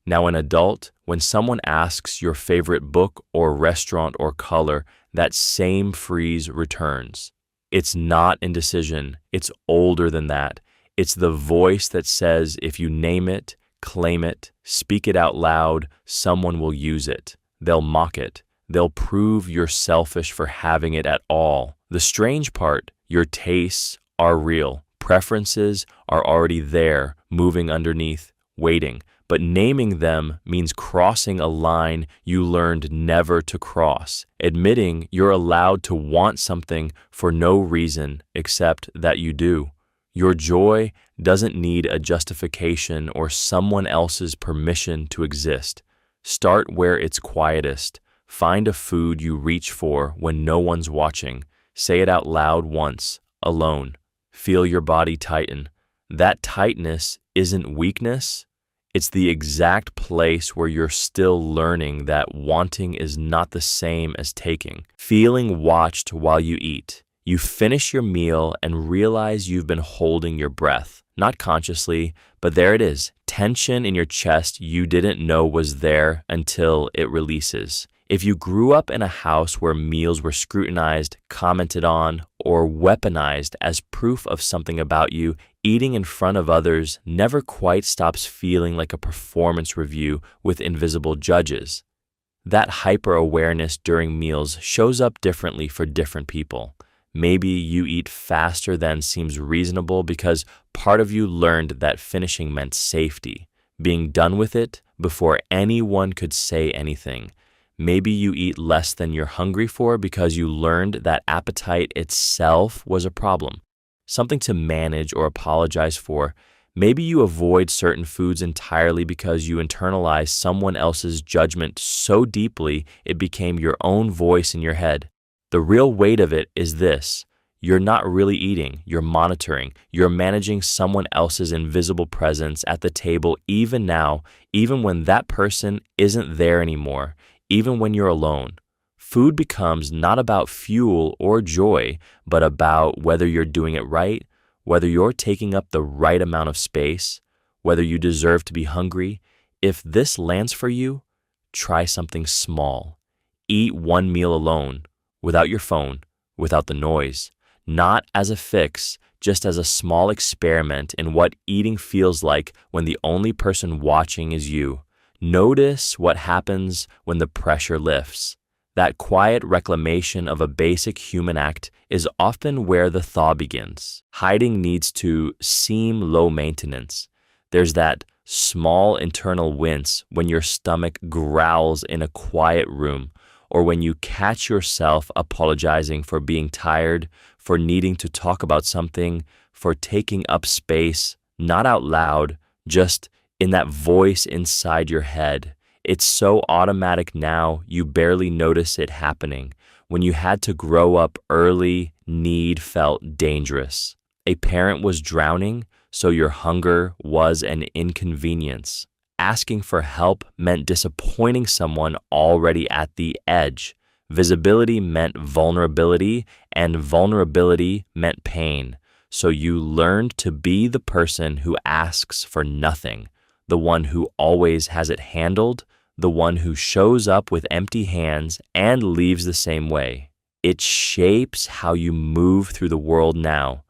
Now, an adult, when someone asks your favorite book or restaurant or color, that same freeze returns. It's not indecision. It's older than that. It's the voice that says if you name it, claim it, speak it out loud, someone will use it. They'll mock it. They'll prove you're selfish for having it at all. The strange part, your tastes are real. Preferences are already there, moving underneath, waiting. but naming them means crossing a line you learned never to cross, admitting you're allowed to want something for no reason except that you do. Your joy doesn't need a justification or someone else's permission to exist. Start where it's quietest. Find a food you reach for when no one's watching. Say it out loud once, alone. Feel your body tighten. That tightness isn't weakness. It's the exact place where you're still learning that wanting is not the same as taking. Feeling watched while you eat. You finish your meal and realize you've been holding your breath. Not consciously, but there it is. Tension in your chest you didn't know was there until it releases. If you grew up in a house where meals were scrutinized, commented on, or weaponized as proof of something about you, eating in front of others never quite stops feeling like a performance review with invisible judges. That hyper-awareness during meals shows up differently for different people. Maybe you eat faster than seems reasonable because part of you learned that finishing meant safety, being done with it before anyone could say anything. Maybe you eat less than you're hungry for because you learned that appetite itself was a problem, something to manage or apologize for. Maybe you avoid certain foods entirely because you internalize someone else's judgment so deeply it became your own voice in your head. The real weight of it is this: you're not really eating, you're monitoring, you're managing someone else's invisible presence at the table even now, even when that person isn't there anymore. Even when you're alone. Food becomes not about fuel or joy, but about whether you're doing it right, whether you're taking up the right amount of space, whether you deserve to be hungry. If this lands for you, try something small. Eat one meal alone, without your phone, without the noise, not as a fix, just as a small experiment in what eating feels like when the only person watching is you. Notice what happens when the pressure lifts. That quiet reclamation of a basic human act is often where the thaw begins. Hiding needs to seem low maintenance. There's that small internal wince when your stomach growls in a quiet room, or when you catch yourself apologizing for being tired, for needing to talk about something, for taking up space, not out loud, just in that voice inside your head. It's so automatic now, you barely notice it happening. When you had to grow up early, need felt dangerous. A parent was drowning, so your hunger was an inconvenience. Asking for help meant disappointing someone already at the edge. Visibility meant vulnerability, and vulnerability meant pain. So you learned to be the person who asks for nothing. The one who always has it handled, the one who shows up with empty hands and leaves the same way. It shapes how you move through the world now.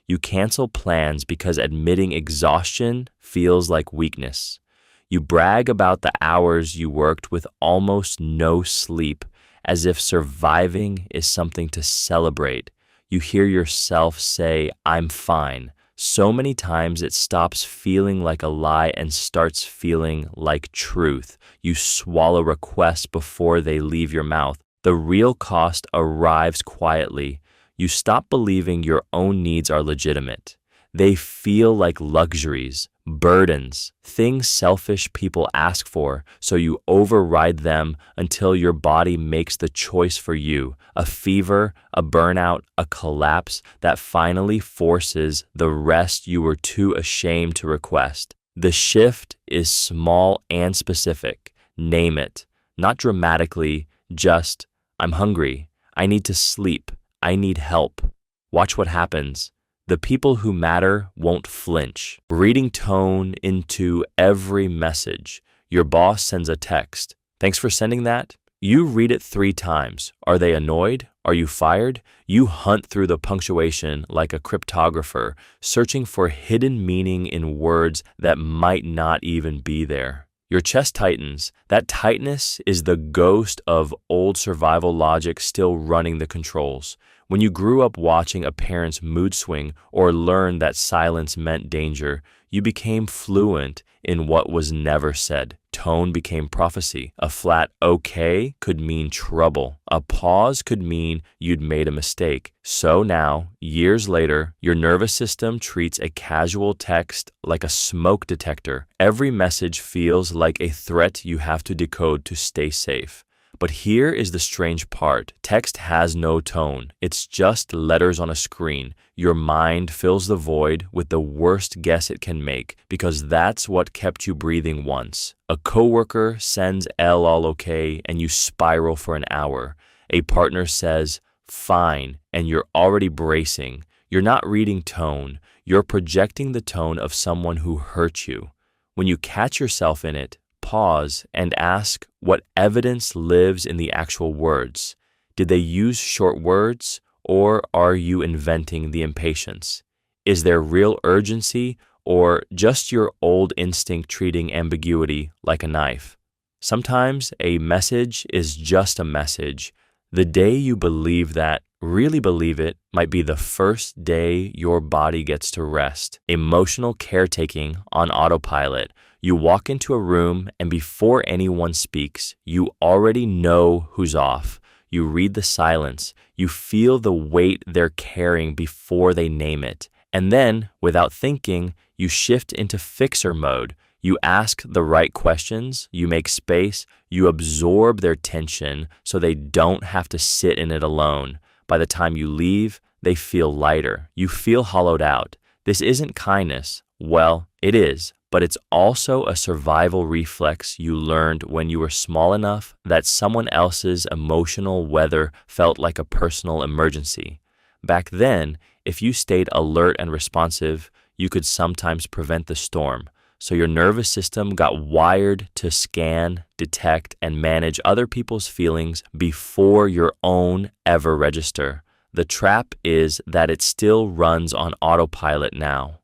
You cancel plans because admitting exhaustion feels like weakness. You brag about the hours you worked with almost no sleep, as if surviving is something to celebrate. You hear yourself say, "I'm fine," so many times it stops feeling like a lie and starts feeling like truth. You swallow requests before they leave your mouth. The real cost arrives quietly. You stop believing your own needs are legitimate. They feel like luxuries, burdens, things selfish people ask for, so you override them until your body makes the choice for you. A fever, a burnout, a collapse that finally forces the rest you were too ashamed to request. The shift is small and specific. Name it. Not dramatically, just, "I'm hungry. I need to sleep. I need help." Watch what happens. The people who matter won't flinch. Reading tone into every message. Your boss sends a text. "Thanks for sending that." You read it 3 times. Are they annoyed? Are you fired? You hunt through the punctuation like a cryptographer, searching for hidden meaning in words that might not even be there. Your chest tightens. That tightness is the ghost of old survival logic still running the controls. When you grew up watching a parent's mood swing or learned that silence meant danger, you became fluent in what was never said. Tone became prophecy. A flat okay could mean trouble. A pause could mean you'd made a mistake. So now, years later, your nervous system treats a casual text like a smoke detector. Every message feels like a threat you have to decode to stay safe. But here is the strange part. Text has no tone. It's just letters on a screen. Your mind fills the void with the worst guess it can make because that's what kept you breathing once. A coworker sends L all okay and you spiral for an hour. A partner says fine and you're already bracing. You're not reading tone. You're projecting the tone of someone who hurt you. When you catch yourself in it, pause and ask what evidence lives in the actual words. Did they use short words, or are you inventing the impatience? Is there real urgency, or just your old instinct treating ambiguity like a knife? Sometimes a message is just a message. The day you believe that, really believe it, might be the first day your body gets to rest. Emotional caretaking on autopilot. You walk into a room and before anyone speaks, you already know who's off. You read the silence. You feel the weight they're carrying before they name it. And then, without thinking, you shift into fixer mode. You ask the right questions, you make space, you absorb their tension so they don't have to sit in it alone. By the time you leave, they feel lighter. You feel hollowed out. This isn't kindness. Well, it is, but it's also a survival reflex you learned when you were small enough that someone else's emotional weather felt like a personal emergency. Back then, if you stayed alert and responsive, you could sometimes prevent the storm. So your nervous system got wired to scan, detect, and manage other people's feelings before your own ever register. The trap is that it still runs on autopilot now.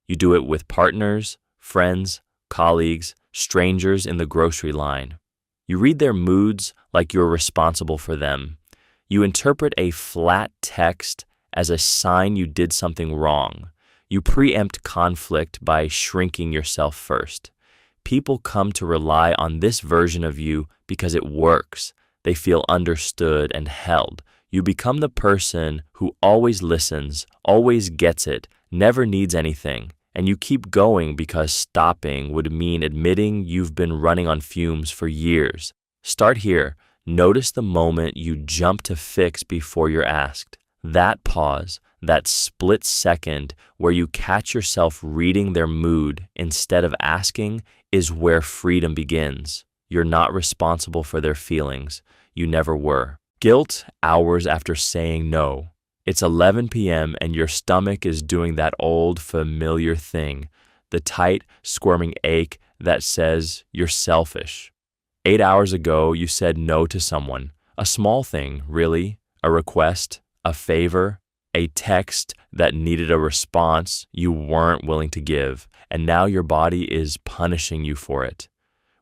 You do it with partners, friends, colleagues, strangers in the grocery line. You read their moods like you're responsible for them. You interpret a flat text as a sign you did something wrong. You preempt conflict by shrinking yourself first. People come to rely on this version of you because it works. They feel understood and held. You become the person who always listens, always gets it, never needs anything. And you keep going because stopping would mean admitting you've been running on fumes for years. Start here. Notice the moment you jump to fix before you're asked. That pause, that split second where you catch yourself reading their mood instead of asking, is where freedom begins. You're not responsible for their feelings. You never were. Guilt hours after saying no. It's 11 p.m. and your stomach is doing that old familiar thing, the tight, squirming ache that says you're selfish. 8 hours ago, you said no to someone. A small thing, really. A request, a favor, a text that needed a response you weren't willing to give, and now your body is punishing you for it.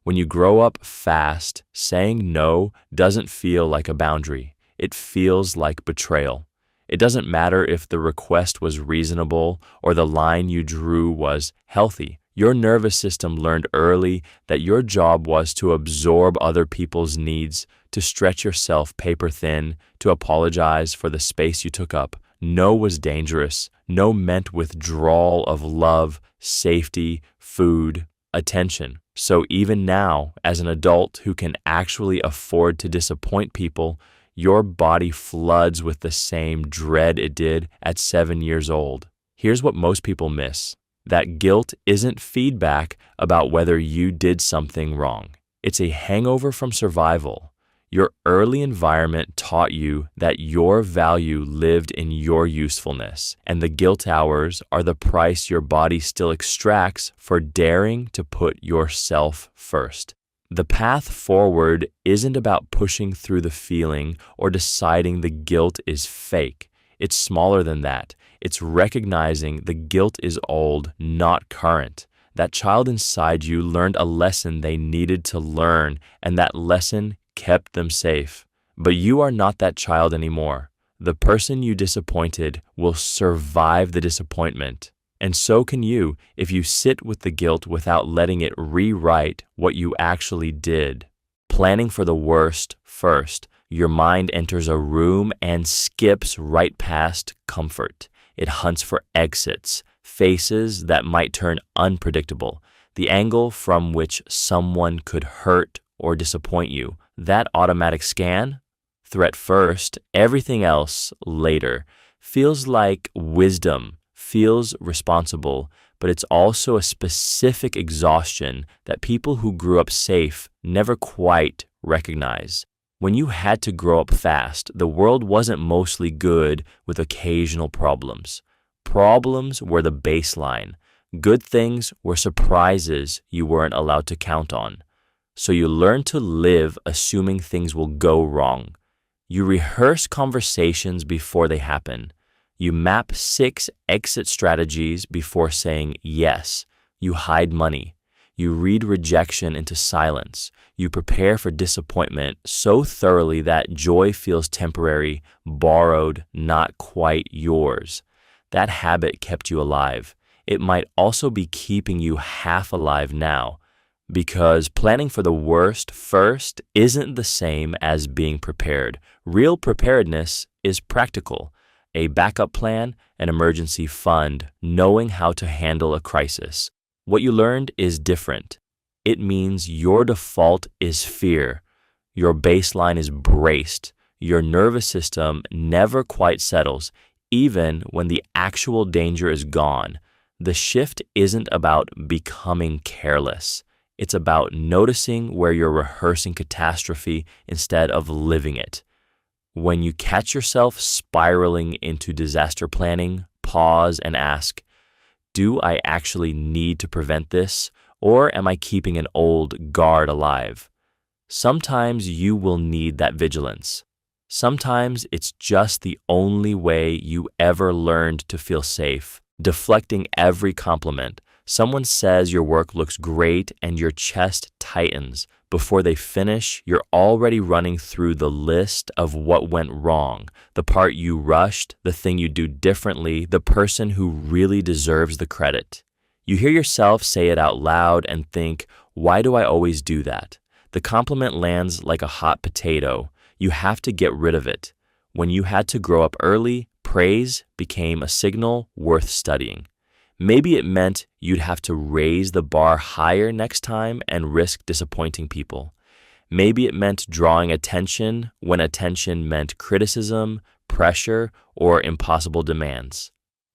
When you grow up fast, saying no doesn't feel like a boundary. It feels like betrayal. It doesn't matter if the request was reasonable or the line you drew was healthy. Your nervous system learned early that your job was to absorb other people's needs, to stretch yourself paper thin, to apologize for the space you took up. No was dangerous. No meant withdrawal of love, safety, food, attention. So even now, as an adult who can actually afford to disappoint people, your body floods with the same dread it did at 7 years old. Here's what most people miss. That guilt isn't feedback about whether you did something wrong. It's a hangover from survival. Your early environment taught you that your value lived in your usefulness, and the guilt hours are the price your body still extracts for daring to put yourself first. The path forward isn't about pushing through the feeling or deciding the guilt is fake. It's smaller than that. It's recognizing the guilt is old, not current. That child inside you learned a lesson they needed to learn, and that lesson kept them safe. But you are not that child anymore. The person you disappointed will survive the disappointment. And so can you if you sit with the guilt without letting it rewrite what you actually did. Planning for the worst first, your mind enters a room and skips right past comfort. It hunts for exits, faces that might turn unpredictable, the angle from which someone could hurt or disappoint you. That automatic scan, threat first, everything else later, feels like wisdom, feels responsible, but it's also a specific exhaustion that people who grew up safe never quite recognize. When you had to grow up fast, the world wasn't mostly good with occasional problems. Problems were the baseline. Good things were surprises you weren't allowed to count on. So you learn to live assuming things will go wrong. You rehearse conversations before they happen. You map 6 exit strategies before saying yes. You hide money. You read rejection into silence. You prepare for disappointment so thoroughly that joy feels temporary, borrowed, not quite yours. That habit kept you alive. It might also be keeping you half alive now, because planning for the worst first isn't the same as being prepared. Real preparedness is practical. A backup plan, an emergency fund, knowing how to handle a crisis. What you learned is different. It means your default is fear. Your baseline is braced. Your nervous system never quite settles, even when the actual danger is gone. The shift isn't about becoming careless. It's about noticing where you're rehearsing catastrophe instead of living it. When you catch yourself spiraling into disaster planning, pause and ask, do I actually need to prevent this, or am I keeping an old guard alive? Sometimes you will need that vigilance. Sometimes it's just the only way you ever learned to feel safe, deflecting every compliment. Someone says your work looks great and your chest tightens. Before they finish, you're already running through the list of what went wrong, the part you rushed, the thing you do differently, the person who really deserves the credit. You hear yourself say it out loud and think, why do I always do that? The compliment lands like a hot potato. You have to get rid of it. When you had to grow up early, praise became a signal worth studying. Maybe it meant you'd have to raise the bar higher next time and risk disappointing people. Maybe it meant drawing attention when attention meant criticism, pressure, or impossible demands.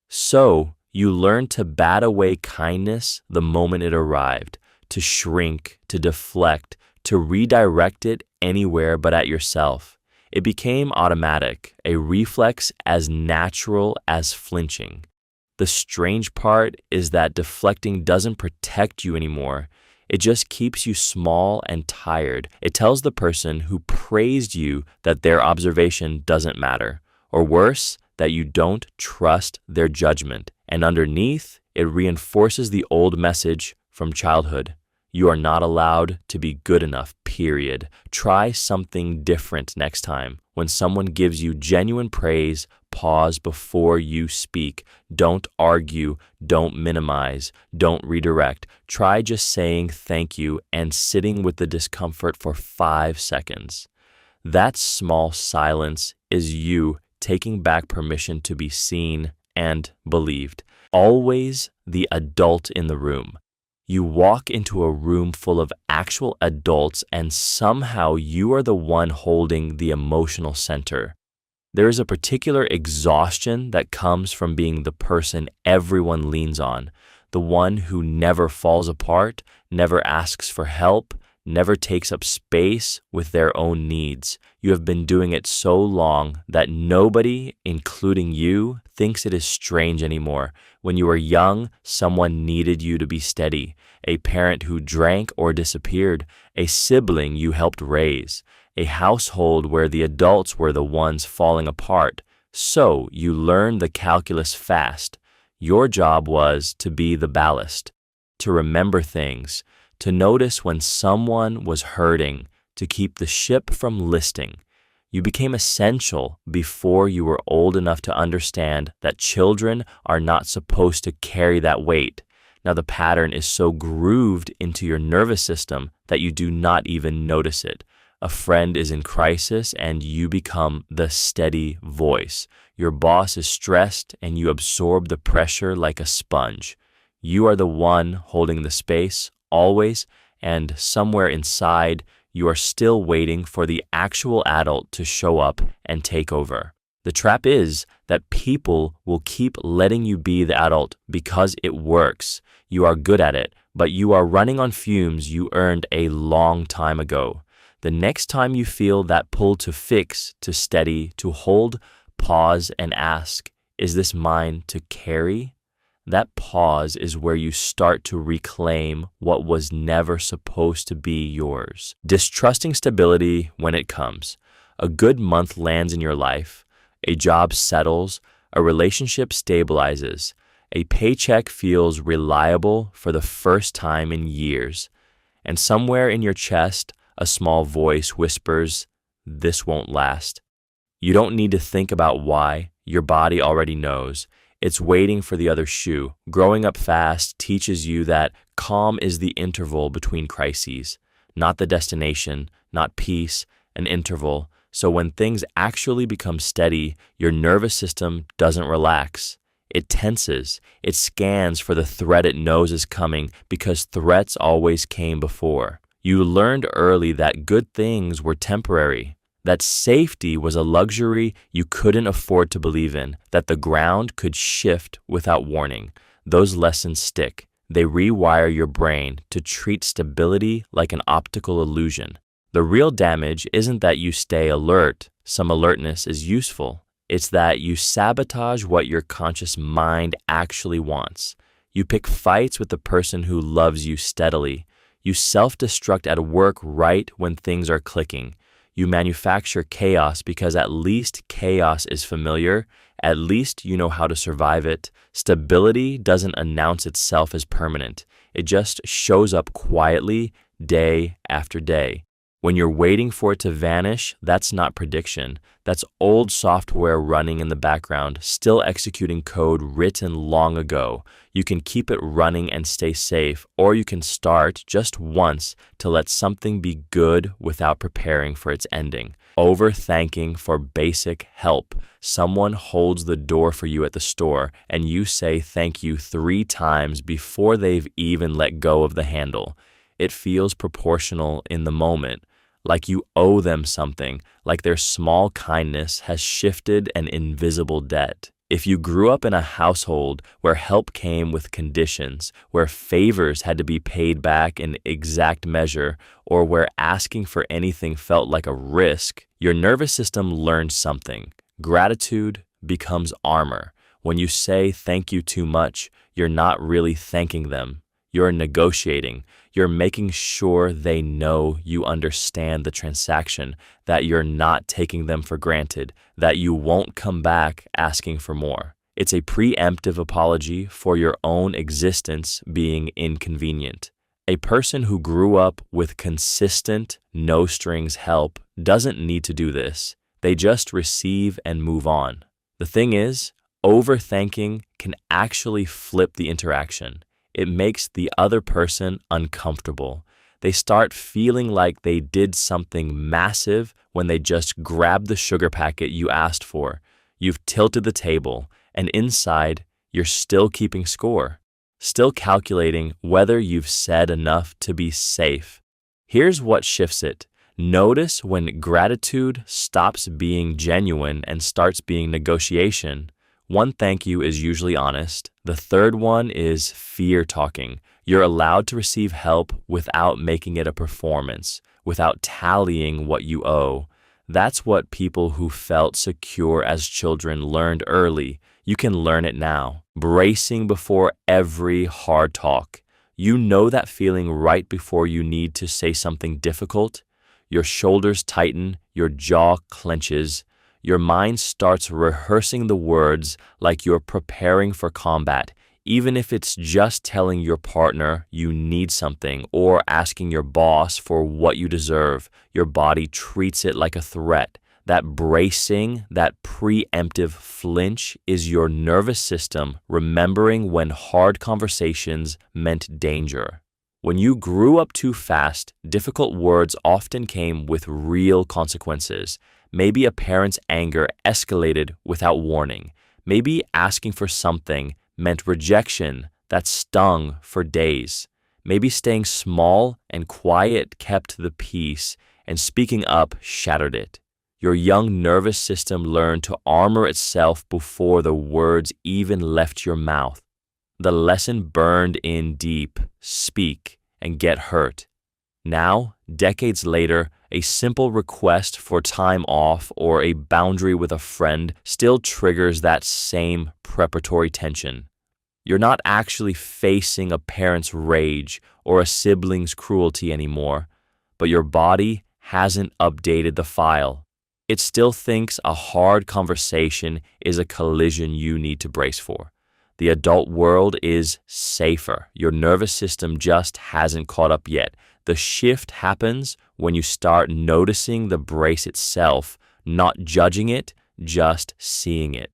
So, you learned to bat away kindness the moment it arrived, to shrink, to deflect, to redirect it anywhere but at yourself. It became automatic, a reflex as natural as flinching. The strange part is that deflecting doesn't protect you anymore. It just keeps you small and tired. It tells the person who praised you that their observation doesn't matter, or worse, that you don't trust their judgment. And underneath, it reinforces the old message from childhood. You are not allowed to be good enough, period. Try something different next time. When someone gives you genuine praise, pause before you speak. Don't argue, don't minimize, don't redirect. Try just saying thank you and sitting with the discomfort for 5 seconds. That small silence is you taking back permission to be seen and believed. Always the adult in the room. You walk into a room full of actual adults and somehow you are the one holding the emotional center. There is a particular exhaustion that comes from being the person everyone leans on, the one who never falls apart, never asks for help, never takes up space with their own needs. You have been doing it so long that nobody, including you, thinks it is strange anymore. When you were young, someone needed you to be steady. A parent who drank or disappeared, a sibling you helped raise, a household where the adults were the ones falling apart. So you learned the calculus fast. Your job was to be the ballast, to remember things, to notice when someone was hurting, to keep the ship from listing. You became essential before you were old enough to understand that children are not supposed to carry that weight. Now the pattern is so grooved into your nervous system that you do not even notice it. A friend is in crisis and you become the steady voice. Your boss is stressed and you absorb the pressure like a sponge. You are the one holding the space, always, and somewhere inside, you are still waiting for the actual adult to show up and take over. The trap is that people will keep letting you be the adult because it works. You are good at it, but you are running on fumes you earned a long time ago. The next time you feel that pull to fix, to steady, to hold, pause and ask, is this mine to carry? That pause is where you start to reclaim what was never supposed to be yours. Distrusting stability when it comes. A good month lands in your life. A job settles. A relationship stabilizes. A paycheck feels reliable for the first time in years. And somewhere in your chest, a small voice whispers, "This won't last." You don't need to think about why. Your body already knows. It's waiting for the other shoe. Growing up fast teaches you that calm is the interval between crises, not the destination, not peace, an interval. So when things actually become steady, your nervous system doesn't relax. It tenses. It scans for the threat it knows is coming because threats always came before. You learned early that good things were temporary, that safety was a luxury you couldn't afford to believe in, that the ground could shift without warning. Those lessons stick. They rewire your brain to treat stability like an optical illusion. The real damage isn't that you stay alert. Some alertness is useful. It's that you sabotage what your conscious mind actually wants. You pick fights with the person who loves you steadily. You self-destruct at work right when things are clicking. You manufacture chaos because at least chaos is familiar. At least you know how to survive it. Stability doesn't announce itself as permanent. It just shows up quietly day after day. When you're waiting for it to vanish, that's not prediction. That's old software running in the background, still executing code written long ago. You can keep it running and stay safe, or you can start just once to let something be good without preparing for its ending. Overthanking for basic help. Someone holds the door for you at the store, and you say thank you 3 times before they've even let go of the handle. It feels proportional in the moment, like you owe them something, like their small kindness has shifted an invisible debt. If you grew up in a household where help came with conditions, where favors had to be paid back in exact measure, or where asking for anything felt like a risk, your nervous system learned something. Gratitude becomes armor. When you say thank you too much, you're not really thanking them. You're negotiating. You're making sure they know you understand the transaction, that you're not taking them for granted, that you won't come back asking for more. It's a preemptive apology for your own existence being inconvenient. A person who grew up with consistent, no-strings help doesn't need to do this. They just receive and move on. The thing is, overthanking can actually flip the interaction. It makes the other person uncomfortable. They start feeling like they did something massive when they just grabbed the sugar packet you asked for. You've tilted the table, and inside, you're still keeping score, still calculating whether you've said enough to be safe. Here's what shifts it. Notice when gratitude stops being genuine and starts being negotiation. One thank you is usually honest. The third one is fear talking. You're allowed to receive help without making it a performance, without tallying what you owe. That's what people who felt secure as children learned early. You can learn it now. Bracing before every hard talk. You know that feeling right before you need to say something difficult? Your shoulders tighten, your jaw clenches. Your mind starts rehearsing the words like you're preparing for combat, even if it's just telling your partner you need something or asking your boss for what you deserve. Your body treats it like a threat. That bracing, that preemptive flinch is your nervous system remembering when hard conversations meant danger. When you grew up too fast, difficult words often came with real consequences. Maybe a parent's anger escalated without warning. Maybe asking for something meant rejection that stung for days. Maybe staying small and quiet kept the peace, and speaking up shattered it. Your young nervous system learned to armor itself before the words even left your mouth. The lesson burned in deep: speak and get hurt. Now, decades later, a simple request for time off or a boundary with a friend still triggers that same preparatory tension. You're not actually facing a parent's rage or a sibling's cruelty anymore, but your body hasn't updated the file. It still thinks a hard conversation is a collision you need to brace for. The adult world is safer. Your nervous system just hasn't caught up yet. The shift happens when you start noticing the brace itself, not judging it, just seeing it.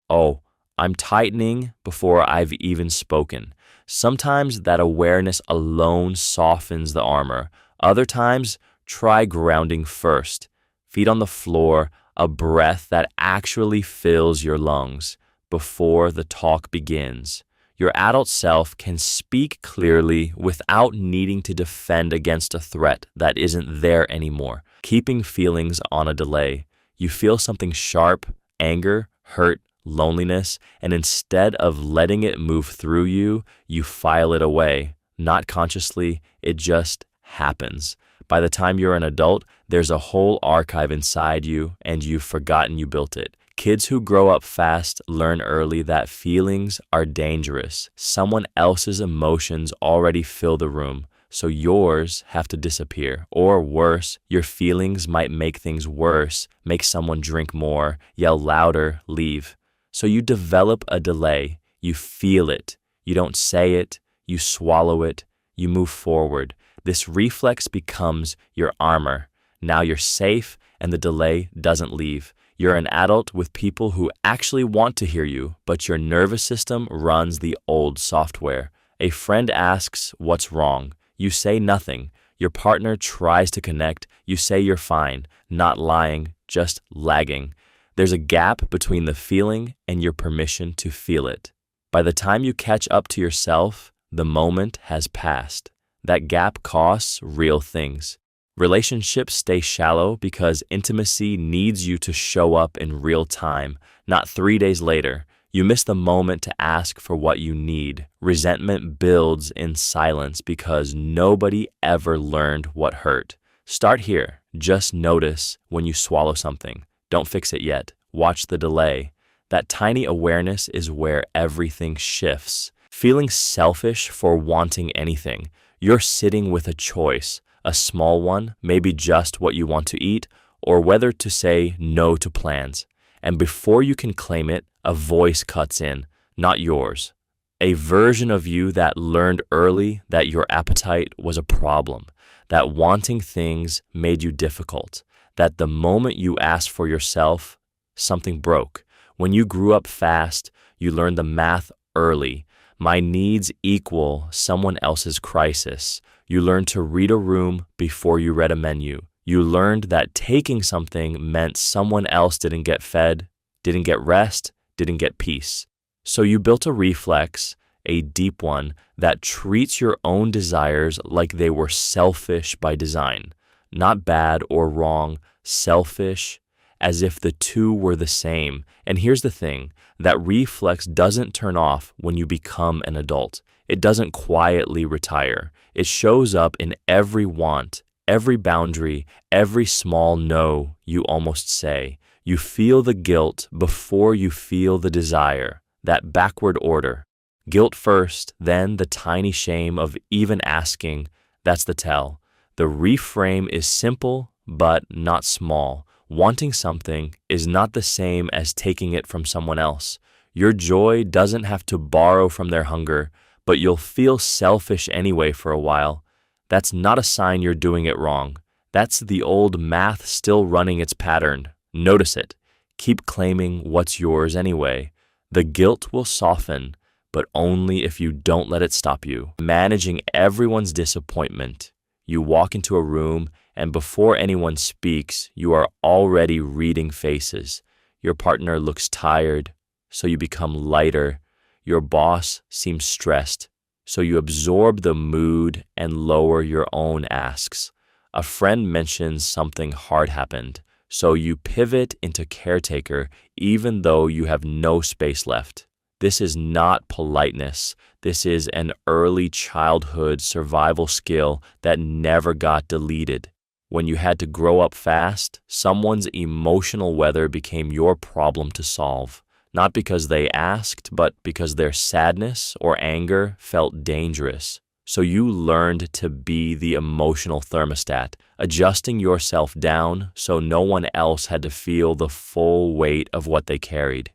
Oh, I'm tightening before I've even spoken. Sometimes that awareness alone softens the armor. Other times, try grounding first. Feet on the floor, a breath that actually fills your lungs before the talk begins. Your adult self can speak clearly without needing to defend against a threat that isn't there anymore. Keeping feelings on a delay. You feel something sharp, anger, hurt, loneliness, and instead of letting it move through you, you file it away. Not consciously, it just happens. By the time you're an adult, there's a whole archive inside you, and you've forgotten you built it. Kids who grow up fast learn early that feelings are dangerous. Someone else's emotions already fill the room, so yours have to disappear. Or worse, your feelings might make things worse, make someone drink more, yell louder, leave. So you develop a delay. You feel it. You don't say it. You swallow it. You move forward. This reflex becomes your armor. Now you're safe, and the delay doesn't leave. You're an adult with people who actually want to hear you, but your nervous system runs the old software. A friend asks what's wrong. You say nothing. Your partner tries to connect. You say you're fine, not lying, just lagging. There's a gap between the feeling and your permission to feel it. By the time you catch up to yourself, the moment has passed. That gap costs real things. Relationships stay shallow because intimacy needs you to show up in real time, not 3 days later. You miss the moment to ask for what you need. Resentment builds in silence because nobody ever learned what hurt. Start here. Just notice when you swallow something. Don't fix it yet. Watch the delay. That tiny awareness is where everything shifts. Feeling selfish for wanting anything. You're sitting with a choice. A small one, maybe just what you want to eat, or whether to say no to plans. And before you can claim it, a voice cuts in, not yours. A version of you that learned early that your appetite was a problem, that wanting things made you difficult, that the moment you asked for yourself, something broke. When you grew up fast, you learned the math early. My needs equal someone else's crisis. You learned to read a room before you read a menu. You learned that taking something meant someone else didn't get fed, didn't get rest, didn't get peace. So you built a reflex, a deep one, that treats your own desires like they were selfish by design. Not bad or wrong, selfish, as if the two were the same. And here's the thing, that reflex doesn't turn off when you become an adult. It doesn't quietly retire. It shows up in every want, every boundary, every small no you almost say. You feel the guilt before you feel the desire, that backward order. Guilt first, then the tiny shame of even asking. That's the tell. The reframe is simple, but not small. Wanting something is not the same as taking it from someone else. Your joy doesn't have to borrow from their hunger, but you'll feel selfish anyway for a while. That's not a sign you're doing it wrong. That's the old math still running its pattern. Notice it. Keep claiming what's yours anyway. The guilt will soften, but only if you don't let it stop you. Managing everyone's disappointment. You walk into a room, and before anyone speaks, you are already reading faces. Your partner looks tired, so you become lighter. Your boss seems stressed, so you absorb the mood and lower your own asks. A friend mentions something hard happened, so you pivot into caretaker even though you have no space left. This is not politeness. This is an early childhood survival skill that never got deleted. When you had to grow up fast, someone's emotional weather became your problem to solve. Not because they asked, but because their sadness or anger felt dangerous. So you learned to be the emotional thermostat, adjusting yourself down so no one else had to feel the full weight of what they carried.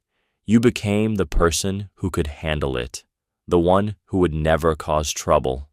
You became the person who could handle it, the one who would never cause trouble.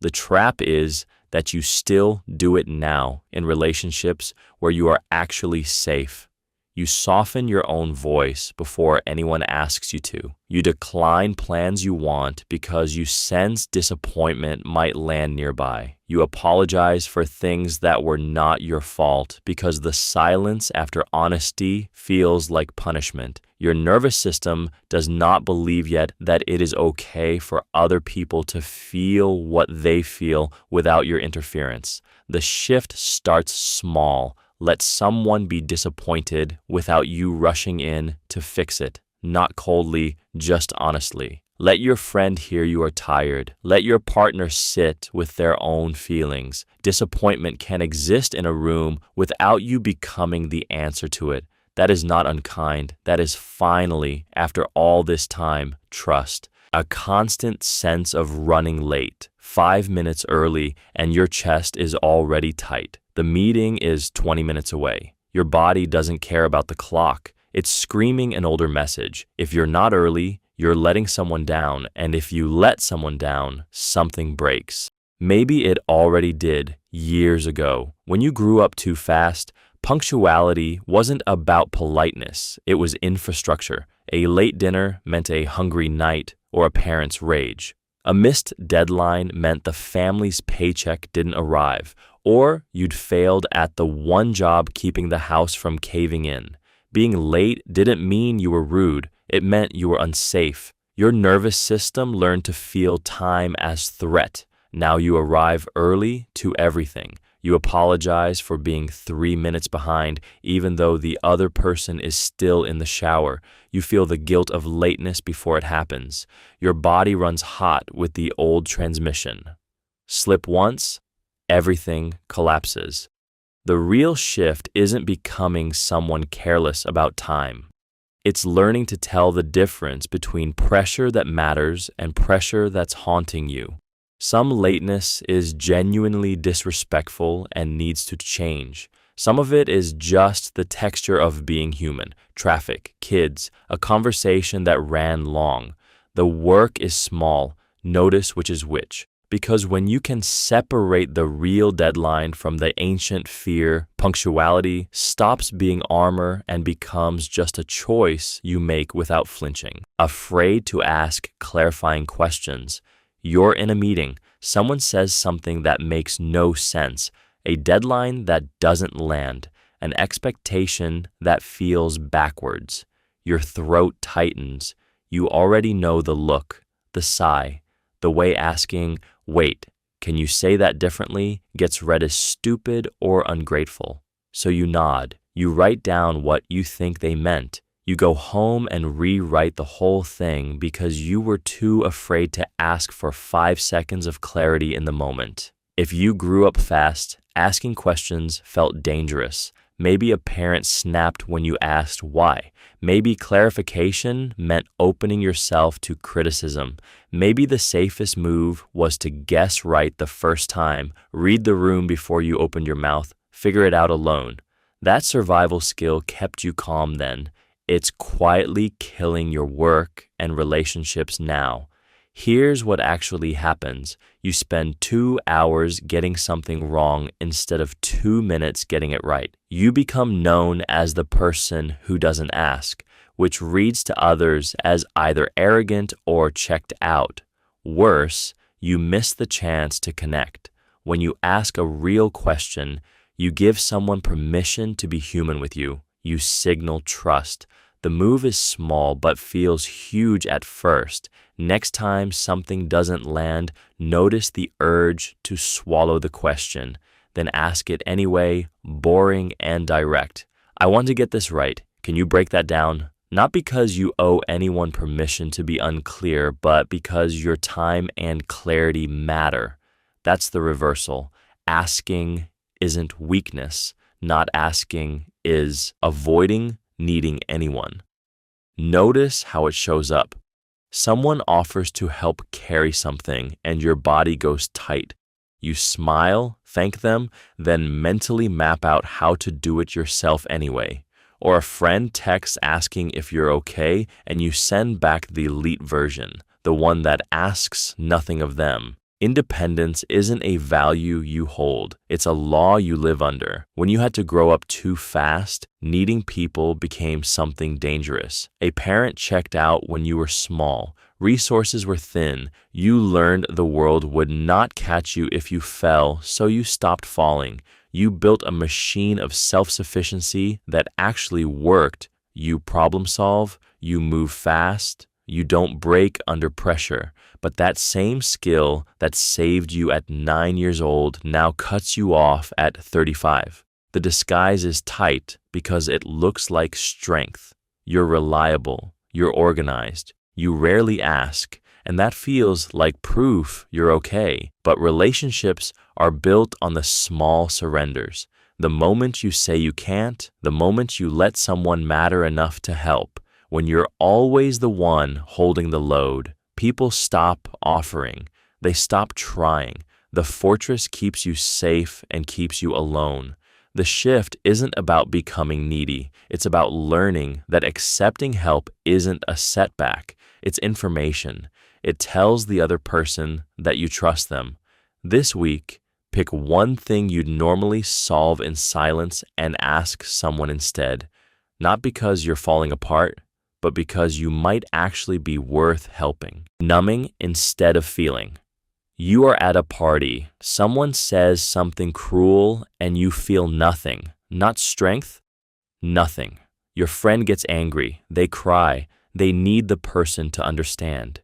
The trap is that you still do it now in relationships where you are actually safe. You soften your own voice before anyone asks you to. You decline plans you want because you sense disappointment might land nearby. You apologize for things that were not your fault because the silence after honesty feels like punishment. Your nervous system does not believe yet that it is okay for other people to feel what they feel without your interference. The shift starts small. Let someone be disappointed without you rushing in to fix it, not coldly, just honestly. Let your friend hear you are tired. Let your partner sit with their own feelings. Disappointment can exist in a room without you becoming the answer to it. That is not unkind. That is finally, after all this time, trust. A constant sense of running late, 5 minutes early, and your chest is already tight. The meeting is 20 minutes away. Your body doesn't care about the clock. It's screaming an older message. If you're not early, you're letting someone down, and if you let someone down, something breaks. Maybe it already did years ago. When you grew up too fast, punctuality wasn't about politeness. It was infrastructure. A late dinner meant a hungry night or a parent's rage. A missed deadline meant the family's paycheck didn't arrive, or you'd failed at the one job keeping the house from caving in. Being late didn't mean you were rude. It meant you were unsafe. Your nervous system learned to feel time as threat. Now you arrive early to everything. You apologize for being 3 minutes behind, even though the other person is still in the shower. You feel the guilt of lateness before it happens. Your body runs hot with the old transmission. Slip once, everything collapses. The real shift isn't becoming someone careless about time. It's learning to tell the difference between pressure that matters and pressure that's haunting you. Some lateness is genuinely disrespectful and needs to change. Some of it is just the texture of being human. Traffic, kids, a conversation that ran long. The work is small. Notice which is which. Because when you can separate the real deadline from the ancient fear, punctuality stops being armor and becomes just a choice you make without flinching. Afraid to ask clarifying questions. You're in a meeting. Someone says something that makes no sense. A deadline that doesn't land. An expectation that feels backwards. Your throat tightens. You already know the look, the sigh, the way asking, "Wait, can you say that differently?" gets read as stupid or ungrateful. So you nod. You write down what you think they meant. You go home and rewrite the whole thing because you were too afraid to ask for 5 seconds of clarity in the moment. If you grew up fast, asking questions felt dangerous. Maybe a parent snapped when you asked why. Maybe clarification meant opening yourself to criticism. Maybe the safest move was to guess right the first time, read the room before you opened your mouth, figure it out alone. That survival skill kept you calm then. It's quietly killing your work and relationships now. Here's what actually happens. You spend 2 hours getting something wrong instead of 2 minutes getting it right. You become known as the person who doesn't ask, which reads to others as either arrogant or checked out. Worse, you miss the chance to connect. When you ask a real question, you give someone permission to be human with you. You signal trust. The move is small but feels huge at first. Next time something doesn't land, notice the urge to swallow the question, then ask it anyway, boring and direct. I want to get this right. Can you break that down? Not because you owe anyone permission to be unclear, but because your time and clarity matter. That's the reversal. Asking isn't weakness. Not asking is avoiding needing anyone. Notice how it shows up. Someone offers to help carry something and your body goes tight. You smile, thank them, then mentally map out how to do it yourself anyway. Or a friend texts asking if you're okay and you send back the elite version, the one that asks nothing of them. Independence isn't a value you hold, it's a law you live under. When you had to grow up too fast, needing people became something dangerous. A parent checked out when you were small. Resources were thin. You learned the world would not catch you if you fell, so you stopped falling. You built a machine of self-sufficiency that actually worked. You problem solve, you move fast, you don't break under pressure. But that same skill that saved you at 9 years old now cuts you off at 35. The disguise is tight because it looks like strength. You're reliable, you're organized, you rarely ask, and that feels like proof you're okay. But relationships are built on the small surrenders. The moment you say you can't, the moment you let someone matter enough to help, when you're always the one holding the load, people stop offering. They stop trying. The fortress keeps you safe and keeps you alone. The shift isn't about becoming needy. It's about learning that accepting help isn't a setback. It's information. It tells the other person that you trust them. This week, pick one thing you'd normally solve in silence and ask someone instead. Not because you're falling apart, but because you might actually be worth helping. Numbing instead of feeling. You are at a party. Someone says something cruel and you feel nothing. Not strength, nothing. Your friend gets angry. They cry. They need the person to understand.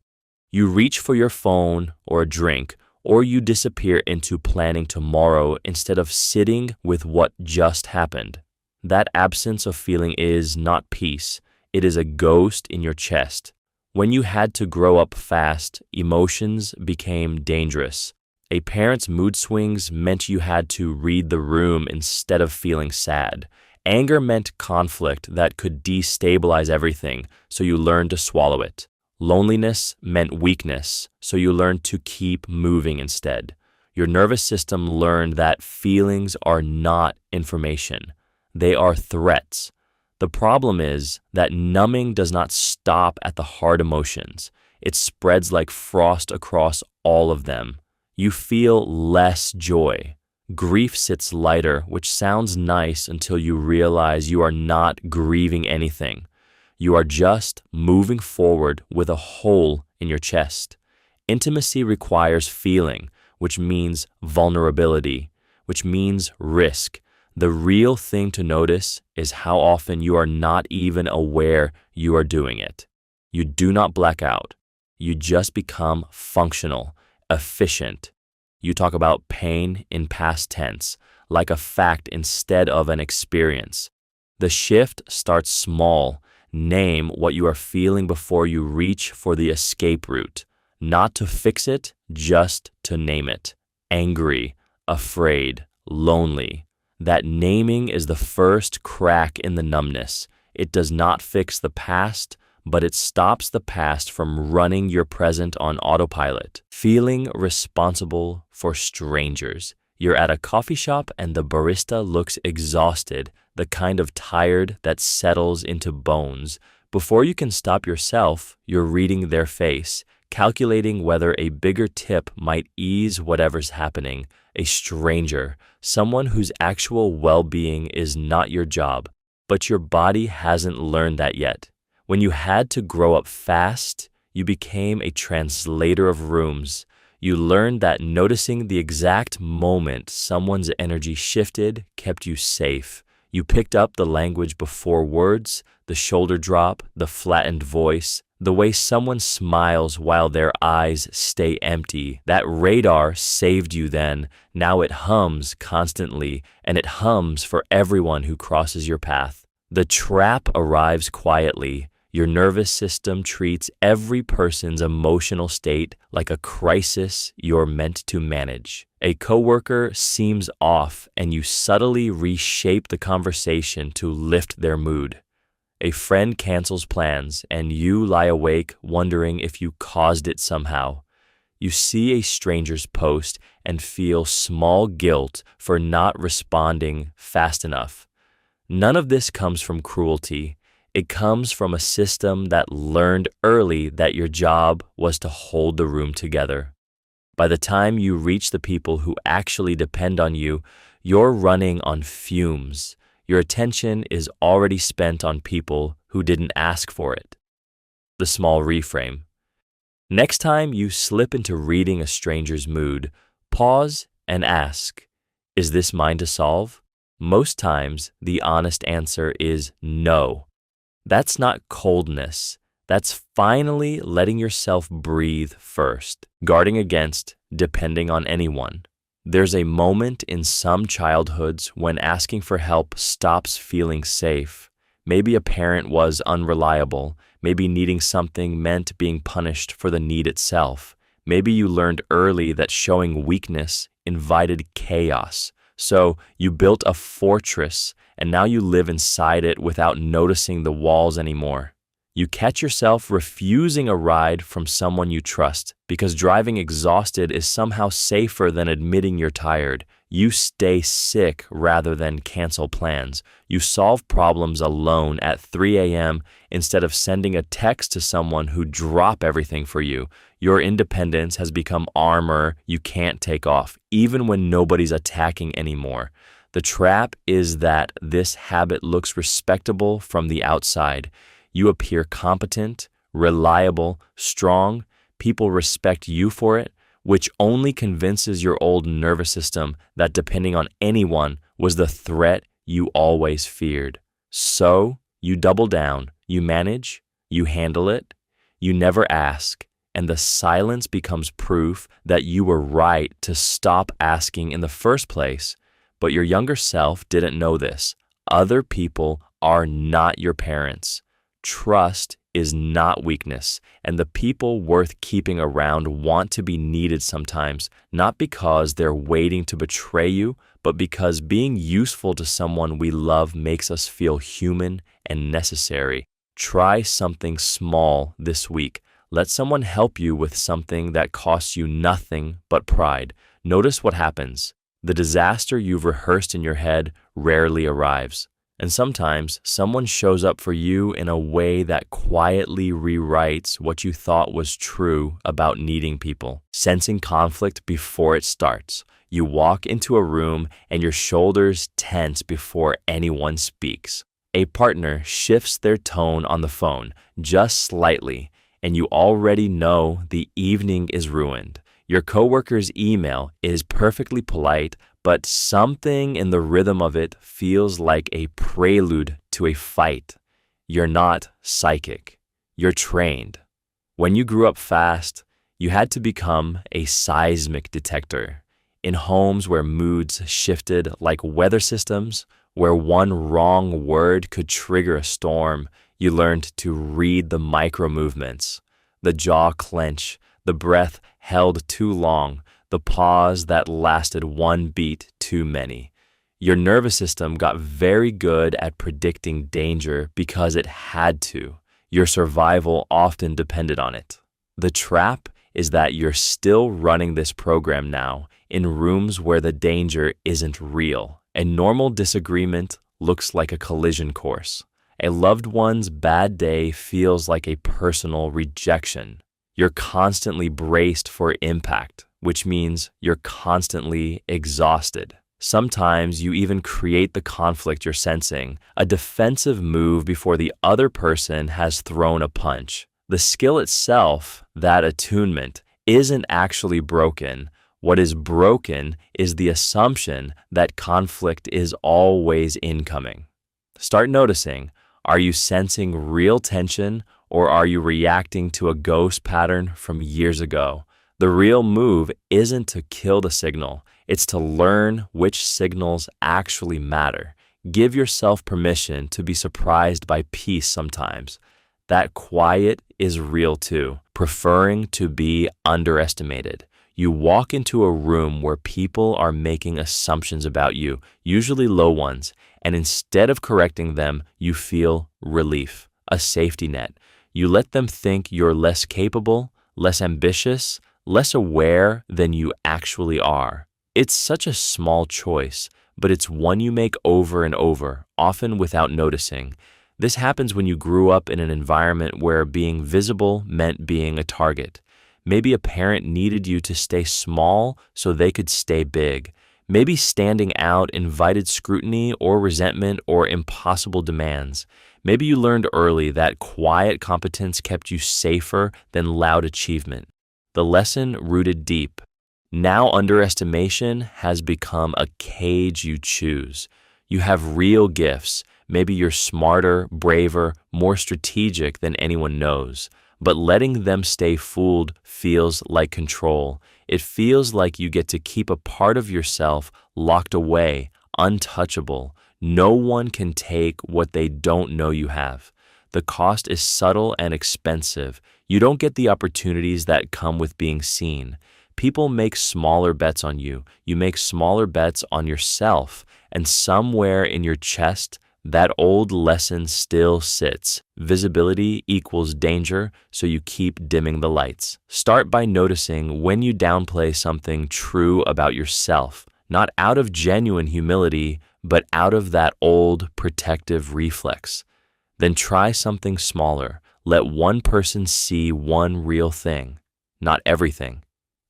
You reach for your phone or a drink, or you disappear into planning tomorrow instead of sitting with what just happened. That absence of feeling is not peace. It is a ghost in your chest. When you had to grow up fast, emotions became dangerous. A parent's mood swings meant you had to read the room instead of feeling sad. Anger meant conflict that could destabilize everything, so you learned to swallow it. Loneliness meant weakness, so you learned to keep moving instead. Your nervous system learned that feelings are not information. They are threats. The problem is that numbing does not stop at the hard emotions. It spreads like frost across all of them. You feel less joy. Grief sits lighter, which sounds nice until you realize you are not grieving anything. You are just moving forward with a hole in your chest. Intimacy requires feeling, which means vulnerability, which means risk. The real thing to notice is how often you are not even aware you are doing it. You do not black out. You just become functional, efficient. You talk about pain in past tense, like a fact instead of an experience. The shift starts small. Name what you are feeling before you reach for the escape route. Not to fix it, just to name it. Angry, afraid, lonely. That naming is the first crack in the numbness. It does not fix the past, but it stops the past from running your present on autopilot. Feeling responsible for strangers. You're at a coffee shop and the barista looks exhausted, the kind of tired that settles into bones. Before you can stop yourself, you're reading their face. calculating whether a bigger tip might ease whatever's happening, a stranger, someone whose actual well-being is not your job, but your body hasn't learned that yet. When you had to grow up fast, you became a translator of rooms. You learned that noticing the exact moment someone's energy shifted kept you safe. You picked up the language before words, the shoulder drop, the flattened voice, the way someone smiles while their eyes stay empty. That radar saved you then. Now it hums constantly, and it hums for everyone who crosses your path. The trap arrives quietly. Your nervous system treats every person's emotional state like a crisis you're meant to manage. A coworker seems off, and you subtly reshape the conversation to lift their mood. A friend cancels plans, and you lie awake wondering if you caused it somehow. You see a stranger's post and feel small guilt for not responding fast enough. None of this comes from cruelty. It comes from a system that learned early that your job was to hold the room together. By the time you reach the people who actually depend on you, you're running on fumes. Your attention is already spent on people who didn't ask for it. The small reframe. Next time you slip into reading a stranger's mood, pause and ask, is this mine to solve? Most times, the honest answer is no. That's not coldness. That's finally letting yourself breathe first, guarding against depending on anyone. There's a moment in some childhoods when asking for help stops feeling safe. Maybe a parent was unreliable. Maybe needing something meant being punished for the need itself. Maybe you learned early that showing weakness invited chaos. So you built a fortress, and now you live inside it without noticing the walls anymore. You catch yourself refusing a ride from someone you trust because driving exhausted is somehow safer than admitting you're tired. You stay sick rather than cancel plans. You solve problems alone at 3 a.m. instead of sending a text to someone who'd drop everything for you. Your independence has become armor you can't take off, even when nobody's attacking anymore. The trap is that this habit looks respectable from the outside. You appear competent, reliable, strong. People respect you for it, which only convinces your old nervous system that depending on anyone was the threat you always feared. So you double down, you manage, you handle it, you never ask, and the silence becomes proof that you were right to stop asking in the first place. But your younger self didn't know this. Other people are not your parents. Trust is not weakness, and the people worth keeping around want to be needed sometimes, not because they're waiting to betray you, but because being useful to someone we love makes us feel human and necessary. Try something small this week. Let someone help you with something that costs you nothing but pride. Notice what happens. The disaster you've rehearsed in your head rarely arrives. And sometimes someone shows up for you in a way that quietly rewrites what you thought was true about needing people. Sensing conflict before it starts. You walk into a room and your shoulders tense before anyone speaks. A partner shifts their tone on the phone just slightly, and you already know the evening is ruined. Your coworker's email is perfectly polite, but something in the rhythm of it feels like a prelude to a fight. You're not psychic. You're trained. When you grew up fast, you had to become a seismic detector. In homes where moods shifted like weather systems, where one wrong word could trigger a storm, you learned to read the micro movements, the jaw clench, the breath held too long, the pause that lasted one beat too many. Your nervous system got very good at predicting danger because it had to. Your survival often depended on it. The trap is that you're still running this program now in rooms where the danger isn't real. A normal disagreement looks like a collision course. A loved one's bad day feels like a personal rejection. You're constantly braced for impact, which means you're constantly exhausted. Sometimes you even create the conflict you're sensing, a defensive move before the other person has thrown a punch. The skill itself, that attunement, isn't actually broken. What is broken is the assumption that conflict is always incoming. Start noticing, are you sensing real tension or are you reacting to a ghost pattern from years ago? The real move isn't to kill the signal, it's to learn which signals actually matter. Give yourself permission to be surprised by peace sometimes. That quiet is real too, preferring to be underestimated. You walk into a room where people are making assumptions about you, usually low ones, and instead of correcting them, you feel relief, a safety net. You let them think you're less capable, less ambitious, less aware than you actually are. It's such a small choice, but it's one you make over and over, often without noticing. This happens when you grew up in an environment where being visible meant being a target. Maybe a parent needed you to stay small so they could stay big. Maybe standing out invited scrutiny or resentment or impossible demands. Maybe you learned early that quiet competence kept you safer than loud achievement. The lesson rooted deep. Now underestimation has become a cage you choose. You have real gifts. Maybe you're smarter, braver, more strategic than anyone knows. But letting them stay fooled feels like control. It feels like you get to keep a part of yourself locked away, untouchable. No one can take what they don't know you have. The cost is subtle and expensive. You don't get the opportunities that come with being seen. People make smaller bets on you. You make smaller bets on yourself. And somewhere in your chest, that old lesson still sits. Visibility equals danger, so you keep dimming the lights. Start by noticing when you downplay something true about yourself, not out of genuine humility, but out of that old protective reflex. Then try something smaller. Let one person see one real thing, not everything,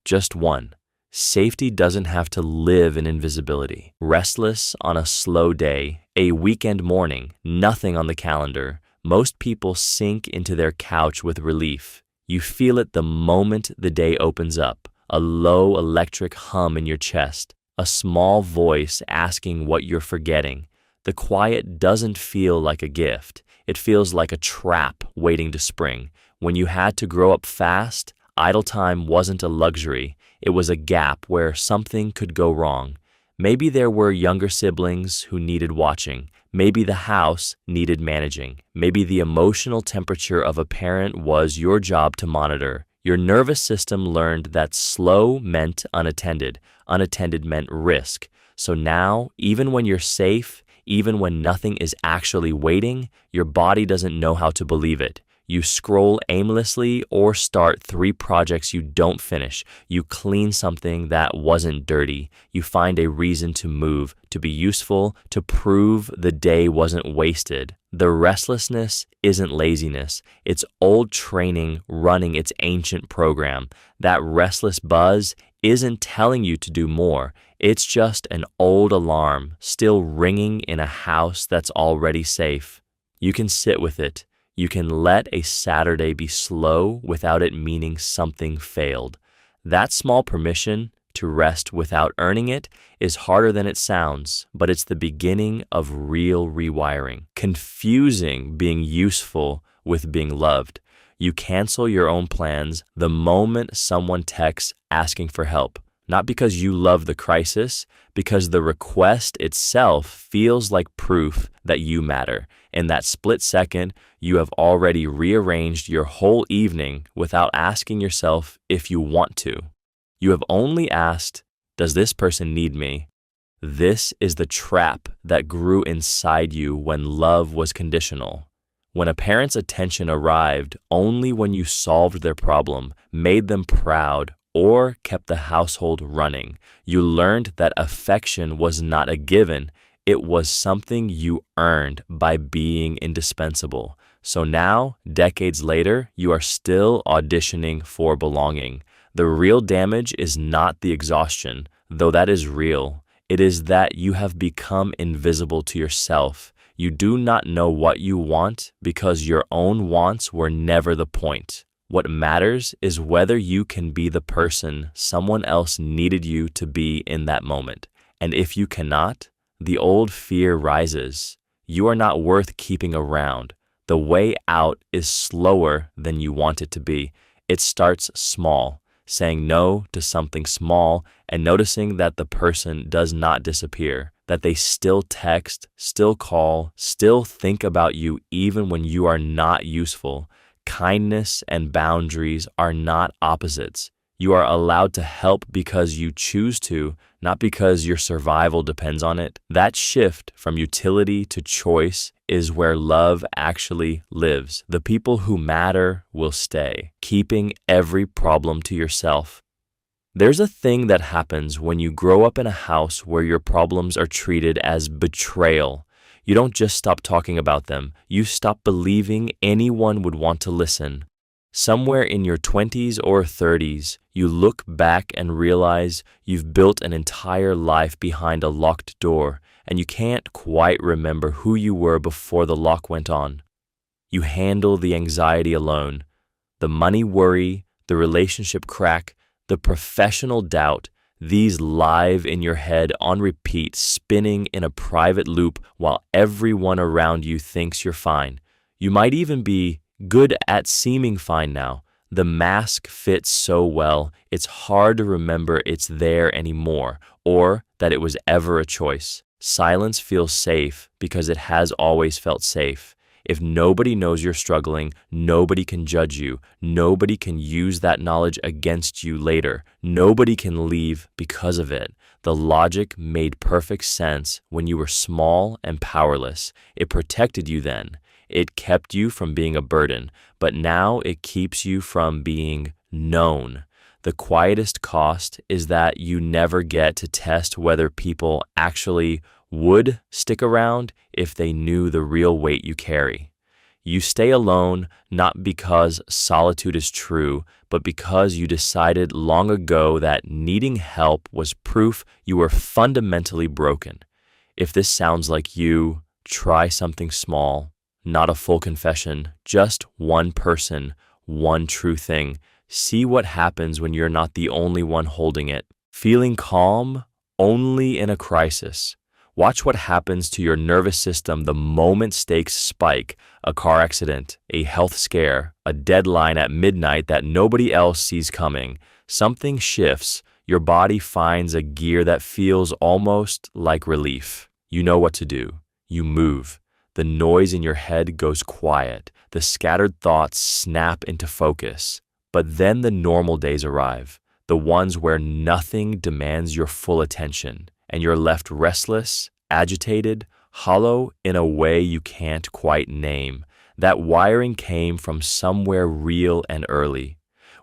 just one. Safety doesn't have to live in invisibility. Restless on a slow day, a weekend morning, nothing on the calendar, most people sink into their couch with relief. You feel it the moment the day opens up, a low electric hum in your chest, a small voice asking what you're forgetting. The quiet doesn't feel like a gift. It feels like a trap waiting to spring. When you had to grow up fast, idle time wasn't a luxury. It was a gap where something could go wrong. Maybe there were younger siblings who needed watching. Maybe the house needed managing. Maybe the emotional temperature of a parent was your job to monitor. Your nervous system learned that slow meant unattended. Unattended meant risk. So now, even when you're safe, even when nothing is actually waiting, your body doesn't know how to believe it. You scroll aimlessly or start 3 projects you don't finish. You clean something that wasn't dirty. You find a reason to move, to be useful, to prove the day wasn't wasted. The restlessness isn't laziness. It's old training running its ancient program. That restless buzz isn't telling you to do more. It's just an old alarm still ringing in a house that's already safe. You can sit with it. You can let a Saturday be slow without it meaning something failed. That small permission to rest without earning it is harder than it sounds, but it's the beginning of real rewiring. Confusing being useful with being loved. You cancel your own plans the moment someone texts asking for help. Not because you love the crisis, because the request itself feels like proof that you matter. In that split second, you have already rearranged your whole evening without asking yourself if you want to. You have only asked, does this person need me? This is the trap that grew inside you when love was conditional. When a parent's attention arrived only when you solved their problem, made them proud, or kept the household running, you learned that affection was not a given. It was something you earned by being indispensable. So now, decades later, you are still auditioning for belonging. The real damage is not the exhaustion, though that is real. It is that you have become invisible to yourself. You do not know what you want because your own wants were never the point. What matters is whether you can be the person someone else needed you to be in that moment. And if you cannot, the old fear rises. You are not worth keeping around. The way out is slower than you want it to be. It starts small, saying no to something small and noticing that the person does not disappear, that they still text, still call, still think about you even when you are not useful. Kindness and boundaries are not opposites. You are allowed to help because you choose to, not because your survival depends on it. That shift from utility to choice is where love actually lives. The people who matter will stay, keeping every problem to yourself. There's a thing that happens when you grow up in a house where your problems are treated as betrayal. You don't just stop talking about them, you stop believing anyone would want to listen. Somewhere in your 20s or 30s, you look back and realize you've built an entire life behind a locked door, and you can't quite remember who you were before the lock went on. You handle the anxiety alone, the money worry, the relationship crack, the professional doubt. These live in your head on repeat, spinning in a private loop while everyone around you thinks you're fine. You might even be good at seeming fine now. The mask fits so well, it's hard to remember it's there anymore, or that it was ever a choice. Silence feels safe because it has always felt safe. If nobody knows you're struggling, nobody can judge you. Nobody can use that knowledge against you later. Nobody can leave because of it. The logic made perfect sense when you were small and powerless. It protected you then. It kept you from being a burden, but now it keeps you from being known. The quietest cost is that you never get to test whether people actually would stick around if they knew the real weight you carry. You stay alone not because solitude is true, but because you decided long ago that needing help was proof you were fundamentally broken. If this sounds like you, try something small, not a full confession, just one person, one true thing. See what happens when you're not the only one holding it. Feeling calm only in a crisis. Watch what happens to your nervous system the moment stakes spike, a car accident, a health scare, a deadline at midnight that nobody else sees coming. Something shifts. Your body finds a gear that feels almost like relief. You know what to do. You move. The noise in your head goes quiet. The scattered thoughts snap into focus. But then the normal days arrive, the ones where nothing demands your full attention, and you're left restless, agitated, hollow in a way you can't quite name. That wiring came from somewhere real and early.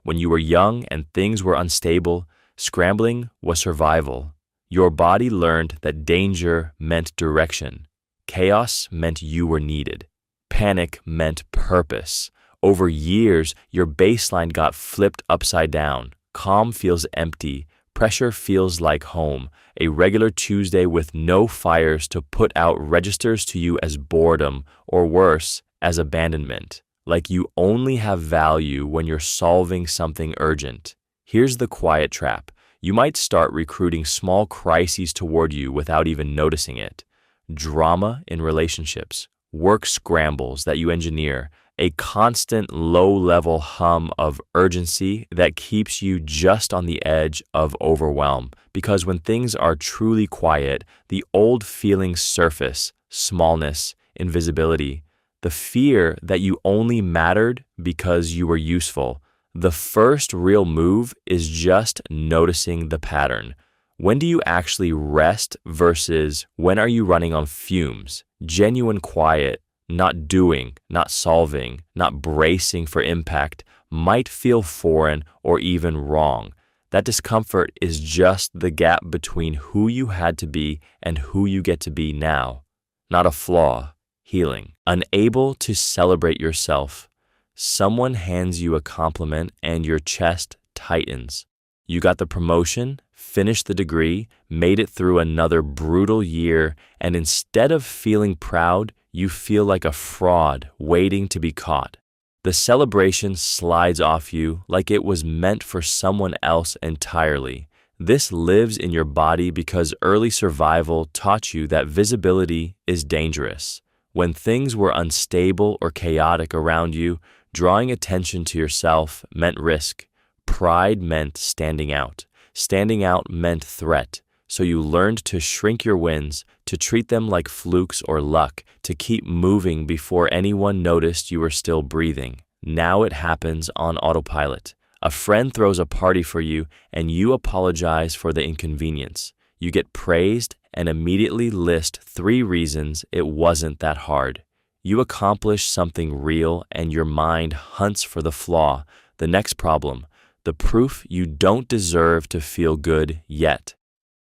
When you were young and things were unstable, scrambling was survival. Your body learned that danger meant direction. Chaos meant you were needed. Panic meant purpose. Over years, your baseline got flipped upside down. Calm feels empty. Pressure feels like home. A regular Tuesday with no fires to put out registers to you as boredom, or worse, as abandonment. Like you only have value when you're solving something urgent. Here's the quiet trap. You might start recruiting small crises toward you without even noticing it. Drama in relationships, work scrambles that you engineer, a constant low-level hum of urgency that keeps you just on the edge of overwhelm. Because when things are truly quiet, the old feelings surface: smallness, invisibility, the fear that you only mattered because you were useful. The first real move is just noticing the pattern. When do you actually rest versus when are you running on fumes? Genuine quiet, not doing, not solving, not bracing for impact, might feel foreign or even wrong. That discomfort is just the gap between who you had to be and who you get to be now. Not a flaw. healing. Unable to celebrate yourself. Someone hands you a compliment and your chest tightens. You got the promotion, finished the degree, made it through another brutal year, and instead of feeling proud, you feel like a fraud waiting to be caught. The celebration slides off you like it was meant for someone else entirely. This lives in your body because early survival taught you that visibility is dangerous. When things were unstable or chaotic around you, drawing attention to yourself meant risk. Pride meant standing out. Standing out meant threat. So you learned to shrink your wins, to treat them like flukes or luck, to keep moving before anyone noticed you were still breathing. Now it happens on autopilot. A friend throws a party for you and you apologize for the inconvenience. You get praised and immediately list 3 reasons it wasn't that hard. You accomplish something real and your mind hunts for the flaw, the next problem, the proof you don't deserve to feel good yet.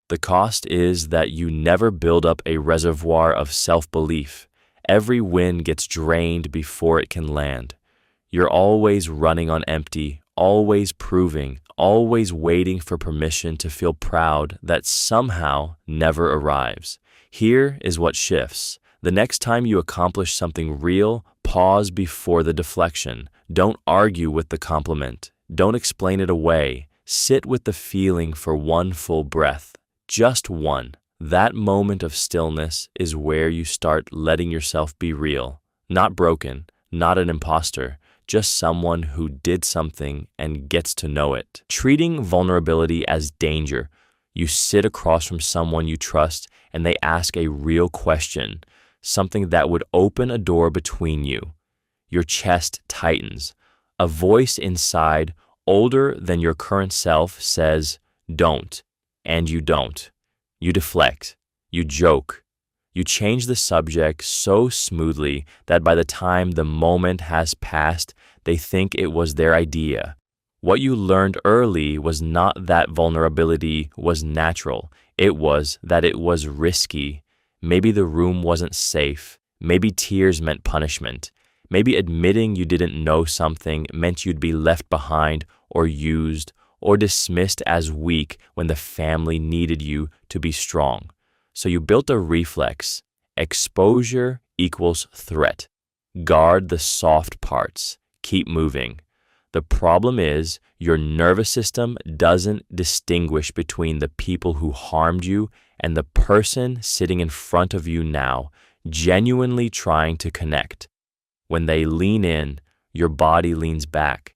The cost is that you never build up a reservoir of self-belief. Every win gets drained before it can land. You're always running on empty, always proving, always waiting for permission to feel proud that somehow never arrives. Here is what shifts. The next time you accomplish something real, pause before the deflection. Don't argue with the compliment. Don't explain it away. Sit with the feeling for one full breath. Just one. That moment of stillness is where you start letting yourself be real. Not broken, not an imposter, just someone who did something and gets to know it. Treating vulnerability as danger. You sit across from someone you trust and they ask a real question, something that would open a door between you. Your chest tightens. A voice inside, older than your current self, says, "Don't." And you don't. You deflect. You joke. You change the subject so smoothly that by the time the moment has passed, they think it was their idea. What you learned early was not that vulnerability was natural. It was that it was risky. Maybe the room wasn't safe. Maybe tears meant punishment. Maybe admitting you didn't know something meant you'd be left behind or used or dismissed as weak when the family needed you to be strong. So you built a reflex. Exposure equals threat. Guard the soft parts. Keep moving. The problem is your nervous system doesn't distinguish between the people who harmed you and the person sitting in front of you now, genuinely trying to connect. When they lean in, your body leans back.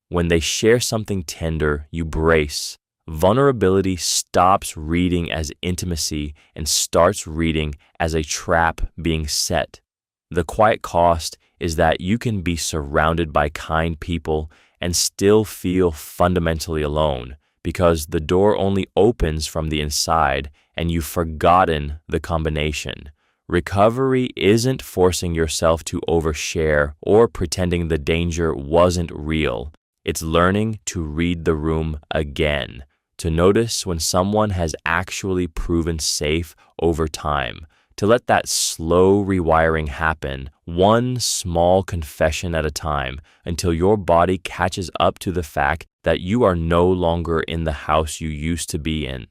When they share something tender, you brace. Vulnerability stops reading as intimacy and starts reading as a trap being set. The quiet cost is that you can be surrounded by kind people and still feel fundamentally alone because the door only opens from the inside and you've forgotten the combination. Recovery isn't forcing yourself to overshare or pretending the danger wasn't real. It's learning to read the room again, to notice when someone has actually proven safe over time, to let that slow rewiring happen, one small confession at a time, until your body catches up to the fact that you are no longer in the house you used to be in.